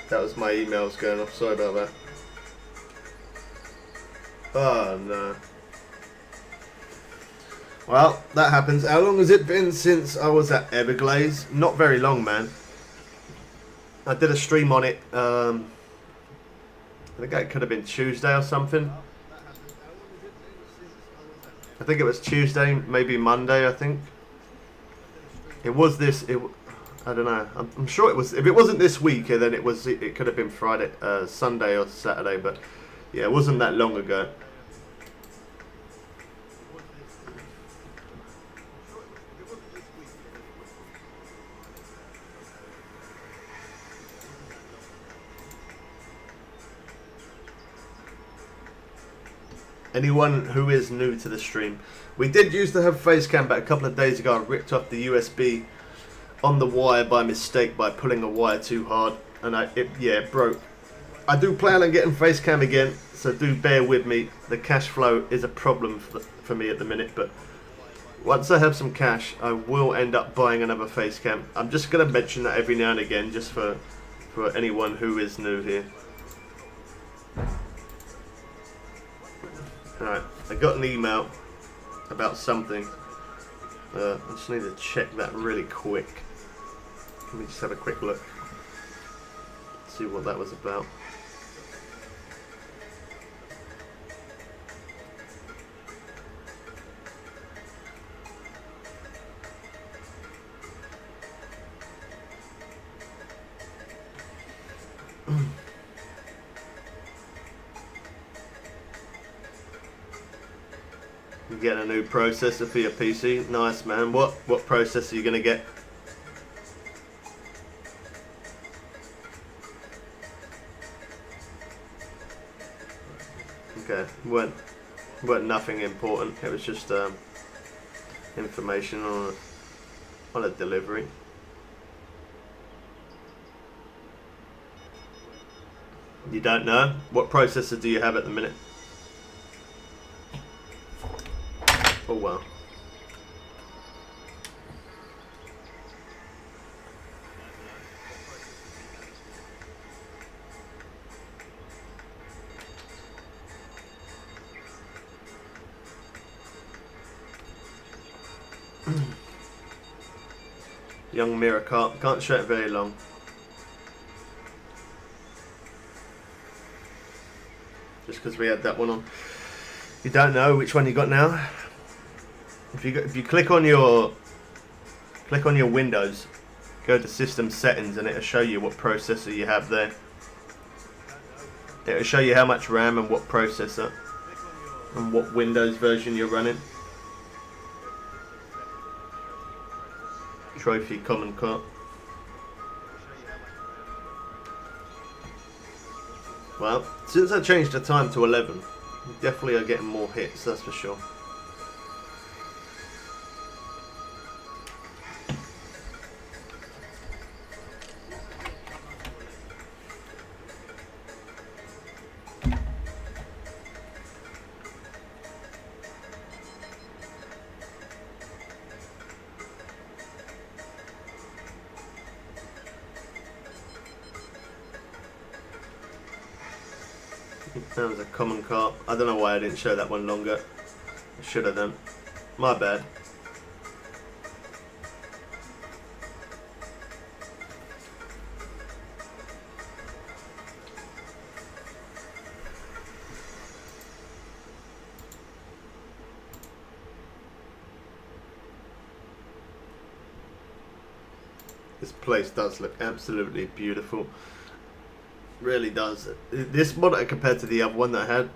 That was my emails going off, sorry about that. Oh no. Well, that happens. How long has it been since I was at Everglades? Not very long, man. I did a stream on it. I think it could have been Tuesday or something. I think it was Tuesday, maybe Monday, I think. It was this... I don't know. I'm sure it was... If it wasn't this week, then it could have been Friday, Sunday or Saturday. But yeah, it wasn't that long ago. Anyone who is new to the stream, we did used to have face cam, but a couple of days ago I ripped off the USB on the wire by mistake by pulling a wire too hard, and it broke. I do plan on getting face cam again, so do bear with me. The cash flow is a problem for me at the minute, but once I have some cash, I will end up buying another face cam. I'm just going to mention that every now and again, just for anyone who is new here. Alright, I got an email about something. I just need to check that really quick. Let me just have a quick look. See what that was about. You're getting a new processor for your PC. Nice, man. What processor are you gonna get? Okay, weren't nothing important. It was just information on a delivery. You don't know? What processor do you have at the minute? Oh well. Young mirror can't show it very long. Just because we had that one on. You don't know which one you got now. If you click on your Windows, go to System Settings, and it'll show you what processor you have there. It'll show you how much RAM and what processor and what Windows version you're running. Trophy common cut. Well, since I changed the time to 11, we definitely are getting more hits, that's for sure. That was a common car. I don't know why I didn't show that one longer. I should have done. My bad. This place does look absolutely beautiful. Really does. This monitor compared to the other one that I had,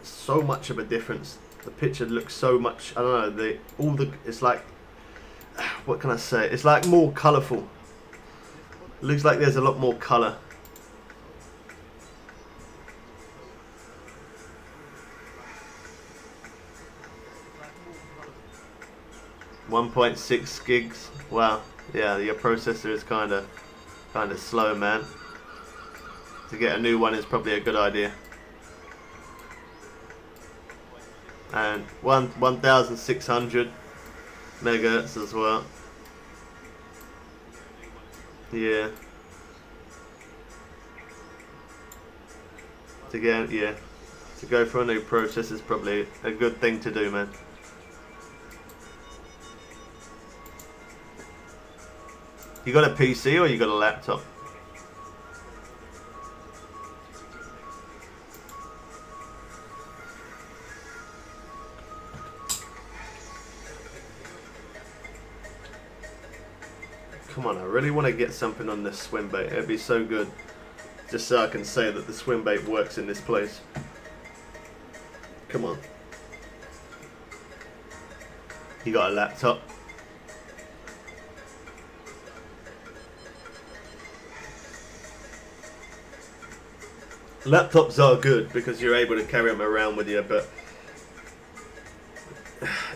so much of a difference. The picture looks so much, I don't know, it's like, what can I say, it's like more colourful. It looks like there's a lot more colour. .6 gigs. Wow. Yeah, your processor is kind of slow, man. To get a new one is probably a good idea. And 1600 megahertz as well. Yeah. To go for a new processor is probably a good thing to do, man. You got a PC or you got a laptop? Come on, I really want to get something on this swim bait. It'd be so good. Just so I can say that the swim bait works in this place. Come on. You got a laptop? Laptops are good because you're able to carry them around with you, but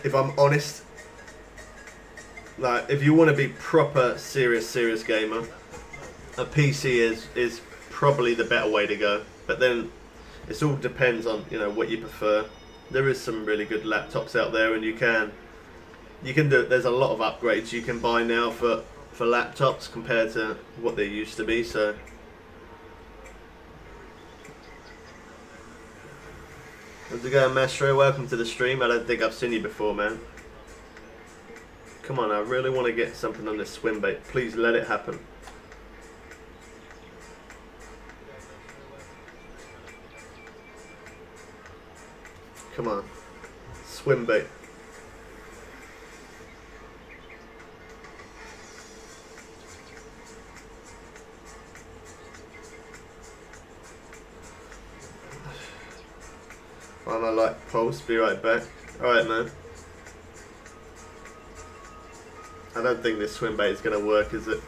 if I'm honest, like if you want to be proper serious gamer, a PC is probably the better way to go. But then it all depends on, you know, what you prefer. There is some really good laptops out there, and you can do. There's a lot of upgrades you can buy now for laptops compared to what they used to be. So. How's it going, Mastro? Welcome to the stream. I don't think I've seen you before, man. Come on, I really want to get something on this swim bait. Please let it happen. Come on. Swim bait. I'm a like pulse, be right back. Alright, man. I don't think this swim bait is going to work, is it?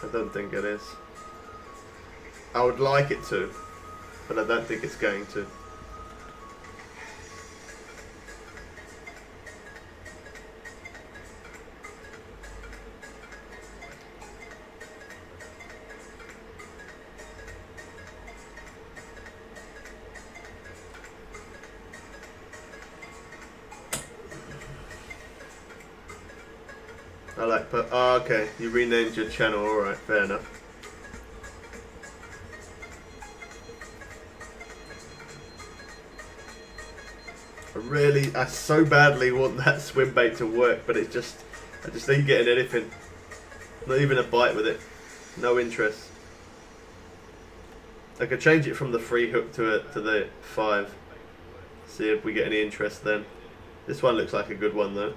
I don't think it is. I would like it to, but I don't think it's going to. I like, but oh, okay, you renamed your channel, alright, fair enough. I so badly want that swim bait to work, but it's just, I just ain't getting anything. Not even a bite with it. No interest. I could change it from the 3 hook to the 5. See if we get any interest then. This one looks like a good one though.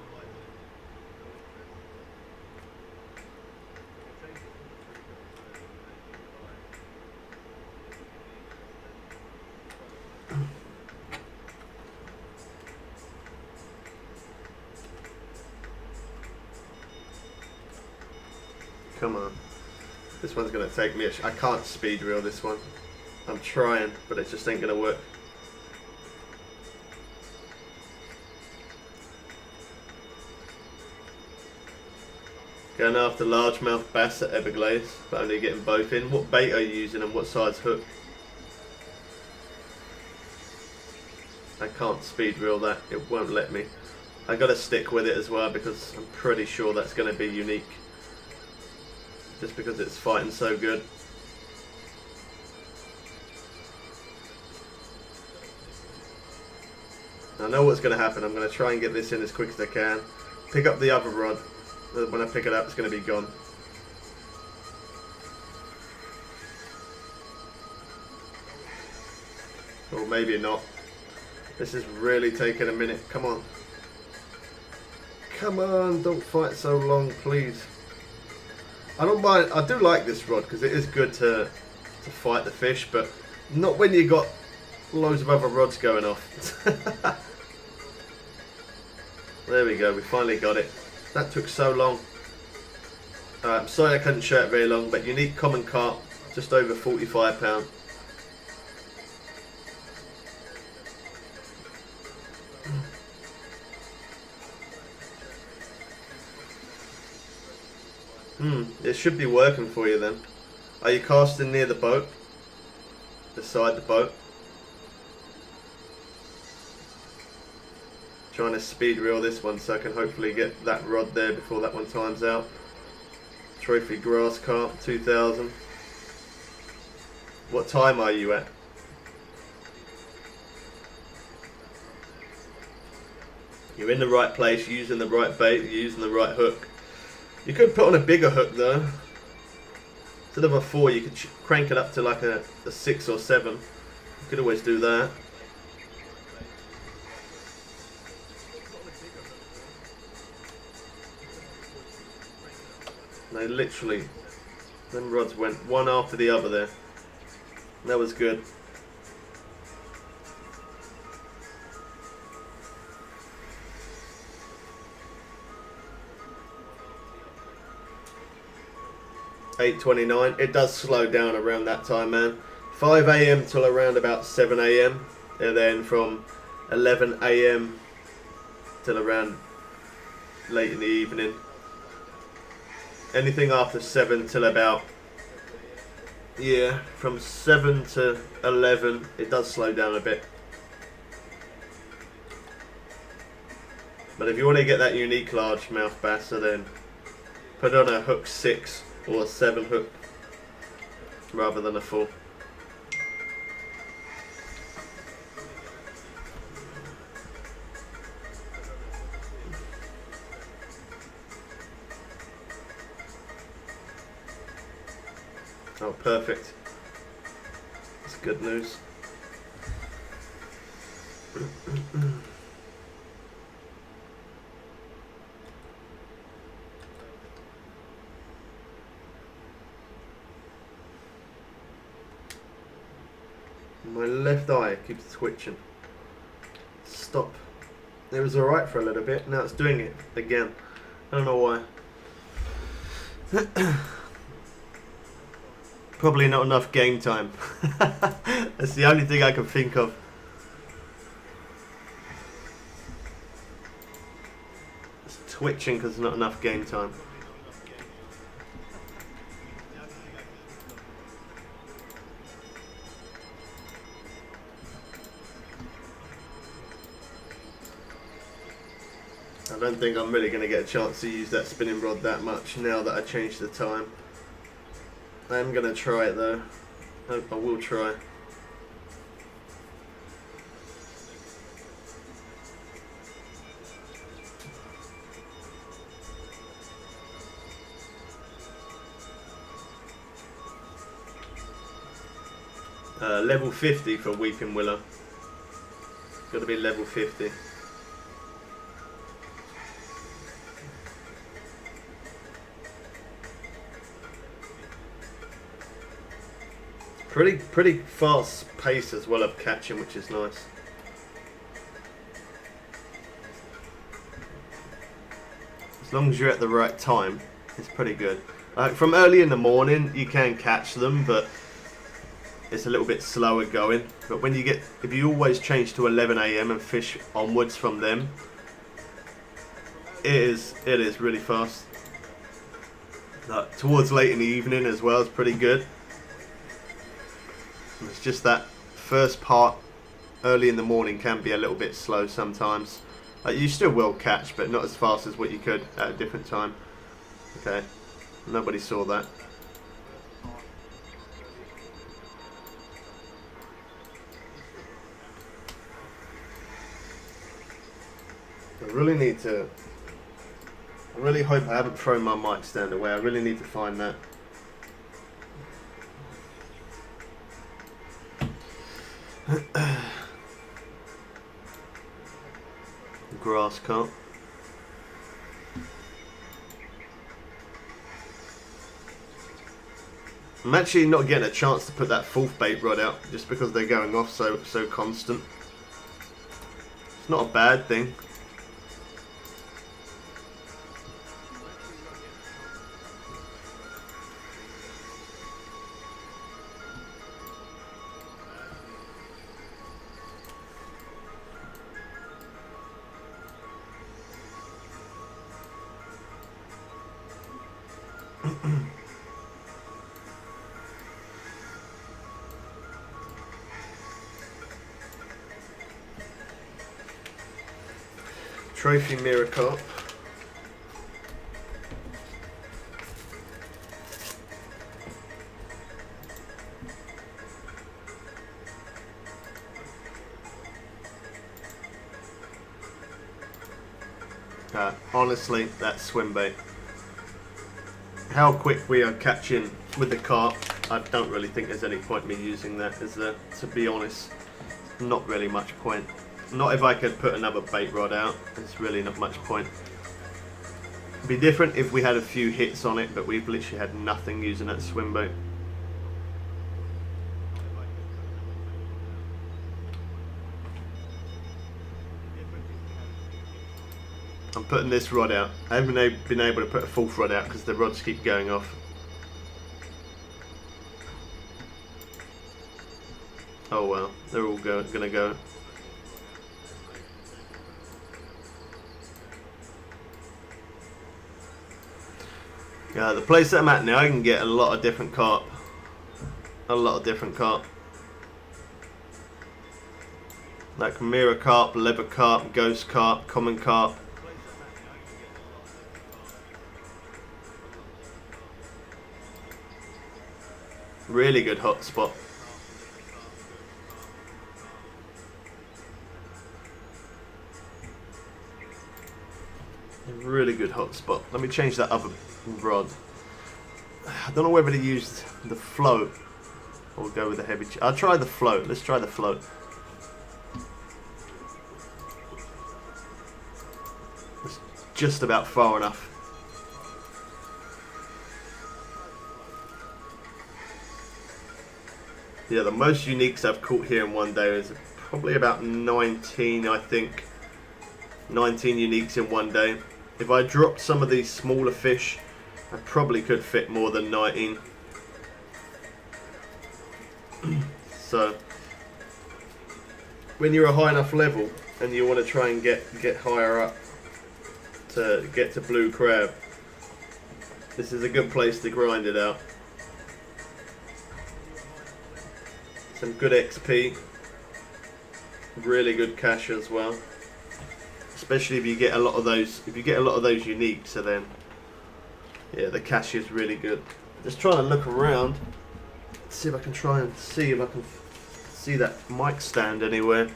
Come on. This one's going to take me. I can't speed reel this one. I'm trying, but it just ain't going to work. Going after largemouth bass at Everglades, but only getting both in. What bait are you using and what size hook? I can't speed reel that. It won't let me. I got to stick with it as well because I'm pretty sure that's going to be unique. Just because it's fighting so good. I know what's going to happen. I'm going to try and get this in as quick as I can. Pick up the other rod. When I pick it up, it's going to be gone. Or maybe not. This is really taking a minute. Come on. Come on, don't fight so long, please. I don't mind. I do like this rod because it is good to fight the fish, but not when you got loads of other rods going off. There we go. We finally got it. That took so long. I'm sorry I couldn't show it very long, but unique common carp, just over 45 pound. It should be working for you then. Are you casting near the boat? Beside the boat? Trying to speed reel this one so I can hopefully get that rod there before that one times out. Trophy grass carp, 2000. What time are you at? You're in the right place, using the right bait, using the right hook. You could put on a bigger hook though. Instead of a 4, you could crank it up to like a 6 or 7. You could always do that. They literally, them rods went one after the other there. That was good. $8.29. It does slow down around that time, man. 5 AM till around about 7 AM, and then from 11 AM till around late in the evening. Anything after 7 till about, yeah, from 7 to 11, it does slow down a bit. But if you want to get that unique largemouth bass, so then put on a hook 6 or a 7 hook rather than a 4. Oh, perfect. That's good news. My left eye keeps twitching. Stop. It was alright for a little bit, now it's doing it again. I don't know why. Probably not enough game time. That's the only thing I can think of. It's twitching because there's not enough game time. I don't think I'm really going to get a chance to use that spinning rod that much now that I changed the time. I am going to try it though. I will try. Level 50 for Weeping Willow. Got to be level 50. Pretty fast pace as well of catching, which is nice. As long as you're at the right time, it's pretty good. From early in the morning, you can catch them, but it's a little bit slower going. But when you get, if you always change to 11 AM and fish onwards from them, it is really fast. Towards late in the evening as well is pretty good. It's just that first part early in the morning can be a little bit slow sometimes. You still will catch, but not as fast as what you could at a different time. Okay, nobody saw that. I really hope I haven't thrown my mic stand away. I really need to find that. Grass carp. I'm actually not getting a chance to put that fourth bait rod out just because they're going off so constant. It's not a bad thing. Trophy mirror carp. Honestly, that's swim bait. How quick we are catching with the carp, I don't really think there's any point me using that, is there? To be honest, not really much point. Not if I could put another bait rod out, it's really not much point. It'd be different if we had a few hits on it, but we've literally had nothing using that swim bait. I'm putting this rod out. I haven't been able to put a fourth rod out because the rods keep going off. Oh well, they're all gonna go. Yeah, the place that I'm at now, I can get a lot of different carp. A lot of different carp. Like mirror carp, leather carp, ghost carp, common carp. Really good hot spot. Really good hot spot. Let me change that other rod. I don't know whether to use the float or go with the heavy. I'll try the float. Let's try the float. It's just about far enough. Yeah, the most uniques I've caught here in one day is probably about 19, I think. 19 uniques in one day. If I dropped some of these smaller fish, I probably could fit more than 19. So, when you're a high enough level and you want to try and get higher up to get to blue crab, this is a good place to grind it out. Some good XP, really good cash as well. Especially if you get a lot of those, uniques, so then, yeah, the cash is really good. Just trying to look around, see if I can see that mic stand anywhere.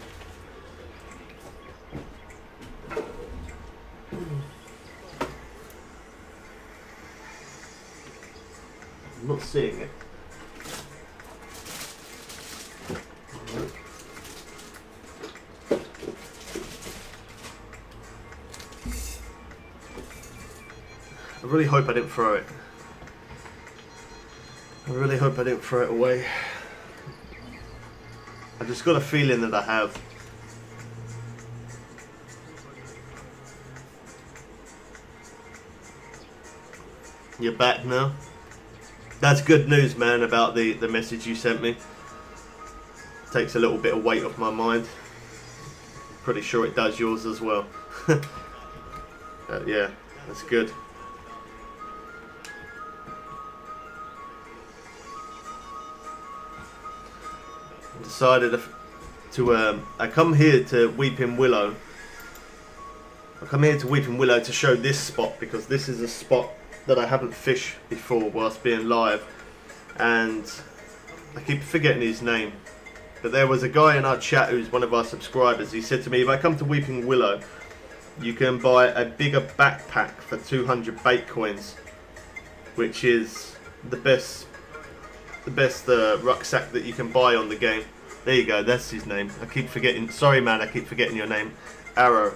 I'm not seeing it. I really hope I didn't throw it. I really hope I didn't throw it away. I just got a feeling that I have. You're back now? That's good news, man, about the message you sent me. Takes a little bit of weight off my mind. Pretty sure it does yours as well. Yeah, that's good. Decided to I come here to Weeping Willow. I come here to Weeping Willow to show this spot because this is a spot that I haven't fished before whilst being live, and I keep forgetting his name. But there was a guy in our chat who's one of our subscribers. He said to me, if I come to Weeping Willow, you can buy a bigger backpack for 200 bait coins, which is the best rucksack that you can buy on the game. There you go, that's his name. I keep forgetting. Sorry, man, I keep forgetting your name. Arrow.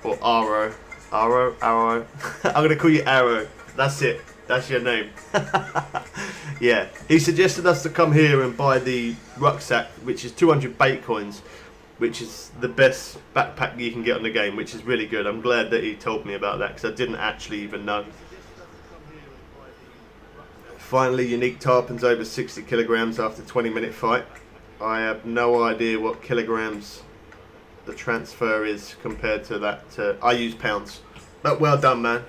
Or Arrow. Arrow. I'm going to call you Arrow. That's it. That's your name. Yeah. He suggested us to come here and buy the rucksack, which is 200 bait coins, which is the best backpack you can get on the game, which is really good. I'm glad that he told me about that because I didn't actually even know. Finally, unique tarpon's over 60 kilograms after 20-minute fight. I have no idea what kilograms the transfer is compared to that. I use pounds. But well done, man.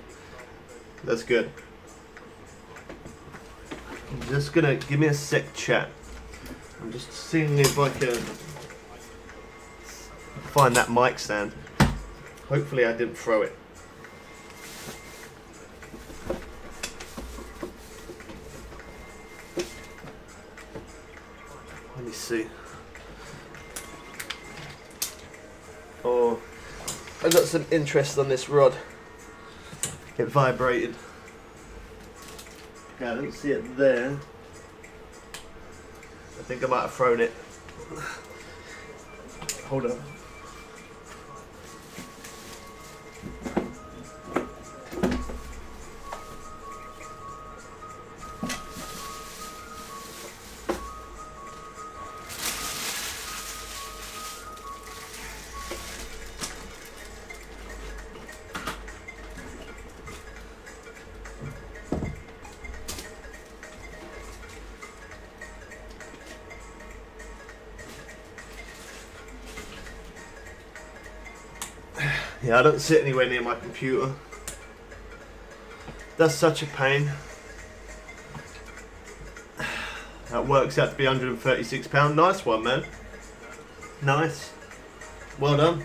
That's good. I'm just gonna give me a sec, chat. I'm just seeing if I can find that mic stand. Hopefully I didn't throw it. Let me see. Oh, I got some interest on this rod. It vibrated. Okay, I don't see it there. I think I might have thrown it. Hold on. Yeah, I don't sit anywhere near my computer. That's such a pain. That works out to be £136. Nice one, man. Nice. Well done.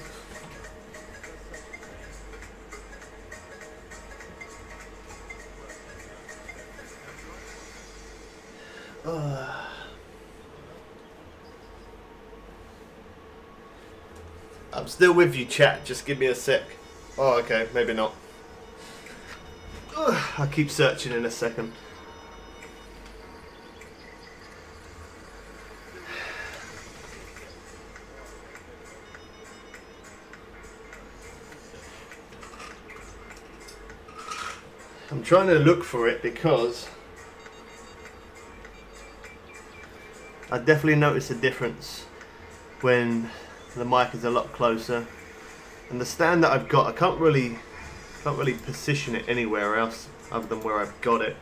I'm still with you, chat. Just give me a sec. Oh, okay. Maybe not. I'll keep searching in a second. I'm trying to look for it because I definitely notice a difference when the mic is a lot closer. And the stand that I've got, I can't really position it anywhere else other than where I've got it.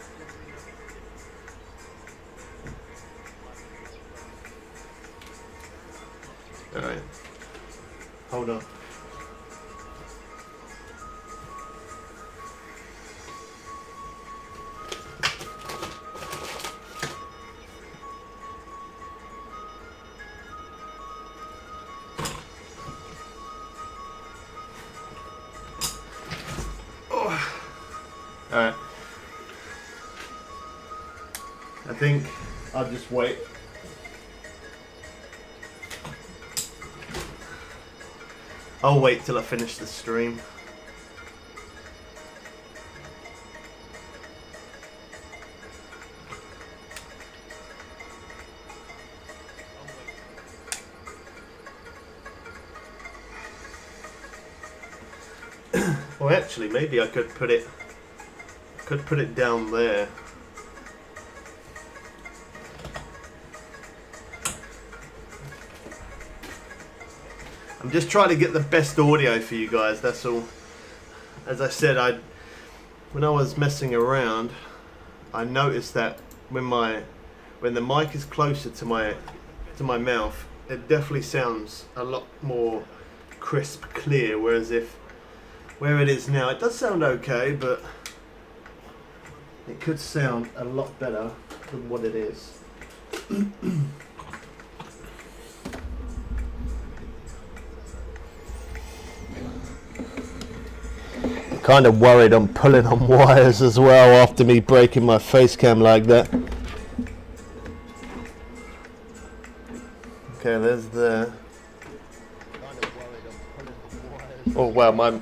Alright, hold on. Alright. I think I'll just wait. I'll wait till I finish the stream. Well, actually, maybe I could put it down there. I'm just trying to get the best audio for you guys, that's all. As I said, when I was messing around, I noticed that when the mic is closer to my mouth, it definitely sounds a lot more crisp, clear, whereas where it is now, it does sound okay, but it could sound a lot better than what it is. Kind of worried I'm pulling on wires as well after me breaking my face cam like that. Okay, there's the... Oh wow, my...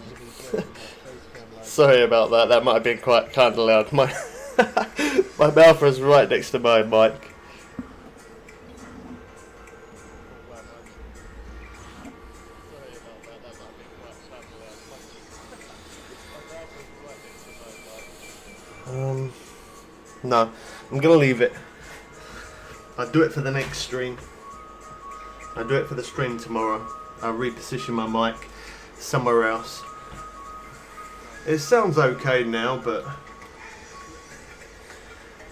Sorry about that, that might have been quite kind of loud. My mouth was right next to my mic. No, I'm gonna leave it. I'll do it for the next stream. I'll do it for the stream tomorrow. I'll reposition my mic somewhere else. It sounds okay now, but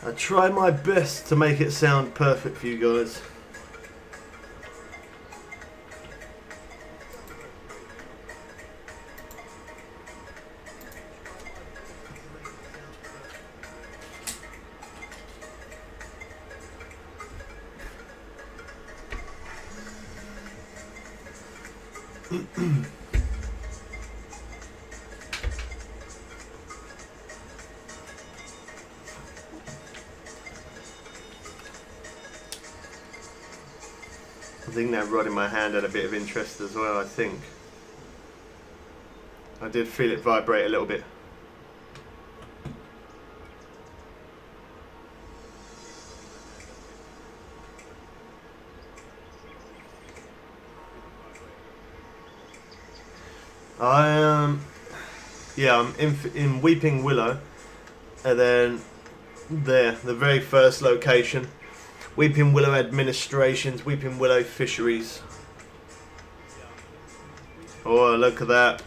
I try my best to make it sound perfect for you guys. I think that rod in my hand had a bit of interest as well, I think. I did feel it vibrate a little bit. I'm in Weeping Willow, and then there, the very first location, Weeping Willow Administrations, Weeping Willow Fisheries. Oh, look at that.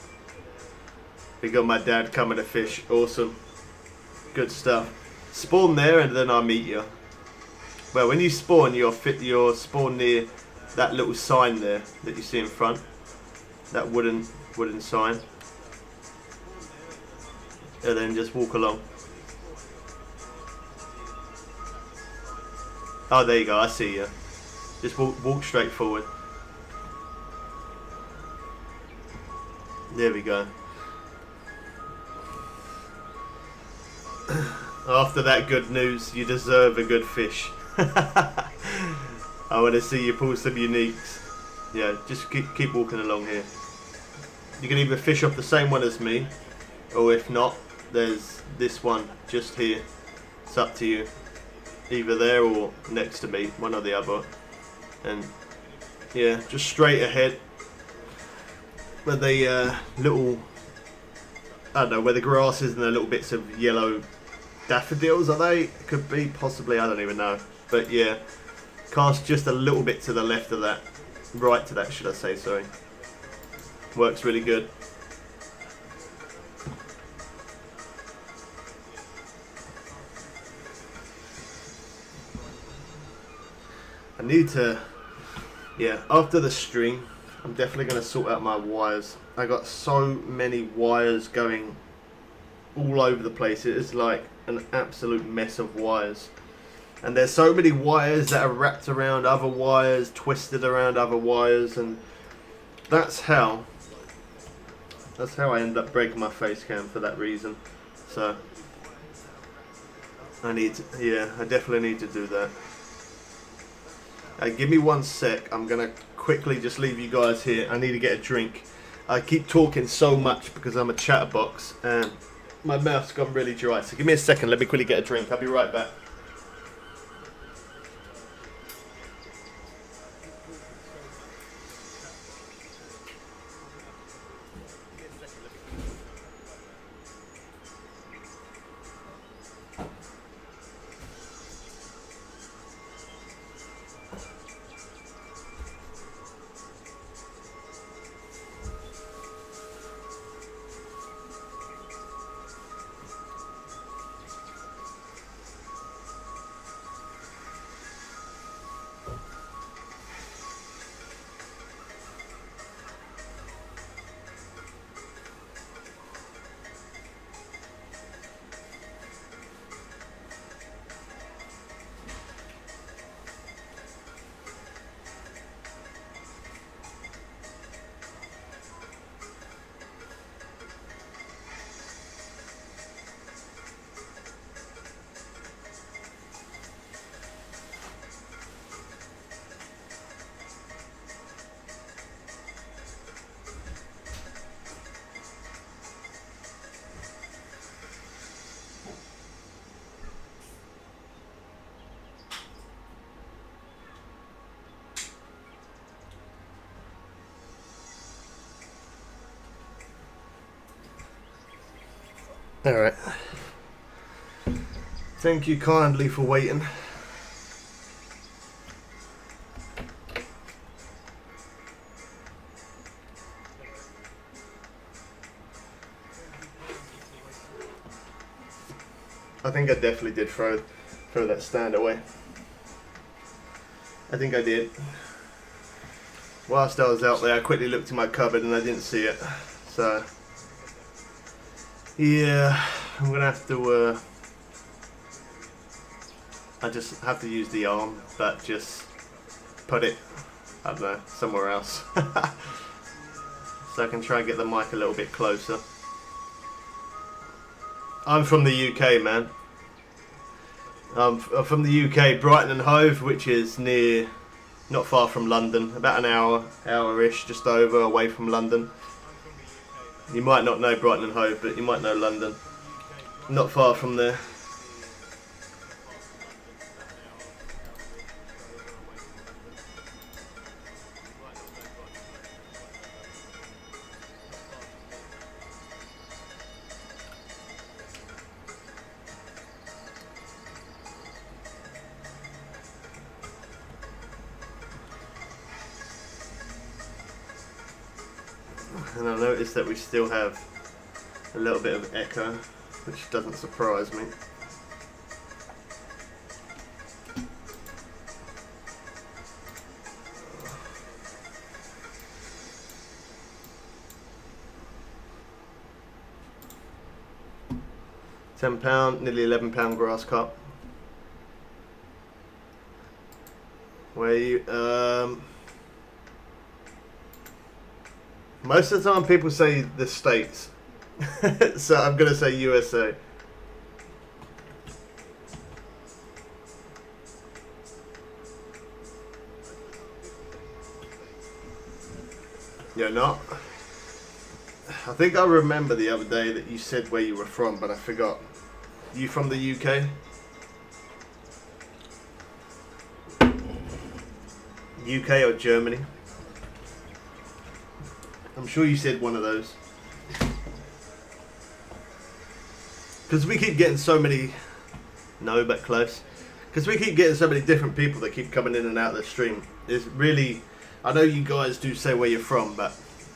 We got my dad coming to fish. Awesome. Good stuff. Spawn there and then I'll meet you. Well, when you spawn, you're spawn near that little sign there that you see in front. That wooden sign. And then just walk along. Oh, there you go. I see you. Just walk straight forward. There we go. After that good news, you deserve a good fish. I want to see you pull some uniques. Yeah, just keep walking along here. You can either fish off the same one as me, or if not, there's this one just here. It's up to you. Either there or next to me, one or the other. And yeah, just straight ahead. Where the little, I don't know, where the grass is and the little bits of yellow daffodils, are they? Could be, possibly, I don't even know. But yeah, Cast just a little bit to the left of that, right to that, should I say, sorry. Works really good. I need to, yeah, after the stream, I'm definitely going to sort out my wires. I got so many wires going all over the place. It is like an absolute mess of wires. And there's so many wires that are wrapped around other wires, twisted around other wires, and that's how I end up breaking my face cam for that reason. So I need to, yeah, I definitely need to do that. Give me 1 sec. I'm gonna quickly just leave you guys here. I need to get a drink. I keep talking so much because I'm a chatterbox and my mouth's gone really dry. So give me a second. Let me quickly get a drink. I'll be right back. Alright. Thank you kindly for waiting. I think I definitely did throw that stand away. I think I did. Whilst I was out there, I quickly looked in my cupboard and I didn't see it. So yeah, I'm gonna have to, I just have to use the arm, but just put it, I don't know, somewhere else. So I can try and get the mic a little bit closer. I'm from the UK, man. I'm from the UK, Brighton and Hove, which is near, not far from London, about an hour-ish, just over, away from London. You might not know Brighton and Hove, but you might know London. Not far from there. And I noticed that we still have a little bit of echo, which doesn't surprise me. £10, nearly £11 grass cup. Where you most of the time people say the States. So I'm gonna say USA. You're not? I think I remember the other day that you said where you were from, but I forgot. You from the UK? UK or Germany? I'm sure you said one of those. Because we keep getting so many... No, but close. because we keep getting so many different people that keep coming in and out of the stream. It's really, I know you guys do say where you're from, but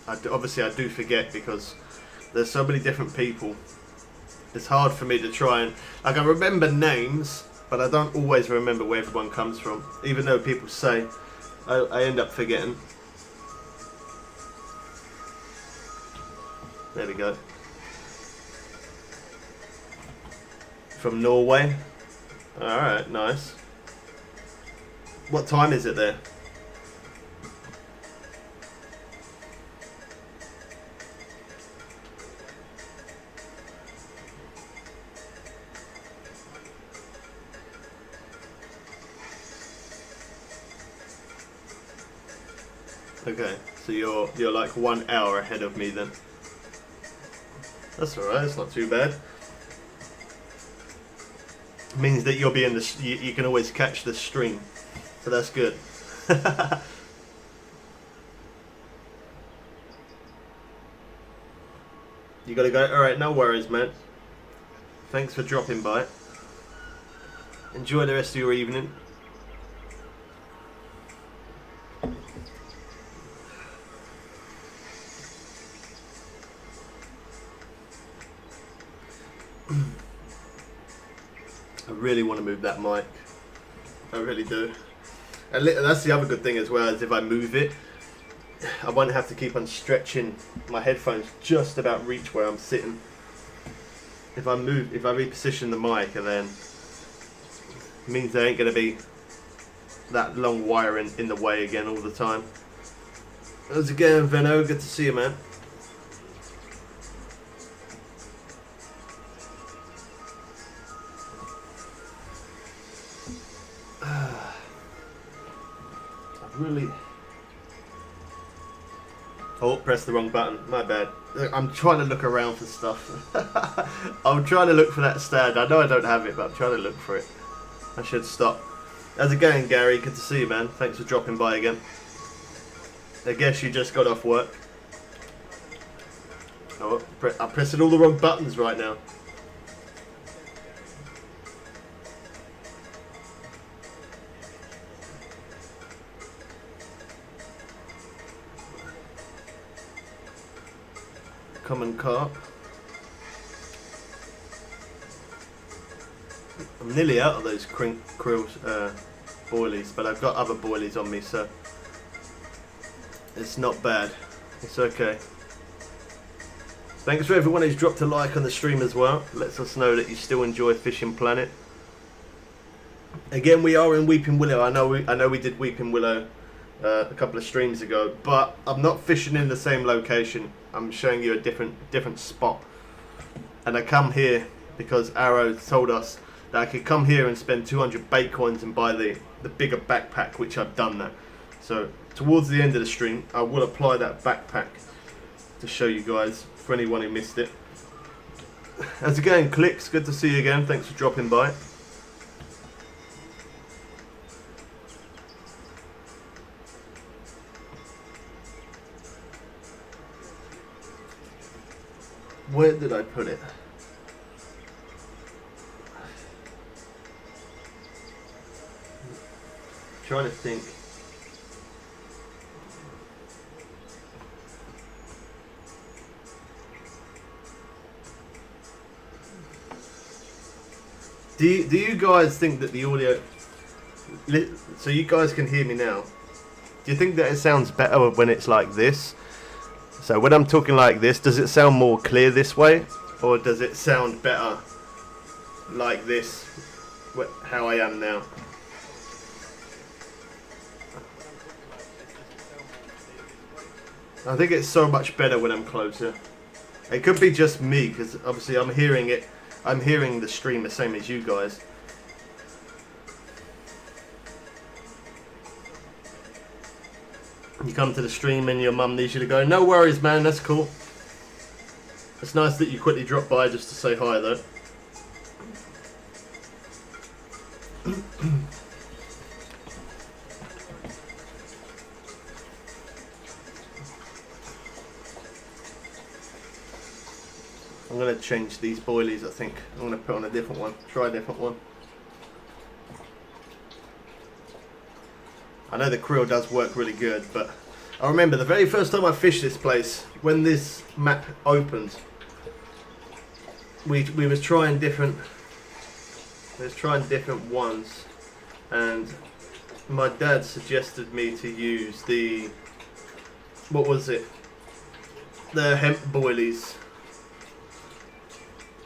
obviously I do forget because there's so many different people. It's hard for me to try and, like, I remember names, but I don't always remember where everyone comes from. Even though people say, I end up forgetting. There we go. From Norway. Alright, nice. What time is it there? Okay, so you're like 1 hour ahead of me then. That's alright, it's not too bad. Means that you'll be in the, you can always catch the stream, so that's good. You gotta go. Alright, no worries, man. Thanks for dropping by. Enjoy the rest of your evening. I really want to move that mic. I really do. And that's the other good thing as well, is if I move it, I won't have to keep on stretching my headphones just about reach where I'm sitting. If I reposition the mic, and then it means there ain't going to be that long wire in the way again all the time. How's it going, Venno? Good to see you, man. Really. Oh, press the wrong button. My bad. I'm trying to look around for stuff. I'm trying to look for that stand. I know I don't have it, but I'm trying to look for it. I should stop. How's it going, Gary? Good to see you, man. Thanks for dropping by again. I guess you just got off work. Oh, I'm pressing all the wrong buttons right now. Common carp. I'm nearly out of those krill boilies, but I've got other boilies on me, so it's not bad. It's okay. Thanks for everyone who's dropped a like on the stream as well. Lets us know that you still enjoy Fishing Planet. Again, we are in Weeping Willow. I know we did Weeping Willow a couple of streams ago, but I'm not fishing in the same location. I'm showing you a different spot, and I come here because Arrow told us that I could come here and spend 200 bait coins and buy the bigger backpack, which I've done that. So towards the end of the stream, I will apply that backpack to show you guys, for anyone who missed it. How's it going, Clicks? Good to see you again. Thanks for dropping by. Where did I put it? Trying to think. Do you guys think that the audio, so you guys can hear me now, do you think that it sounds better when it's like this? So when I'm talking like this, does it sound more clear this way, or does it sound better like this, how I am now? I think it's so much better when I'm closer. It could be just me, because obviously I'm hearing it. I'm hearing the stream the same as you guys. You come to the stream and your mum needs you to go, no worries, man, that's cool. It's nice that you quickly dropped by just to say hi, though. I'm going to change these boilies, I think. I'm going to put on a different one. Try a different one. I know the krill does work really good, but I remember the very first time I fished this place, when this map opened, we was trying different ones, and my dad suggested me to use the, what was it, the hemp boilies.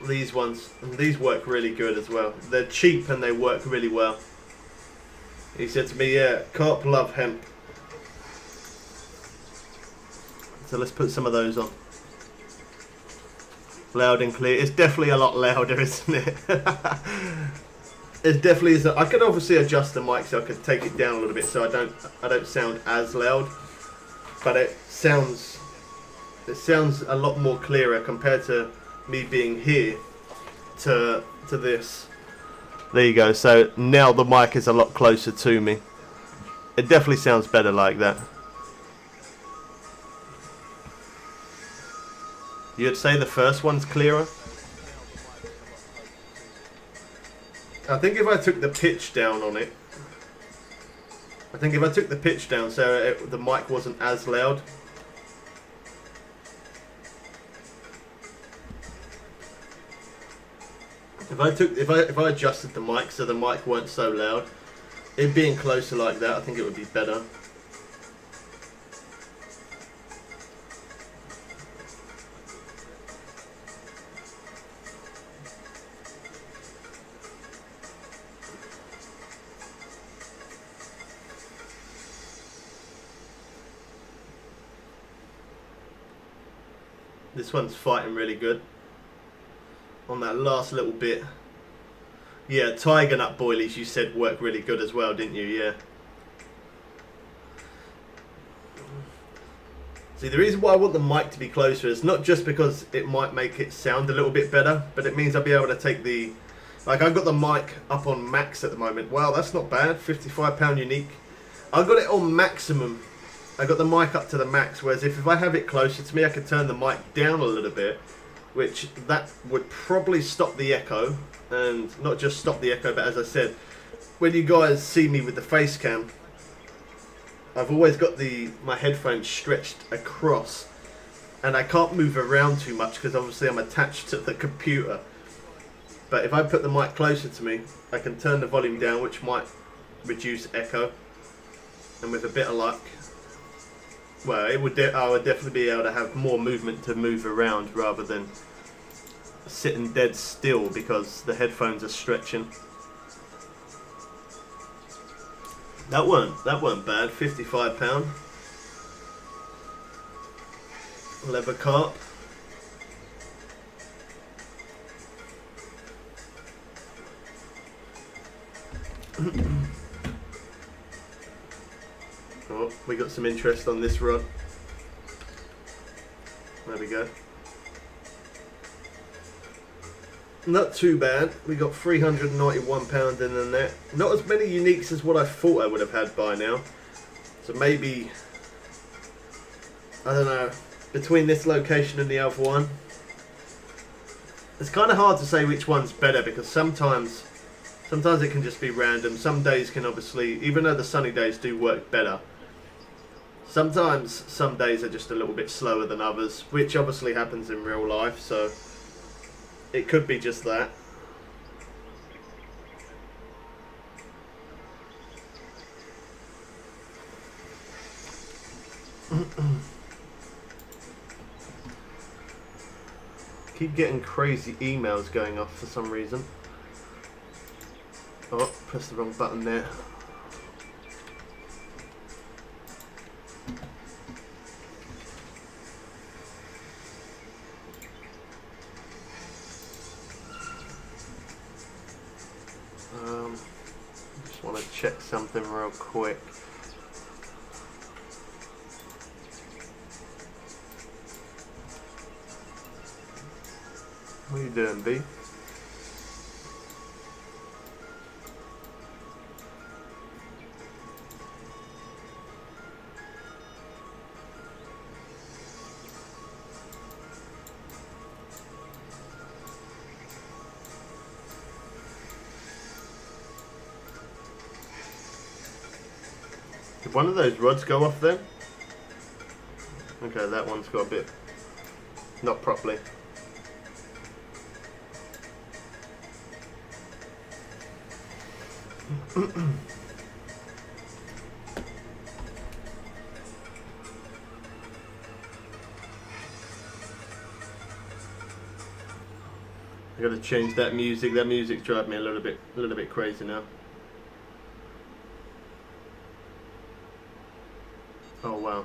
These ones, and these work really good as well. They're cheap and they work really well. He said to me, yeah, carp love hemp. So let's put some of those on. Loud and clear. It's definitely a lot louder, isn't it? It definitely is. I could obviously adjust the mic so I could take it down a little bit so I don't sound as loud. But it sounds a lot more clearer compared to me being here to this. There you go. So now the mic is a lot closer to me. It definitely sounds better like that. You'd say the first one's clearer? I think if I took the pitch down on it, so the mic wasn't as loud. If I adjusted the mic so the mic weren't so loud, it being closer like that, I think it would be better. This one's fighting really good. On that last little bit. Yeah, tiger nut boilies you said work really good as well, didn't you? Yeah. See, the reason why I want the mic to be closer is not just because it might make it sound a little bit better, but it means I'll be able to take the... Like, I've got the mic up on max at the moment. Wow, that's not bad. £55 unique. I've got it on maximum. I got the mic up to the max, whereas if I have it closer to me, I can turn the mic down a little bit, which that would probably stop the echo, and not just stop the echo, but as I said, when you guys see me with the face cam, I've always got my headphones stretched across, and I can't move around too much because obviously I'm attached to the computer. But if I put the mic closer to me, I can turn the volume down, which might reduce echo, and with a bit of luck, well, I would definitely be able to have more movement to move around rather than sitting dead still because the headphones are stretching. That weren't bad. £55. Leather carp. Oh, we got some interest on this rod. There we go. Not too bad. We got £391 in the net. Not as many uniques as what I thought I would have had by now. So maybe, I don't know, between this location and the other one. It's kind of hard to say which one's better because sometimes it can just be random. Some days can obviously, even though the sunny days do work better, sometimes some days are just a little bit slower than others, which obviously happens in real life, so it could be just that. Keep getting crazy emails going off for some reason. Oh, press the wrong button there. Just want to check something real quick. What are you doing, B? Did one of those rods go off then? Okay, that one's got a bit not properly. I gotta change that music. That music's driving me a little bit crazy now. Oh wow.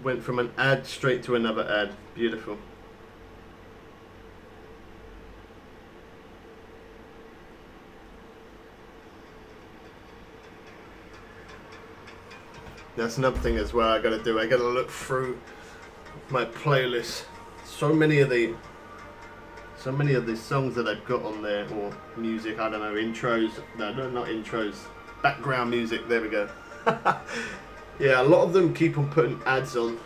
Went from an ad straight to another ad. Beautiful. That's another thing as well I gotta do. I gotta look through my playlist. So many of the songs that I've got on there, or music, I don't know, intros, no, not intros, background music, there we go. Yeah, a lot of them keep on putting ads on.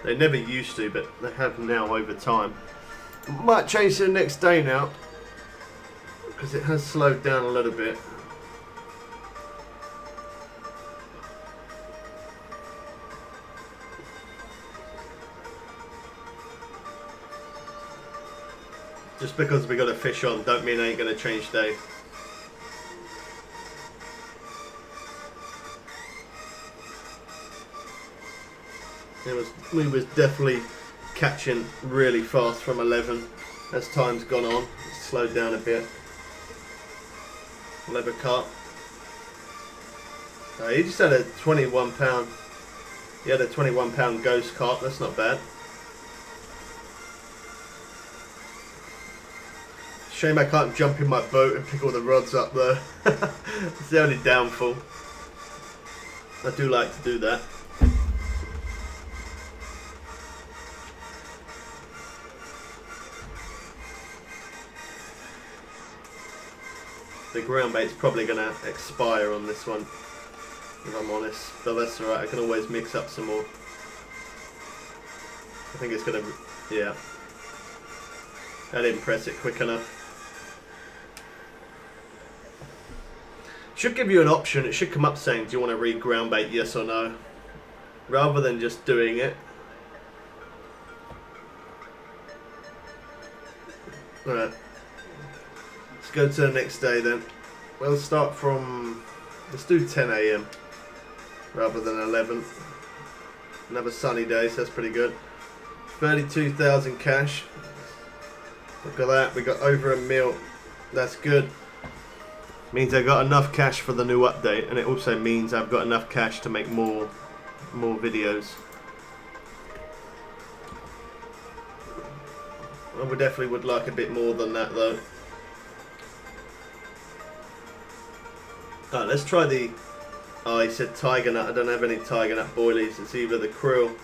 They never used to, but they have now over time. Might change to the next day now, because it has slowed down a little bit. Just because we got a fish on, don't mean I ain't gonna change day. We was definitely catching really fast from 11. As time's gone on, it's slowed down a bit. Leather carp. He just had a 21 pound. He had a 21 pound ghost carp. That's not bad. Shame I can't jump in my boat and pick all the rods up though. It's the only downfall. I do like to do that. The ground bait's probably going to expire on this one, if I'm honest. But that's alright, I can always mix up some more. I think it's going to, yeah. I didn't press it quick enough. Should give you an option. It should come up saying, do you want to read ground bait, yes or no? Rather than just doing it. Alright. Let's go to the next day then. We'll start from, let's do 10 AM rather than 11. Another sunny day, so that's pretty good. 32,000 cash. Look at that, we got over $1 mil. That's good. Means I got enough cash for the new update, and it also means I've got enough cash to make more videos. I would definitely would like a bit more than that though. Alright, let's try the, oh, he said tiger nut. I don't have any tiger nut boilies. It's either the krill.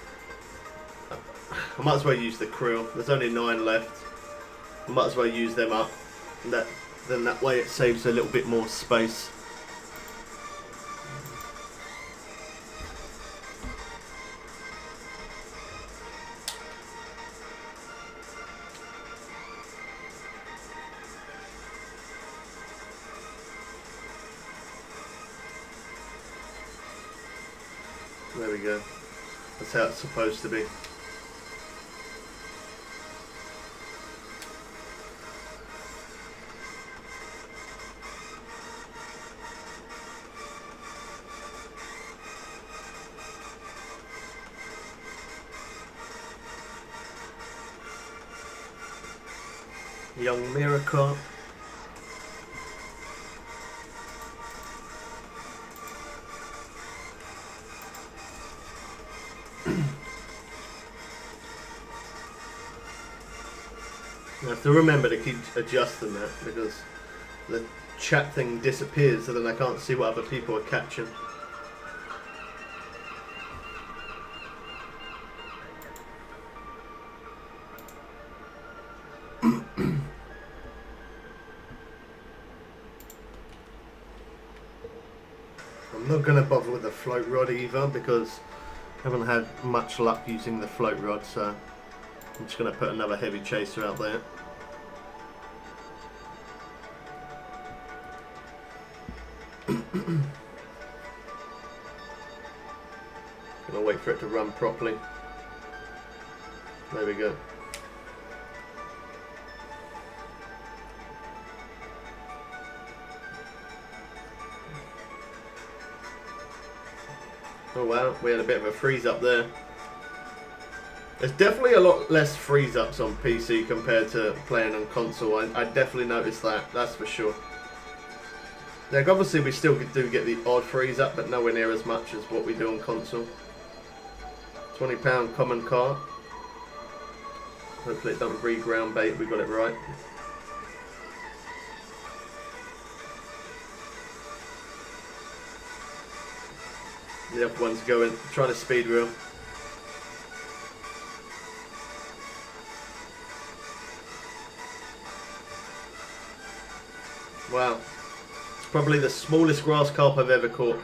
I might as well use the krill. There's only 9 left. I might as well use them up. Then that way it saves a little bit more space. There we go. That's how it's supposed to be. Young miracle. I have to remember to keep adjusting that because the chat thing disappears, so then I can't see what other people are catching. I'm not going to bother with the float rod either because I haven't had much luck using the float rod, so I'm just going to put another heavy chaser out there. for it to run properly. There we go. Oh wow, we had a bit of a freeze up there. There's definitely a lot less freeze ups on PC compared to playing on console. I definitely noticed that, that's for sure. Like obviously we still do get the odd freeze up, but nowhere near as much as what we do on console. £20 common cart. Hopefully it doesn't breed ground bait, we got it right. The other one's going, trying to speed reel. Wow. It's probably the smallest grass carp I've ever caught.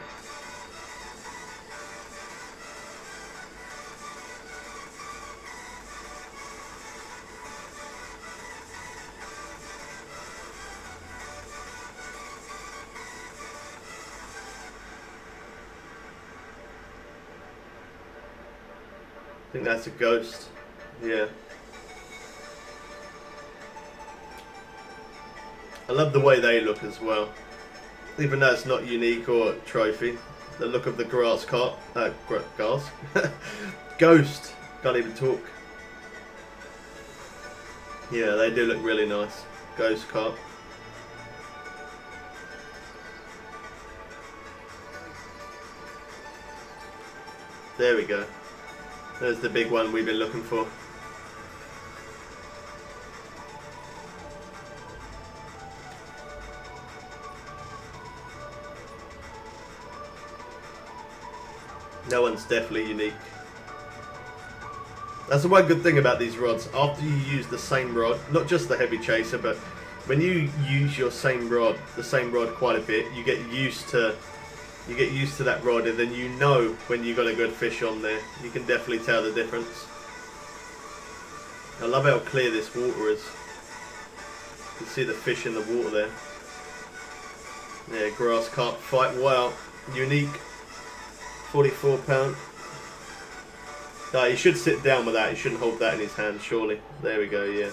I think that's a ghost. Yeah. I love the way they look as well. Even though it's not unique or trophy. The look of the grass carp. Grass? Ghost. Can't even talk. Yeah, they do look really nice. Ghost carp. There we go. There's the big one we've been looking for. That one's definitely unique. That's the one good thing about these rods. After you use the same rod, not just the heavy chaser, but when you use your same rod, the same rod quite a bit, you get used to that rod, and then you know when you got a good fish on there. You can definitely tell the difference. I love how clear this water is. You can see the fish in the water there. Yeah, grass carp fight. Wow, unique. £44. No, he should sit down with that. He shouldn't hold that in his hand, surely. There we go, yeah.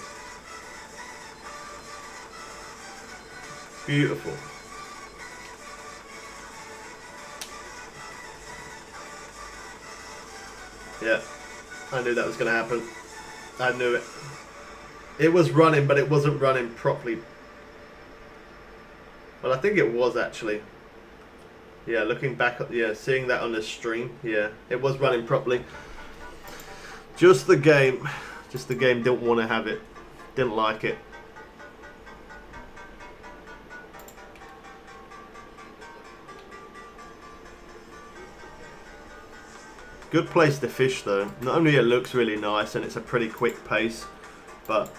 Beautiful. Yeah, I knew that was going to happen. I knew it. It was running, but it wasn't running properly. Well, I think it was actually. Yeah, looking back, yeah, seeing that on the stream, yeah, it was running properly. Just the game didn't want to have it, didn't like it. Good place to fish though. Not only it looks really nice and it's a pretty quick pace, but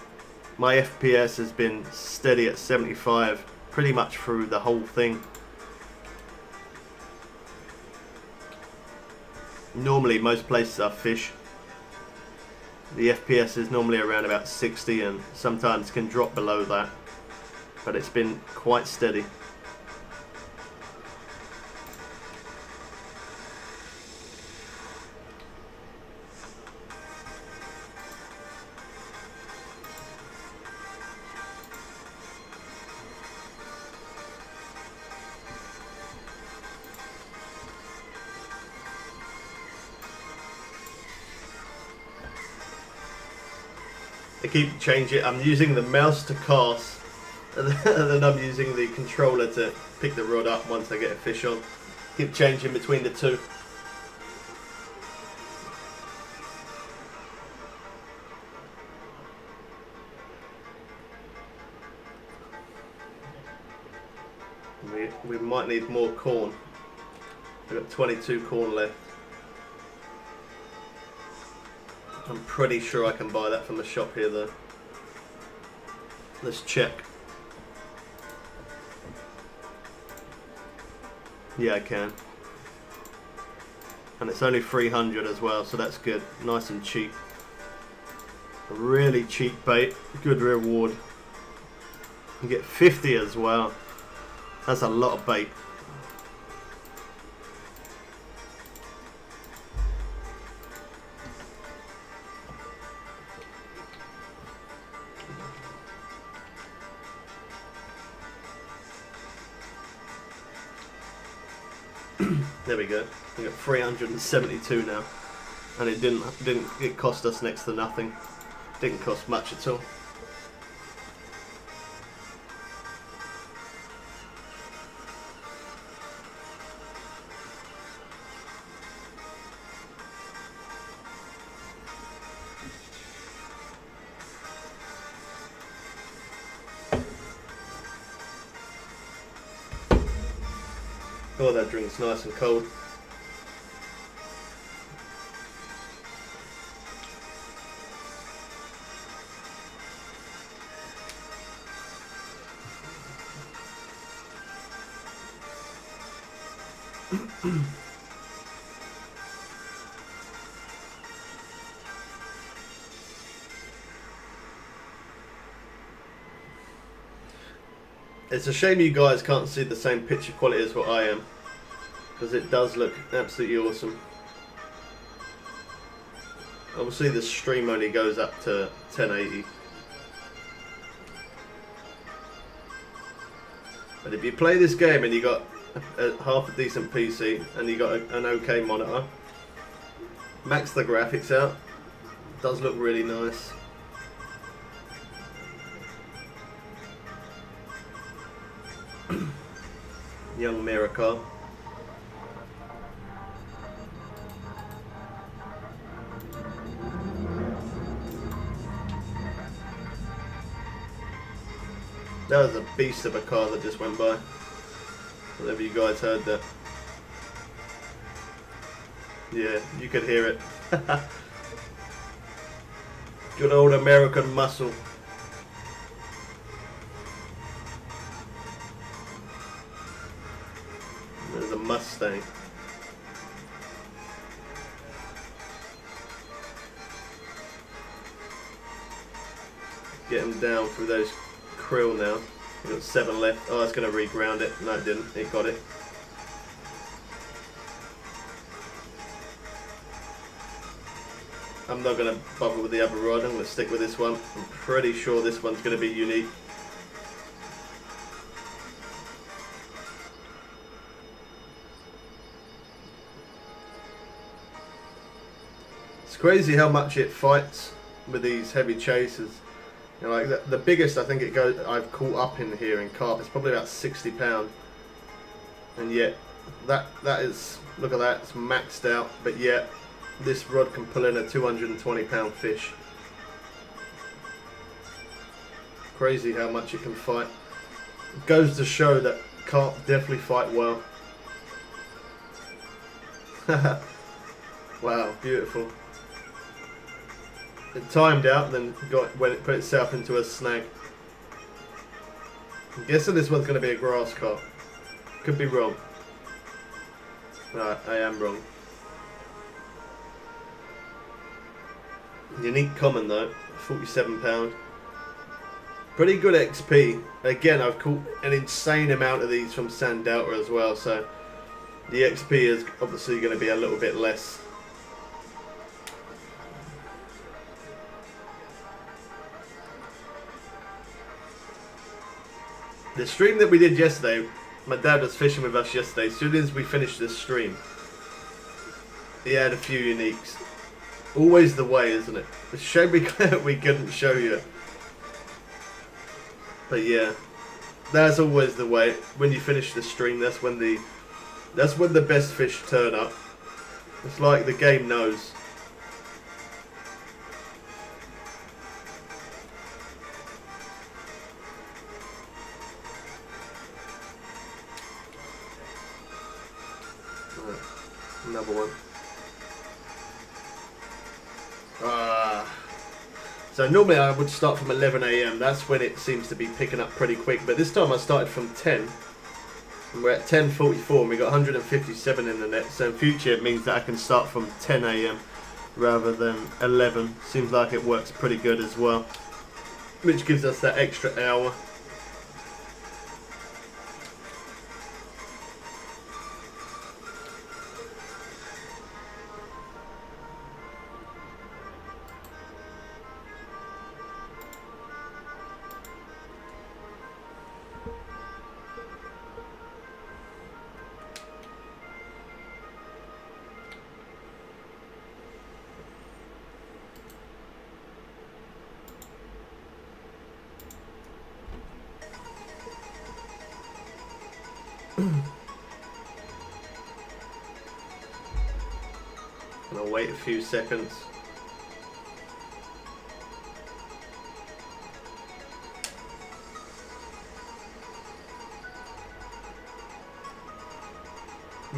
my FPS has been steady at 75 pretty much through the whole thing. Normally most places I fish, the FPS is normally around about 60 and sometimes can drop below that, but it's been quite steady. I keep changing. I'm using the mouse to cast, and then I'm using the controller to pick the rod up once I get a fish on. Keep changing between the two. We might need more corn. We've got 22 corn left. I'm pretty sure I can buy that from the shop here though. Let's check. Yeah, I can. And it's only 300 as well, so that's good. Nice and cheap. A really cheap bait. Good reward. You get 50 as well. That's a lot of bait. There we go. We got 372 now, and it cost us next to nothing. Didn't cost much at all. Oh, that drink's nice and cold. It's a shame you guys can't see the same picture quality as what I am, because it does look absolutely awesome. Obviously the stream only goes up to 1080. But if you play this game and you got half a decent PC and you got an okay monitor, max the graphics out, it does look really nice. Young mirror car. That was a beast of a car that just went by. Whatever you guys heard that. Yeah, you could hear it. Good old American muscle. There's a Mustang. Get him down through those krill now. We've got 7 left. Oh, it's going to reground it. No, it didn't. It got it. I'm not going to bother with the other rod. I'm going to stick with this one. I'm pretty sure this one's going to be unique. It's crazy how much it fights with these heavy chasers. You know, like the biggest I think I've caught up in here in carp is probably about 60 pound, and yet that is, look at that, it's maxed out. But yet this rod can pull in a 220 pound fish. Crazy how much it can fight. It goes to show that carp definitely fight well. Wow, beautiful. It timed out, and then when it put itself into a snag. I'm guessing this one's going to be a grass carp. Could be wrong. No, I am wrong. Unique common though, 47 pound. Pretty good XP. Again, I've caught an insane amount of these from Sand Delta as well, so the XP is obviously going to be a little bit less. The stream that we did yesterday, my dad was fishing with us yesterday. As soon as we finished this stream, he had a few uniques. Always the way, isn't it? It's a shame we couldn't show you. But yeah, that's always the way. When you finish the stream, that's when the best fish turn up. It's like the game knows. Another one. So normally I would start from 11 AM. That's when it seems to be picking up pretty quick. But this time I started from 10. And we're at 10:44 and we got 157 in the net. So in future it means that I can start from 10 AM rather than 11. Seems like it works pretty good as well. Which gives us that extra hour. And I'll wait a few seconds.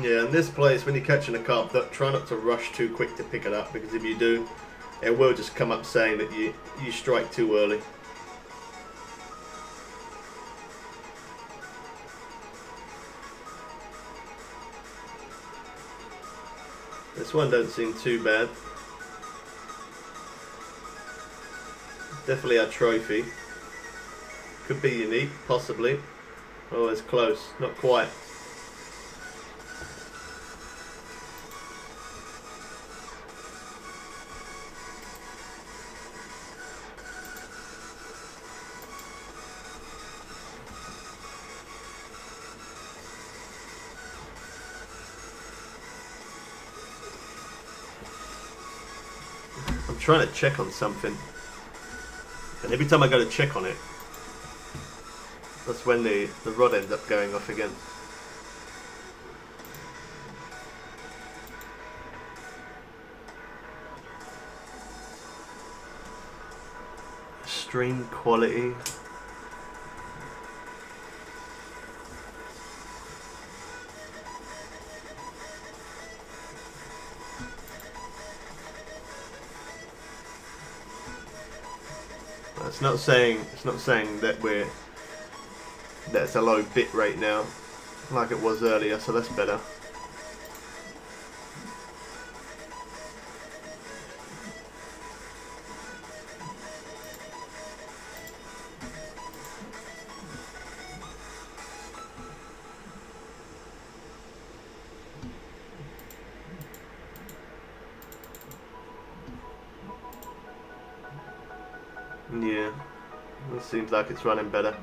Yeah, in this place, when you're catching a carp, try not to rush too quick to pick it up, because if you do, it will just come up saying that you strike too early. This one don't seem too bad. Definitely a trophy. Could be unique, possibly. Oh, it's close. Not quite. I'm trying to check on something, and every time I go to check on it, that's when the rod ends up going off again. Stream quality. It's not saying that it's a low bit rate now, like it was earlier, so that's better. Yeah, it seems like it's running better.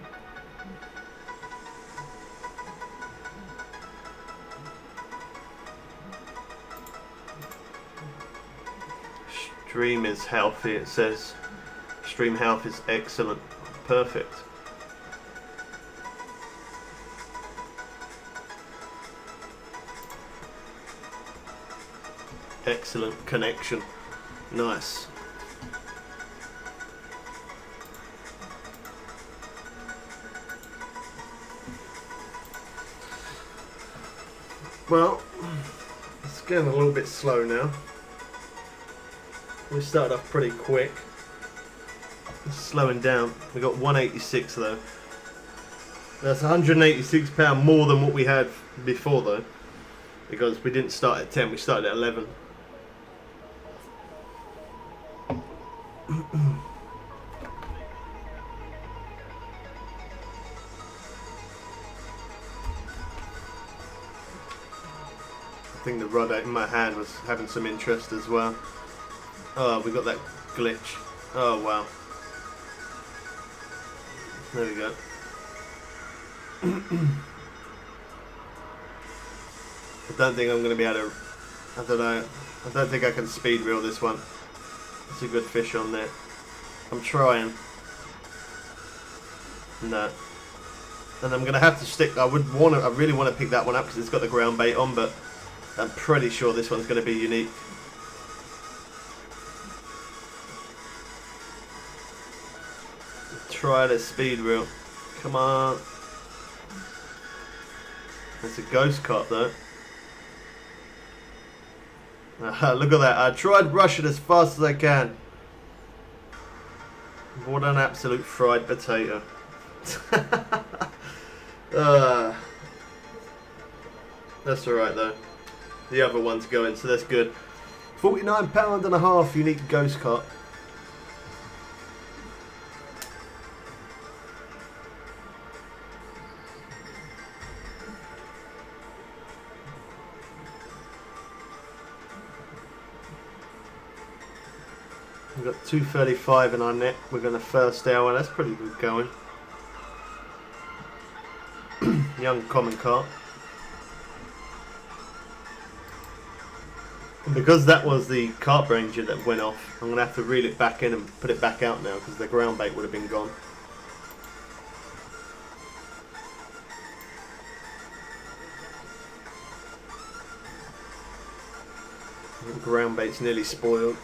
Stream is healthy, it says. Stream health is excellent. Perfect. Excellent connection. Nice. Well, it's getting a little bit slow now. We started off pretty quick. It's slowing down. We got 186 though. That's 186 pound more than what we had before though, because we didn't start at 10. We started at 11. I think the rod in my hand was having some interest as well. Oh, we got that glitch. Oh, wow. There we go. I don't think I'm going to be able to... I don't know. I don't think I can speed reel this one. It's a good fish on there. I'm trying. No. And I'm going to have to stick... I really want to pick that one up because it's got the ground bait on, but I'm pretty sure this one's going to be unique. Try the speed reel. Come on. It's a ghost carp though. Look at that. I tried rushing as fast as I can. What an absolute fried potato. That's alright though. The other one's going, so that's good. £49.5 unique ghost carp. We've got 235 in our net. We're going to first hour. That's pretty good going. Young common carp. And because that was the carp ranger that went off, I'm going to have to reel it back in and put it back out now because the ground bait would have been gone. Ground bait's nearly spoiled.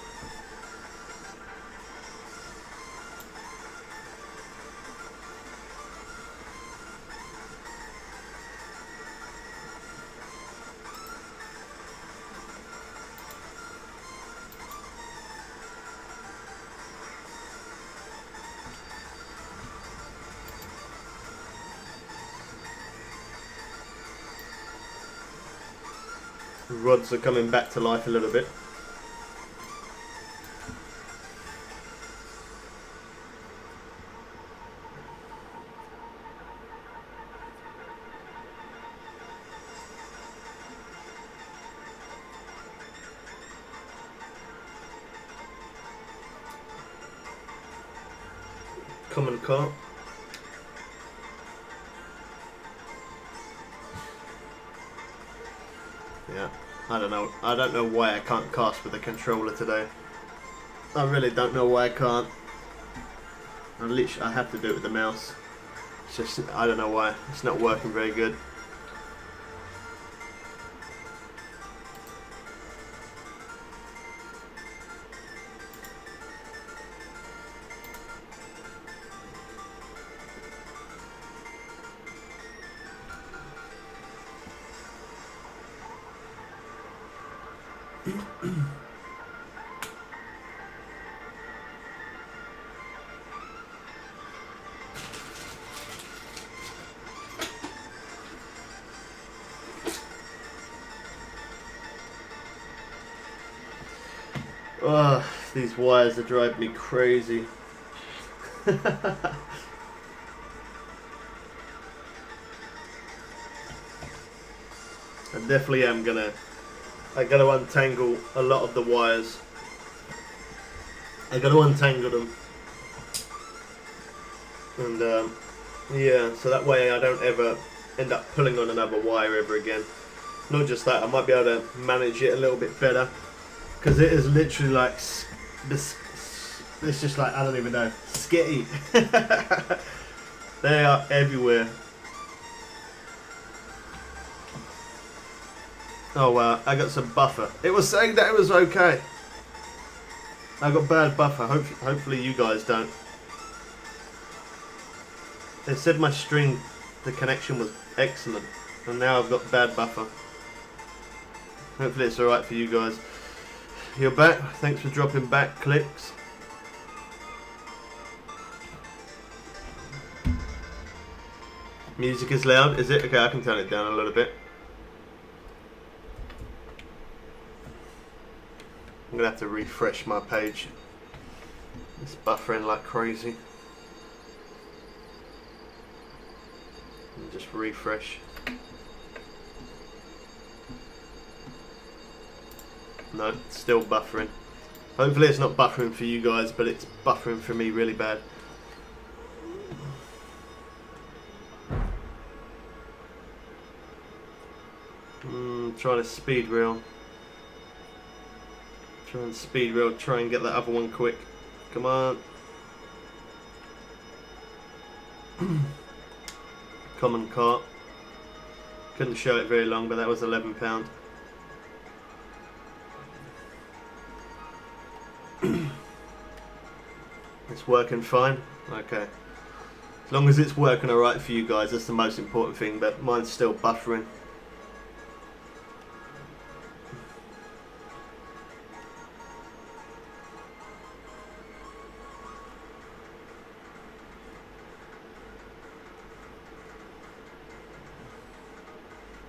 Rods are coming back to life a little bit. Common carp. Yeah, I don't know why I can't cast with the controller today. I really don't know why I can't. I have to do it with the mouse. It's just, I don't know why. It's not working very good. Oh, these wires are driving me crazy. I definitely am I gotta untangle a lot of the wires. I gotta untangle them. And yeah, so that way I don't ever end up pulling on another wire ever again. Not just that, I might be able to manage it a little bit better. Because it is literally like this. It's just like, I don't even know, skitty. They are everywhere. Oh wow, I got some buffer. It was saying that it was okay. I got bad buffer. Hopefully you guys don't. They said my string, the connection was excellent, and now I've got bad buffer. Hopefully it's alright for you guys. You're back. Thanks for dropping back, Clicks. Music is loud, is it? Okay, I can turn it down a little bit. I'm gonna have to refresh my page. It's buffering like crazy. And just refresh. No, it's still buffering. Hopefully it's not buffering for you guys, but it's buffering for me really bad. Trying to speed reel. Try and speed reel, try and get that other one quick. Come on. Common carp. Couldn't show it very long, but that was £11. It's working fine? Okay. As long as it's working alright for you guys, that's the most important thing, but mine's still buffering.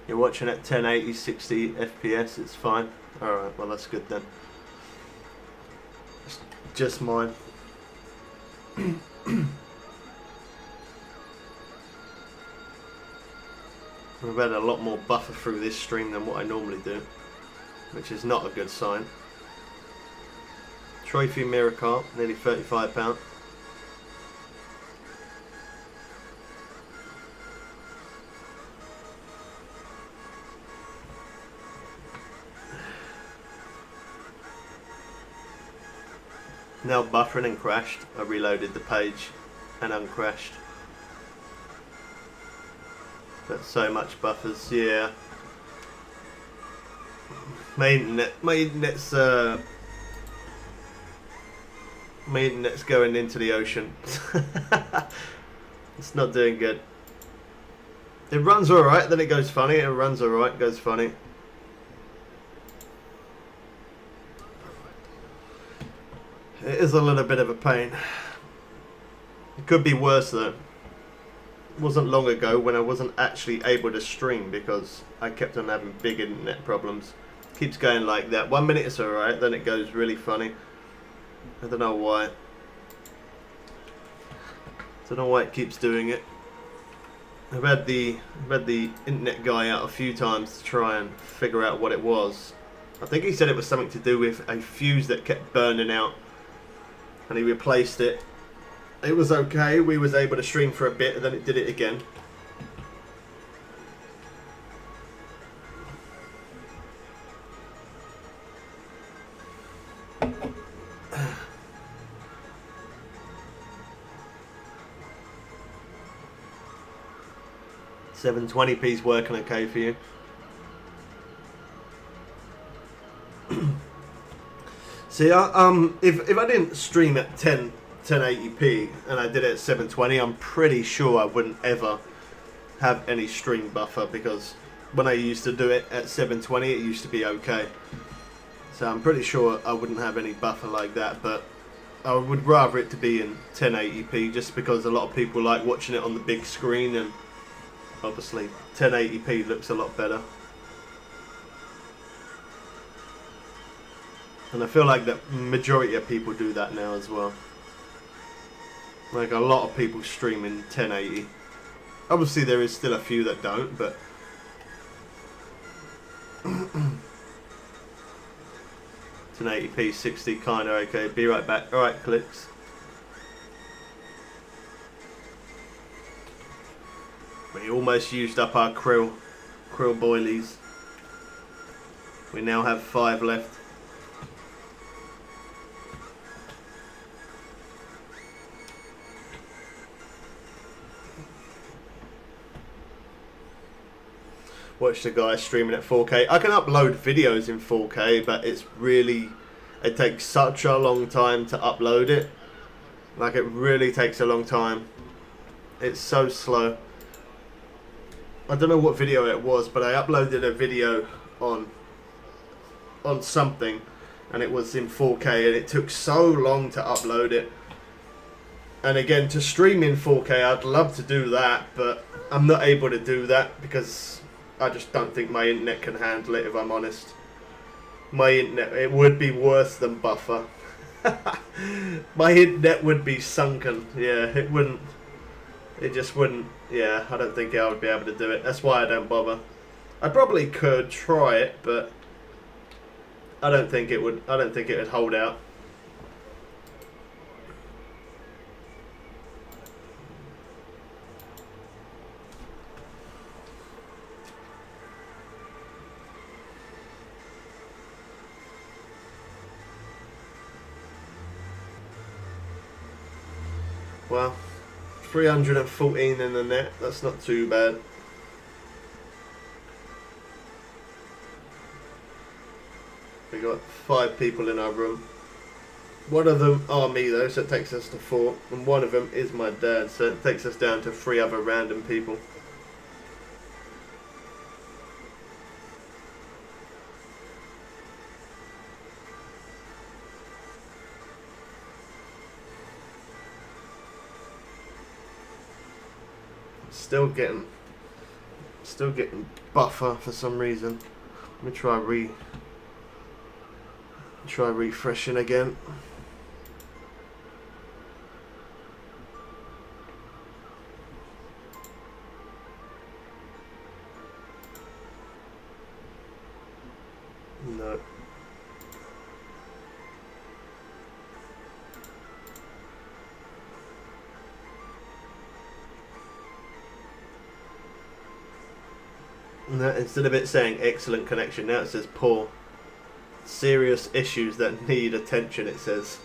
You're watching at 1080, 60 FPS, it's fine. Alright, well that's good then. It's just mine. I've had a lot more buffer through this stream than what I normally do, which is not a good sign. Trophy mirror carp, nearly £35. Now buffering and crashed. I reloaded the page and uncrashed. But so much buffers, yeah. My internet's going into the ocean. It's not doing good. It runs alright, then it goes funny. It runs alright, goes funny. It is a little bit of a pain. It could be worse though. It wasn't long ago when I wasn't actually able to stream because I kept on having big internet problems. Keeps going like that. 1 minute it's alright, then it goes really funny. I don't know why. Don't know why it keeps doing it. I've had the internet guy out a few times to try and figure out what it was. I think he said it was something to do with a fuse that kept burning out, and he replaced it. It was okay. We was able to stream for a bit, and then it did it again. $720p's working okay for you. See, if I didn't stream at 1080p and I did it at 720, I'm pretty sure I wouldn't ever have any stream buffer, because when I used to do it at 720 it used to be okay. So I'm pretty sure I wouldn't have any buffer like that, but I would rather it to be in 1080p just because a lot of people like watching it on the big screen, and obviously 1080p looks a lot better. And I feel like the majority of people do that now as well. Like a lot of people stream in 1080. Obviously there is still a few that don't, but 1080p 60 kinda okay. Be right back. Alright, clicks. We almost used up our krill boilies. We now have 5 left. Watch the guy streaming at 4K. I can upload videos in 4K, but it takes such a long time to upload it. Like, it really takes a long time. It's so slow. I don't know what video it was, but I uploaded a video on something, and it was in 4K, and it took so long to upload it. And again, to stream in 4K, I'd love to do that, but I'm not able to do that because I just don't think my internet can handle it, if I'm honest. My internet, it would be worse than buffer. My internet would be sunken. Yeah, it wouldn't. It just wouldn't. Yeah, I don't think I would be able to do it. That's why I don't bother. I probably could try it, but I don't think it would. I don't think it would hold out. Well, 314 in the net, that's not too bad. We got 5 people in our room. One of them are me though, so it takes us to 4. And one of them is my dad, so it takes us down to 3 other random people. Still getting buffer for some reason. Let me try refreshing again. No. No, instead of it saying excellent connection, now it says poor. Serious issues that need attention, it says.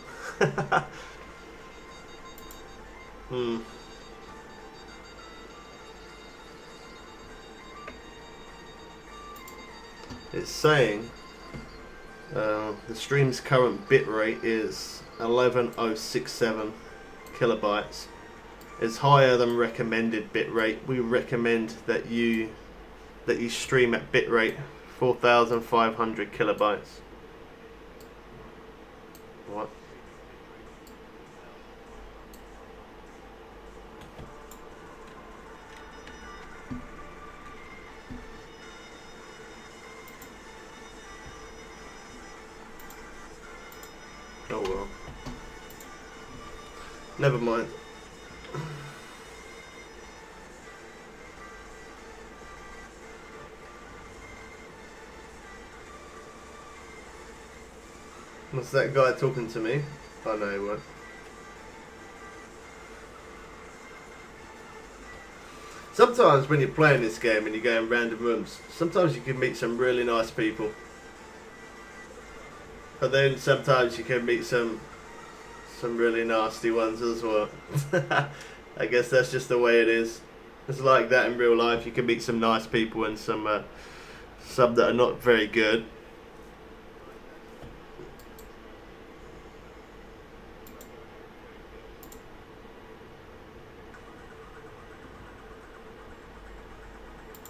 It's saying the stream's current bit rate is 11067 kilobytes. It's higher than recommended bit rate. We recommend that you stream at bit rate 4500 kilobytes. What? Oh well. Never mind. What's that guy talking to me? Oh no, he won't. Sometimes when you're playing this game and you go in random rooms, sometimes you can meet some really nice people. But then sometimes you can meet some really nasty ones as well. I guess that's just the way it is. It's like that in real life. You can meet some nice people and some that are not very good.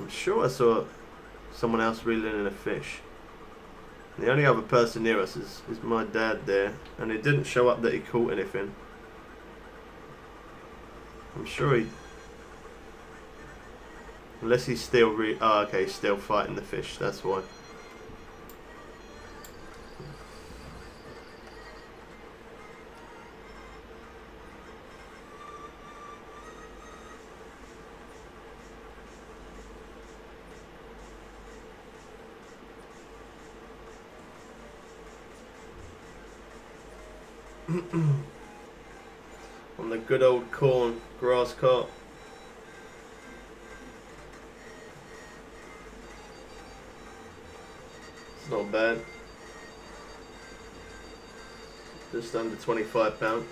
I'm sure I saw someone else reeling in a fish. The only other person near us is my dad there, and it didn't show up that he caught anything. I'm sure he... Unless he's still okay, he's still fighting the fish, that's why. On the good old corn grass carp. It's not bad. Just under £25.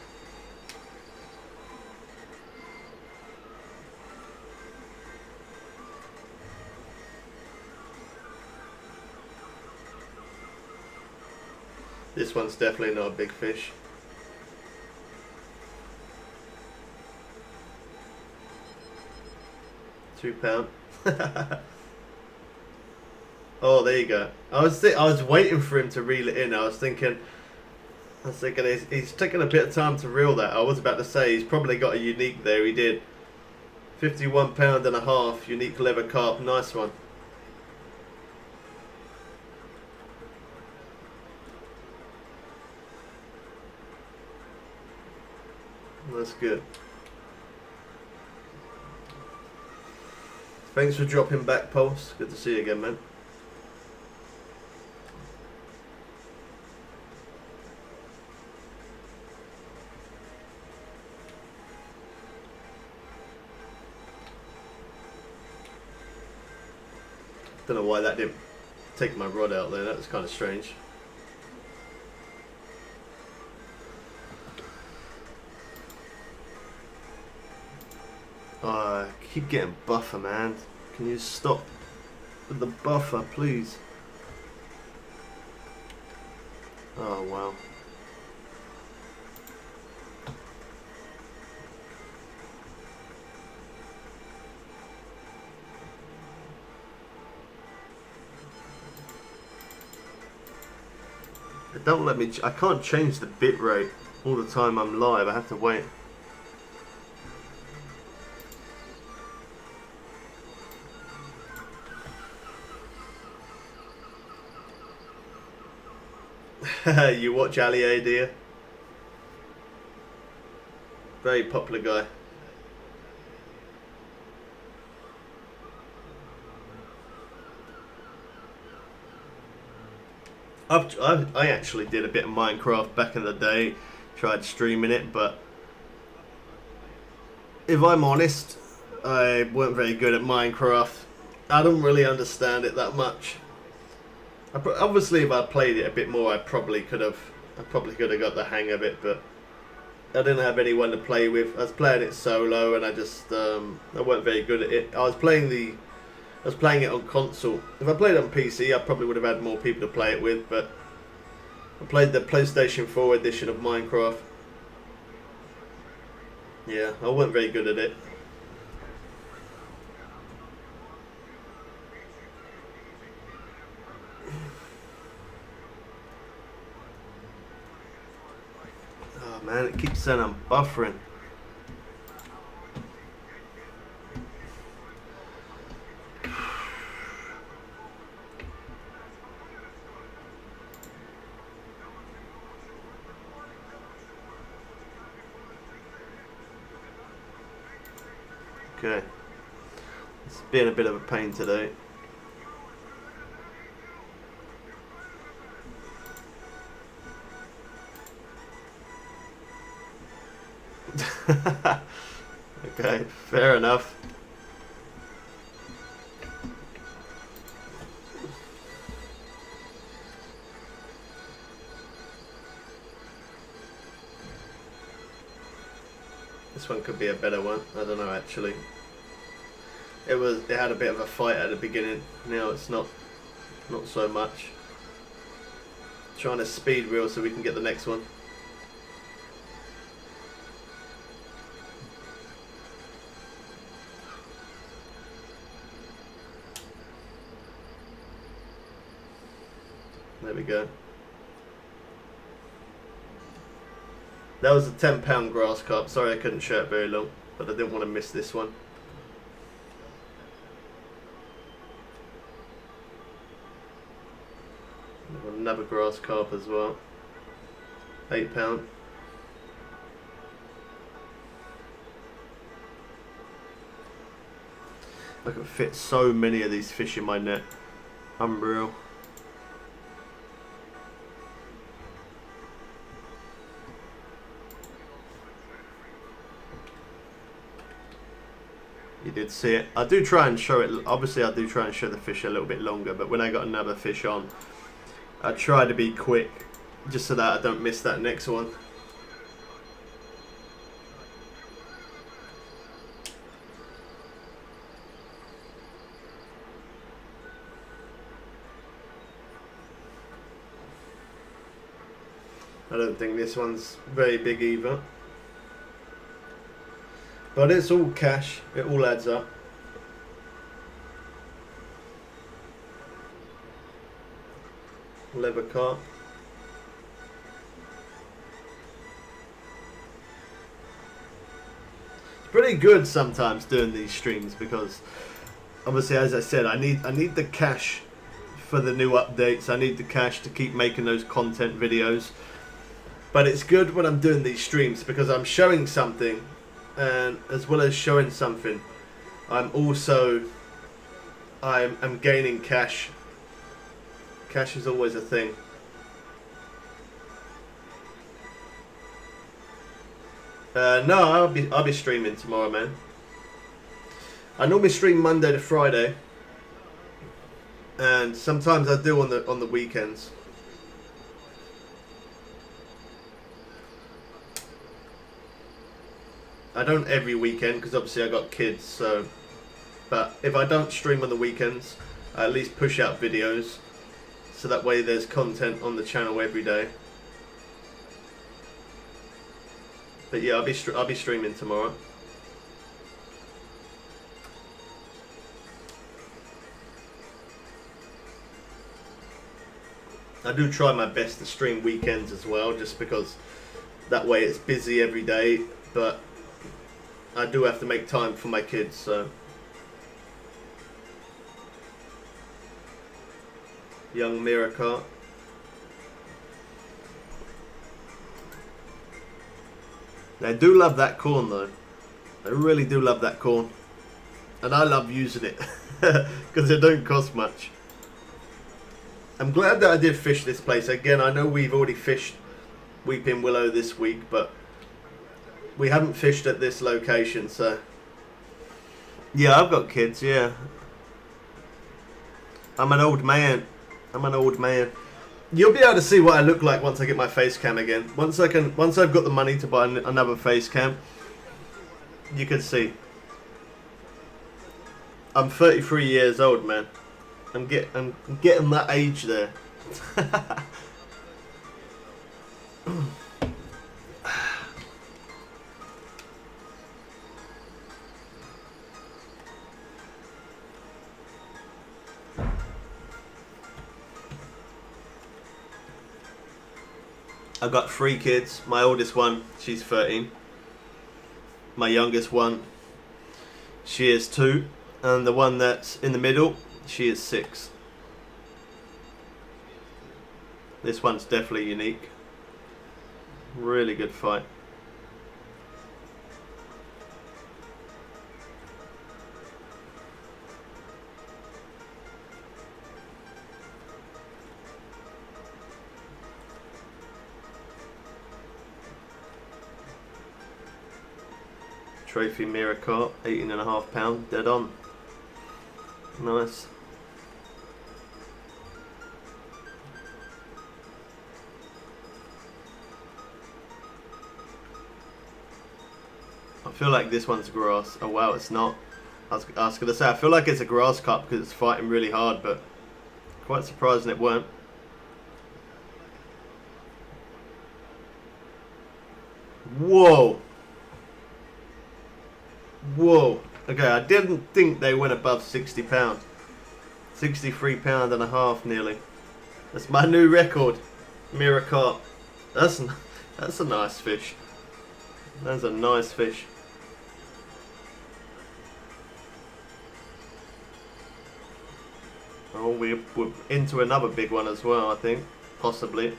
This one's definitely not a big fish. £2. Oh, there you go. I was waiting for him to reel it in. I was thinking he's taking a bit of time to reel that. I was about to say he's probably got a unique there. He did. £51.5 unique leather carp. Nice one. That's good. Thanks for dropping back, Pulse. Good to see you again, man. Don't know why that didn't take my rod out there. That was kind of strange. I keep getting buffer, man. Can you stop with the buffer, please? Oh, wow. It don't let me... I can't change the bit rate all the time I'm live. I have to wait. You watch Ali A, do you? Very popular guy. I actually did a bit of Minecraft back in the day, tried streaming it, but if I'm honest, I weren't very good at Minecraft. I don't really understand it that much. Obviously, if I played it a bit more, I probably could have got the hang of it, but I didn't have anyone to play with. I was playing it solo, and I just I weren't very good at it. I was playing I was playing it on console. If I played it on PC, I probably would have had more people to play it with, but I played the PlayStation 4 edition of Minecraft. Yeah, I wasn't very good at it. Oh man, it keeps saying I'm buffering. Okay, it's been a bit of a pain today. Okay, fair enough. This one could be a better one. I don't know actually. It had a bit of a fight at the beginning. Now it's not so much. Trying to speed reel so we can get the next one. There we go. That was a £10 grass carp. Sorry I couldn't show it very long, but I didn't want to miss this one. Another grass carp as well. £8. I can fit so many of these fish in my net. Unreal. You did see it. I do try and show it. Obviously I do try and show the fish a little bit longer, but when I got another fish on, I try to be quick just so that I don't miss that next one. I don't think this one's very big either. But it's all cash, it all adds up. Leather carp. It's pretty good sometimes doing these streams because obviously, as I said, I need the cash for the new updates. I need the cash to keep making those content videos. But it's good when I'm doing these streams because I'm showing something, and as well as showing something, I'm gaining cash. Cash is always a thing. No, I'll be streaming tomorrow, man. I normally stream Monday to Friday, and sometimes I do on the weekends. I don't every weekend because obviously I got kids. So, but if I don't stream on the weekends, I at least push out videos. So that way there's content on the channel every day. But yeah, I'll be streaming tomorrow. I do try my best to stream weekends as well, just because that way it's busy every day, but I do have to make time for my kids, so. Young Miracle. They do love that corn though. They really do love that corn. And I love using it because it don't cost much. I'm glad that I did fish this place. Again, I know we've already fished Weeping Willow this week, but we haven't fished at this location, so. Yeah, I've got kids, yeah. I'm an old man. I'm an old man. You'll be able to see what I look like once I get my face cam again. Once I've got the money to buy another face cam, you can see. I'm 33 years old, man. I'm getting that age there. I've got 3 kids. My oldest one, she's 13. My youngest one, she is 2. And the one that's in the middle, she is 6. This one's definitely unique. Really good fight. Trophy mirror cart, 18.5 £, dead on. Nice. I feel like this one's grass. Oh wow, it's not. I was going to say, I feel like it's a grass cup because it's fighting really hard, but quite surprising it weren't. Whoa. Whoa. Okay, I didn't think they went above £60. £63.5 nearly. That's my new record. Mirror cart. That's a nice fish. That's a nice fish. Oh, we're into another big one as well, I think. Possibly.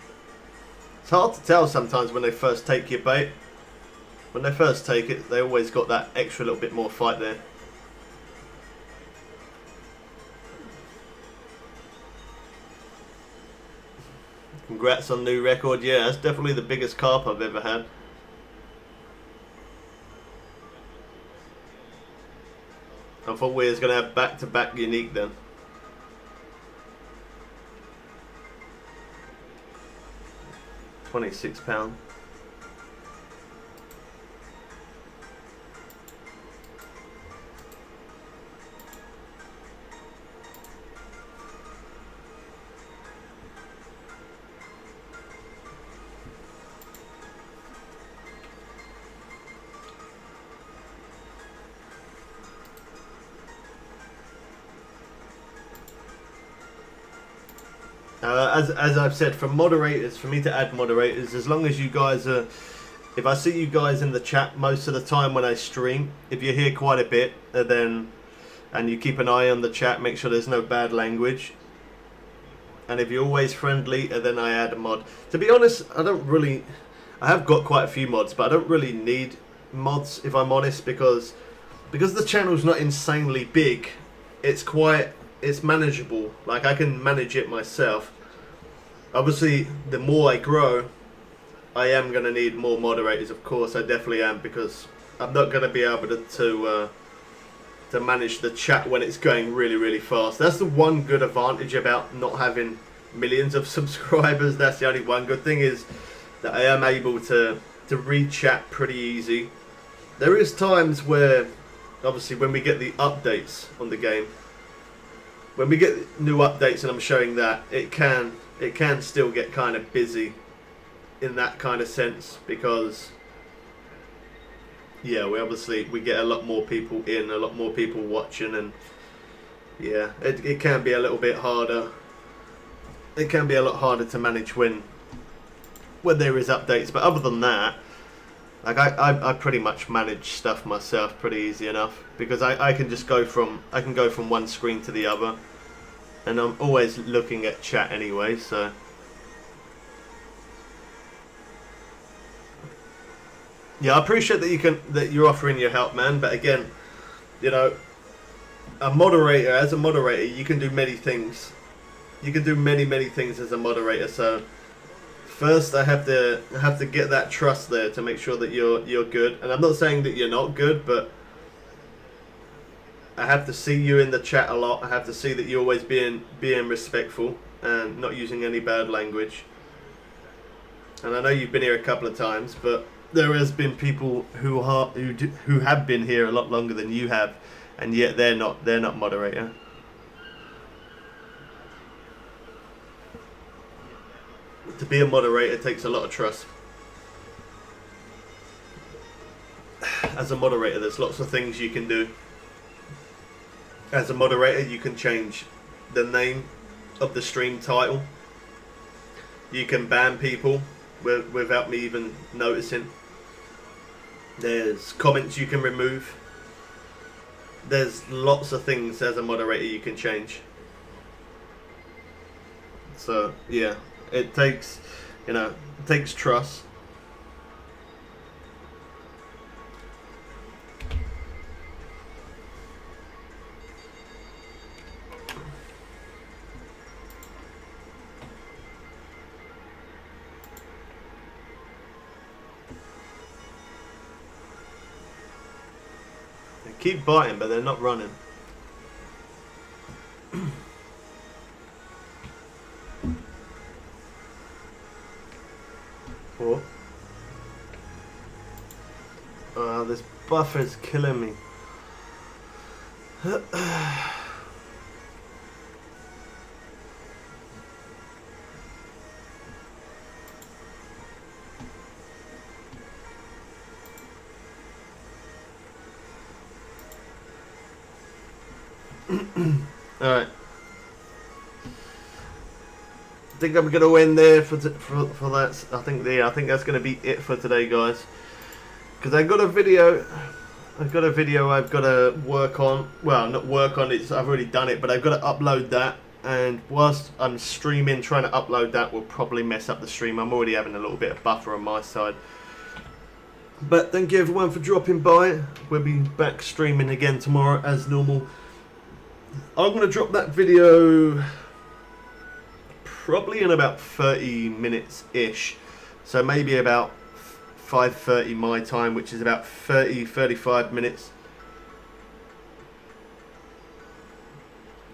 It's hard to tell sometimes when they first take your bait. When they first take it, they always got that extra little bit more fight there. Congrats on new record. Yeah, that's definitely the biggest carp I've ever had. I thought we was going to have back-to-back unique then. £26. As I've said, for moderators, for me to add moderators, as long as you guys are, if I see you guys in the chat most of the time when I stream, if you're here quite a bit, and you keep an eye on the chat, make sure there's no bad language, and if you're always friendly, then I add a mod. To be honest, I have got quite a few mods, but I don't really need mods, if I'm honest, because the channel's not insanely big. It's manageable. Like, I can manage it myself. Obviously, the more I grow, I am going to need more moderators, of course. I definitely am, because I'm not going to be able to manage the chat when it's going really, really fast. That's the one good advantage about not having millions of subscribers. That's the only one good thing, is that I am able to read chat pretty easy. There is times where, obviously, when we get the updates on the game, when we get new updates and I'm showing that, it can still get kind of busy in that kind of sense, because yeah, we get a lot more people in, a lot more people watching, and yeah, it can be a little bit harder. It can be a lot harder to manage when there is updates, but other than that, like I pretty much manage stuff myself pretty easy enough, because I can just go from one screen to the other, and I'm always looking at chat anyway, so yeah, I appreciate that you're offering your help, man. But again, you know, as a moderator, you can do many things. You can do many things as a moderator. So first, I have to get that trust there to make sure that you're good. And I'm not saying that you're not good, but I have to see you in the chat a lot. I have to see that you're always being respectful and not using any bad language. And I know you've been here a couple of times, but there has been people who have been here a lot longer than you have, and yet they're not moderator. To be a moderator takes a lot of trust. As a moderator, there's lots of things you can do. As a moderator, you can change the name of the stream title. You can ban people without me even noticing. There's comments you can remove. There's lots of things as a moderator you can change. So yeah, it takes, it takes trust. They keep biting, but they're not running. This buffer is killing me. Alright. I think I'm gonna end there for that. I think that's gonna be it for today, guys. Because I've got a video I've got to work on. Well, not work on it, I've already done it, but I've got to upload that. And whilst I'm streaming, trying to upload that will probably mess up the stream. I'm already having a little bit of buffer on my side. But thank you everyone for dropping by. We'll be back streaming again tomorrow as normal. I'm going to drop that video probably in about 30 minutes-ish. So maybe about 5:30 my time, which is about 35 minutes.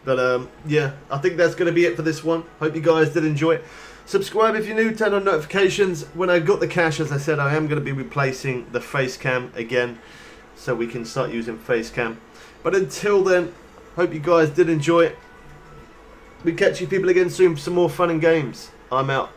But yeah, I think that's going to be it for this one. Hope you guys did enjoy it. Subscribe if you're new, turn on notifications. When I got the cash, as I said, I am going to be replacing the face cam again, so we can start using face cam. But until then, hope you guys did enjoy it. We catch you people again soon for some more fun and games. I'm out.